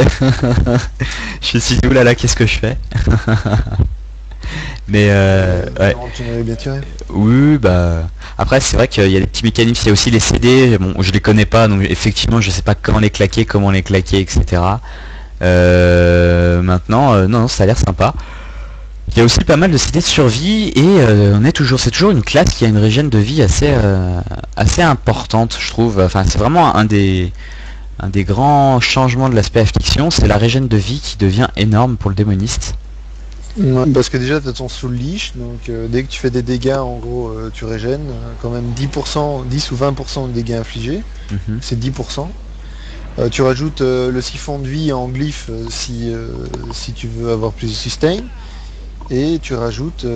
Je me suis dit oulala, qu'est-ce que je fais? Mais ouais, Non, tu m'avais bien tiré. oui, bah après c'est vrai qu'il y a des petits mécanismes, il y a aussi les CD. Bon, je les connais pas, donc effectivement, je sais pas comment les claquer, etc. Maintenant, non, non, ça a l'air sympa. Il y a aussi pas mal de CD de survie et c'est toujours une classe qui a une régène de vie assez importante, je trouve. Enfin, c'est vraiment un des grands changements de l'aspect affliction, c'est la régène de vie qui devient énorme pour le démoniste. Ouais, parce que déjà, tu as ton soul leash, donc dès que tu fais des dégâts, en gros, tu régènes quand même 10%, 10 ou 20% de dégâts infligés, Mhm. c'est 10%. Tu rajoutes le siphon de vie en glyphe si tu veux avoir plus de sustain, et tu rajoutes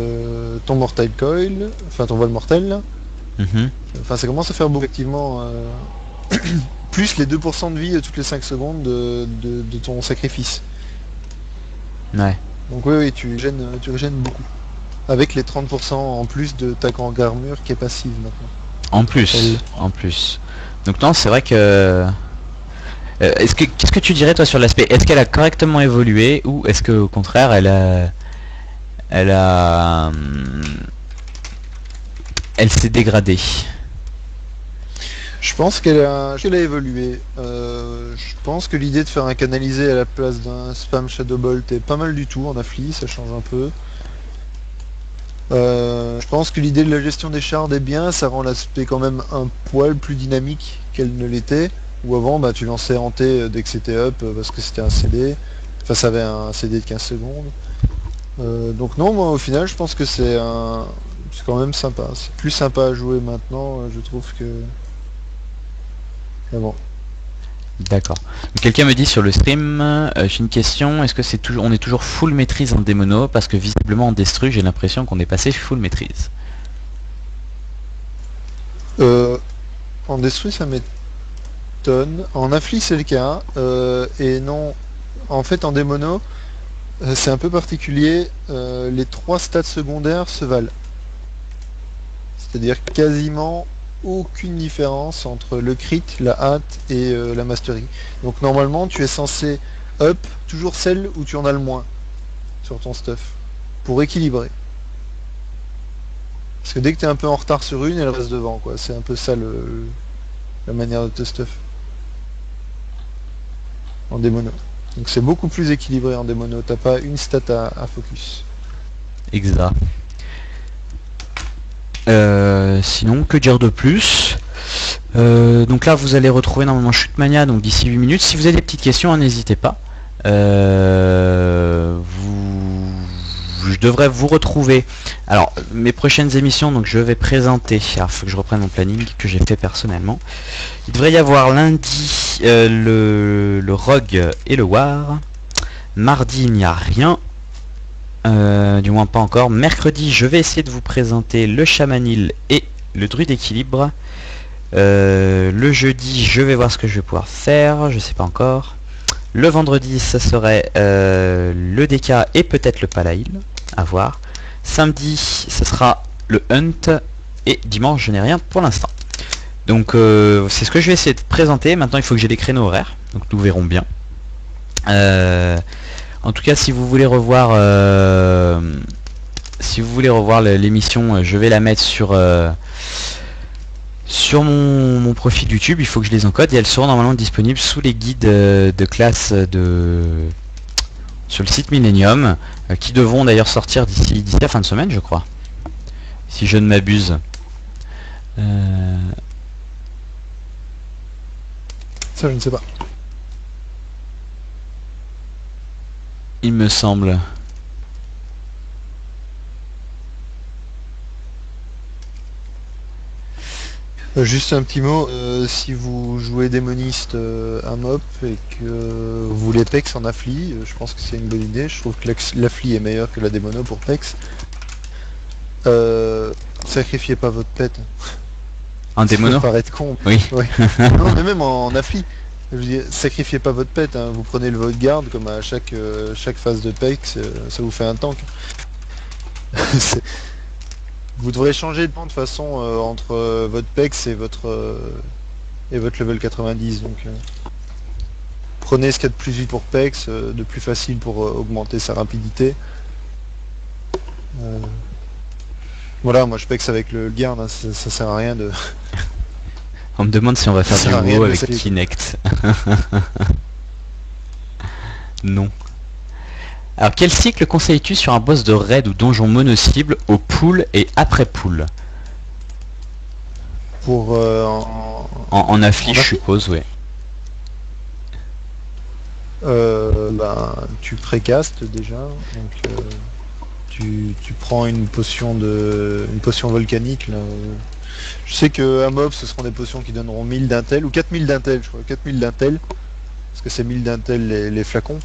ton mortal coil, enfin ton vol mortel, là. Mhm. Enfin, ça commence à faire beaucoup, effectivement, plus les 2% de vie toutes les 5 secondes de ton sacrifice. Ouais. Donc oui, oui, tu régènes beaucoup. Avec les 30% en plus de ta grande armure qui est passive maintenant. En Elle. plus, en plus. Donc non, c'est vrai que qu'est-ce que tu dirais toi sur l'aspect? Est-ce qu'elle a correctement évolué ou est-ce que au contraire elle a elle s'est dégradée? Je pense qu'elle a évolué. Je pense que l'idée de faire un canalisé à la place d'un spam Shadowbolt est pas mal du tout en affli, ça change un peu. Je pense que l'idée de la gestion des shards est bien, ça rend l'aspect quand même un poil plus dynamique qu'elle ne l'était. Où avant, bah, tu lançais hanté dès que c'était up parce que c'était un CD. Enfin, ça avait un CD de 15 secondes. Donc non, moi au final, je pense que c'est quand même sympa. C'est plus sympa à jouer maintenant, je trouve que. Mais bon. D'accord. Donc, quelqu'un me dit sur le stream, j'ai une question, est-ce que on est toujours full maîtrise en démono parce que visiblement en destru j'ai l'impression qu'on est passé full maîtrise. Euh, En Destruit, ça m'étonne. En Affli, c'est le cas. Et non, en fait, en démono, c'est un peu particulier. Les 3 stats secondaires se valent. C'est-à-dire quasiment aucune différence entre le crit, la hâte et la mastery. Donc normalement, tu es censé up toujours celle où tu en as le moins sur ton stuff pour équilibrer. Parce que dès que tu es un peu en retard sur une, elle reste devant, quoi. C'est un peu ça la manière de te stuff en démono. Donc c'est beaucoup plus équilibré en démono. T'as pas une stat à focus. Exact. Sinon, que dire de plus? Donc là, vous allez retrouver normalement Shootmania donc d'ici 8 minutes. Si vous avez des petites questions, hein, n'hésitez pas. Je devrais vous retrouver. Alors, mes prochaines émissions, donc je vais présenter. Alors, il faut que je reprenne mon planning que j'ai fait personnellement. Il devrait y avoir lundi le Rogue et le War. Mardi, il n'y a rien. Du moins pas encore. Mercredi, je vais essayer de vous présenter le Chamanil et le Druide Équilibre. Le jeudi, je vais voir ce que je vais pouvoir faire. Je sais pas encore. Le vendredi, ça serait le DK et peut-être le Palail. À voir. Samedi, ce sera le Hunt. Et dimanche, je n'ai rien pour l'instant. Donc c'est ce que je vais essayer de présenter. Maintenant, il faut que j'ai des créneaux horaires. Donc nous verrons bien. En tout cas, si vous voulez revoir l'émission, je vais la mettre sur mon profil YouTube. Il faut que je les encode et elles seront normalement disponibles sous les guides de classe sur le site Millennium, qui devront d'ailleurs sortir d'ici la fin de semaine, je crois, si je ne m'abuse. Ça, je ne sais pas. Il me semble. Juste un petit mot, si vous jouez démoniste à MOP et que vous voulez PEX en affli, je pense que c'est une bonne idée. Je trouve que l'affli est meilleur que la démono pour PEX. Sacrifiez pas votre pet. En démono? Ça peut paraître con. Oui. Ouais. Non, mais même en affli. Je veux dire, sacrifiez pas votre pet, hein. Vous prenez le vote garde comme à chaque phase de PEX, ça vous fait un tank. Vous devrez changer de plan de façon entre votre PEX et votre et votre level 90. Donc prenez ce qu'il y a de plus vite pour Pex, de plus facile pour augmenter sa rapidité. Voilà, moi je Pex avec le Guard, hein, ça sert à rien de... On me demande si on va Ça sert faire à du rien WoW de avec laisser- Kinect. Non. Alors quel cycle conseilles-tu sur un boss de raid ou donjon mono-cible au pool et après pool? Pour En afflige, En je suppose, ouais. ben, tu précastes déjà, donc tu prends une potion volcanique là. Je sais que à mob ce seront des potions qui donneront 1000 d'intel ou 4000 d'intel, je crois, 4000 d'intel, parce que c'est 1000 d'intel les flacons,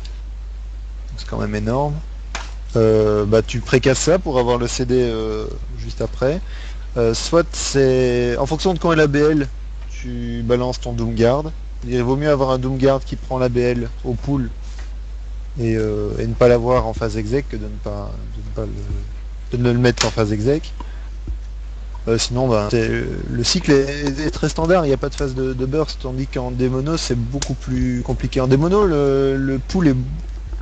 c'est quand même énorme. Bah tu précasses ça pour avoir le CD juste après. Soit c'est en fonction de quand est la BL, tu balances ton Doomguard. Il vaut mieux avoir un Doomguard qui prend la BL au pool et ne pas l'avoir en phase exec que de ne le mettre en phase exec. Sinon, ben, le cycle est très standard, il n'y a pas de phase de burst, tandis qu'en démono c'est beaucoup plus compliqué. En démono, le pool est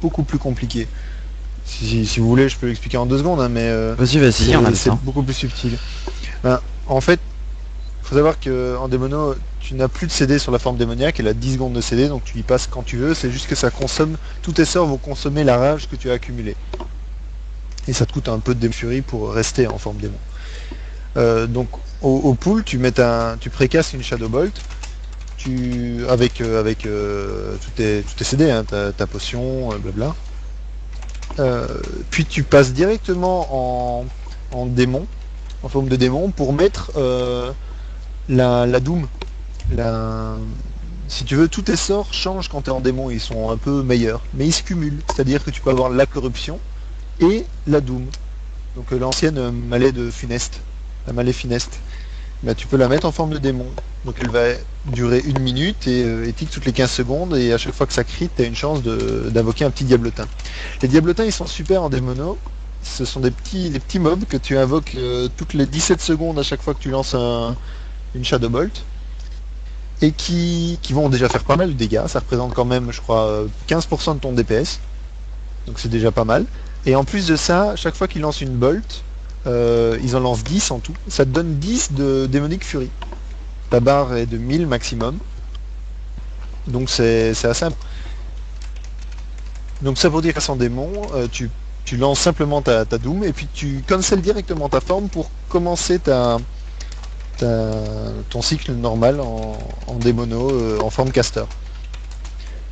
beaucoup plus compliqué. Si vous voulez, je peux l'expliquer en 2 secondes, hein, mais Vas-y, on a le c'est temps. beaucoup plus subtil. Ben, en fait, faut savoir qu'en démono, tu n'as plus de CD sur la forme démoniaque, elle a 10 secondes de CD, donc tu y passes quand tu veux, c'est juste que ça consomme, tous tes sorts vont consommer la rage que tu as accumulée. Et ça te coûte un peu de furie pour rester en forme démon. Donc au pool, tu précasses une Shadow Bolt, avec tous tes CD, hein, ta potion, blabla. Puis tu passes directement en démon, en forme de démon, pour mettre la Doom. Si tu veux, tous tes sorts changent quand tu es en démon, ils sont un peu meilleurs, mais ils se cumulent, c'est-à-dire que tu peux avoir la corruption et la Doom. Donc l'ancienne malais de Funeste, la malais Funeste, bah, tu peux la mettre en forme de démon. Donc elle va durer 1 minute et tic toutes les 15 secondes, et à chaque fois que ça crit, tu as une chance d'invoquer un petit diablotin. Les diablotins, ils sont super en démono. Ce sont des petits mobs que tu invoques toutes les 17 secondes à chaque fois que tu lances une Shadow Bolt, et qui vont déjà faire pas mal de dégâts. Ça représente quand même, je crois, 15% de ton DPS. Donc c'est déjà pas mal. Et en plus de ça, chaque fois qu'ils lancent une bolt, ils en lancent 10 en tout. Ça te donne 10 de Démonic Fury. La barre est de 1000 maximum. Donc c'est assez important. Donc ça pour dire qu'à son démon, tu lances simplement ta Doom et puis tu cancels directement ta forme pour commencer ton cycle normal en démono, en forme caster.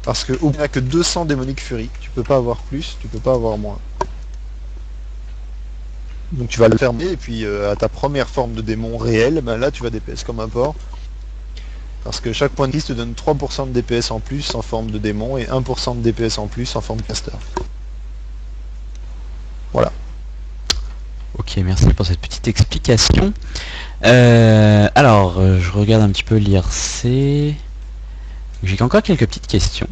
Parce que il n'y a que 200 Démonic Fury, tu peux pas avoir plus, tu peux pas avoir moins. Donc tu vas le fermer et puis à ta première forme de démon réel, ben là tu vas DPS comme un porc. Parce que chaque point de vie te donne 3% de DPS en plus en forme de démon et 1% de DPS en plus en forme caster. Voilà. Ok, merci pour cette petite explication. Je regarde un petit peu l'IRC. J'ai encore quelques petites questions.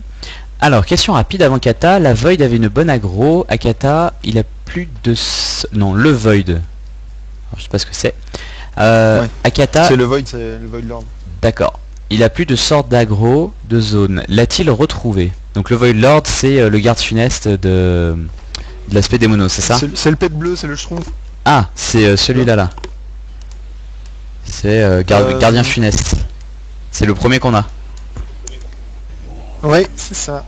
Alors, question rapide avant Kata. La Void avait une bonne aggro. Akata, il a plus de... Non, le Void. Alors, je sais pas ce que c'est. Ouais. Akata... C'est le Void Lord. D'accord. Il a plus de sorte d'aggro de zone. L'a-t-il retrouvé? Donc le Void Lord, c'est le garde funeste de l'aspect démono, c'est ça? C'est le pet bleu, c'est le schtroumpf. Ah, c'est celui-là là. C'est gardien funeste. C'est le premier qu'on a. Ouais, c'est ça.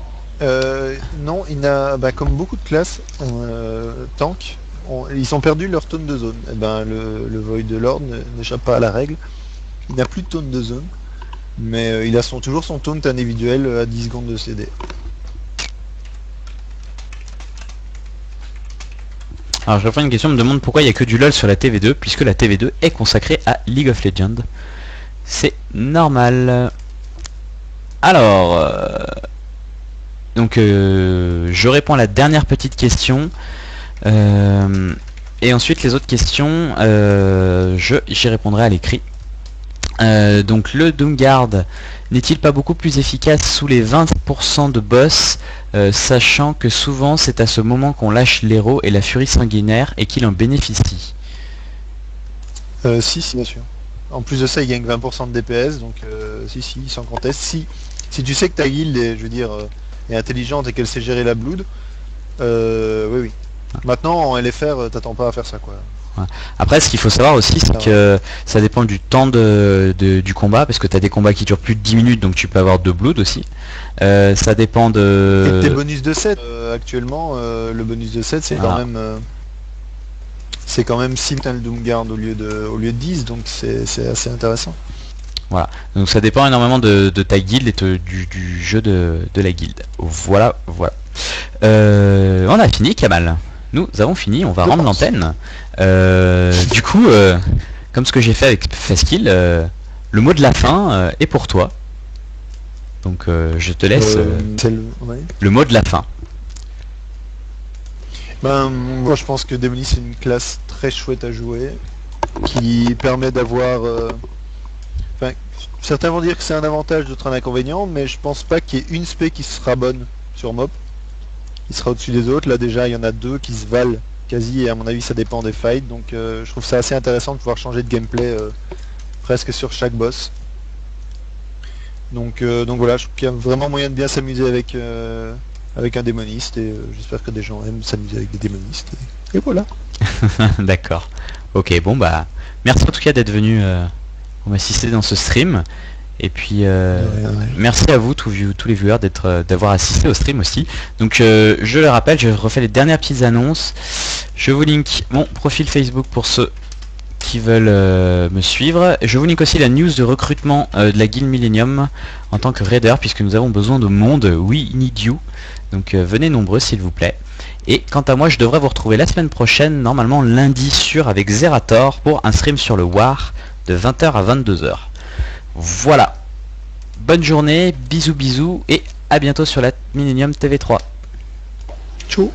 Non, il a, comme beaucoup de classes tank, ils ont perdu leur taunt de zone. Et ben, le Void Lord n'échappe pas à la règle. Il n'a plus de taunt de zone, mais il a toujours son taunt individuel à 10 secondes de CD. Alors je reprends une question, on me demande pourquoi il n'y a que du LoL sur la TV2, puisque la TV2 est consacrée à League of Legends. C'est normal. Alors, je réponds à la dernière petite question. Et ensuite les autres questions, j'y répondrai à l'écrit. Donc le Doomguard n'est-il pas beaucoup plus efficace sous les 20% de boss, sachant que souvent c'est à ce moment qu'on lâche l'héros et la furie sanguinaire et qu'il en bénéficie? Si, bien sûr. En plus de ça, il gagne 20% de DPS, donc si, sans conteste. Si tu sais que ta guilde est, je veux dire, est intelligente et qu'elle sait gérer la blood, oui. Maintenant, en LFR, t'attends pas à faire ça, quoi. Après, ce qu'il faut savoir aussi, c'est que ça dépend du temps du combat, parce que tu as des combats qui durent plus de 10 minutes, donc tu peux avoir 2 blood aussi. Ça dépend de... Et tes bonus de 7, actuellement, le bonus de 7, c'est quand même 6 le Doomguard au lieu de 10, donc c'est assez intéressant. Voilà, donc ça dépend énormément de ta guilde et du jeu de la guilde. Voilà. On a fini, Kamal. Nous avons fini, on va rendre l'antenne. Du coup, comme ce que j'ai fait avec Faskill, le mot de la fin est pour toi. Donc je te laisse le mot de la fin. Moi je pense que Démonis c'est une classe très chouette à jouer, qui permet d'avoir... certains vont dire que c'est un avantage, d'autres un inconvénient, mais je pense pas qu'il y ait une spé qui sera bonne sur MOP. Il sera au-dessus des autres. Là déjà il y en a 2 qui se valent quasi, et à mon avis ça dépend des fights, donc je trouve ça assez intéressant de pouvoir changer de gameplay presque sur chaque boss. Donc voilà, je trouve qu'il y a vraiment moyen de bien s'amuser avec un démoniste, et j'espère que des gens aiment s'amuser avec des démonistes. Et voilà. D'accord. Ok, bon bah merci en tout cas d'être venu m'assister dans ce stream. Et puis merci à vous tous les viewers d'avoir assisté au stream aussi. Donc je le rappelle, je refais les dernières petites annonces. Je vous link mon profil Facebook pour ceux qui veulent me suivre. Je vous link aussi la news de recrutement de la guilde Millennium en tant que raider, puisque nous avons besoin de monde. We need you. Donc venez nombreux s'il vous plaît. Et quant à moi, je devrais vous retrouver la semaine prochaine, normalement lundi sûr, avec Zerator pour un stream sur le War de 20h à 22h. Voilà. Bonne journée, bisous et à bientôt sur la Millennium TV3. Ciao.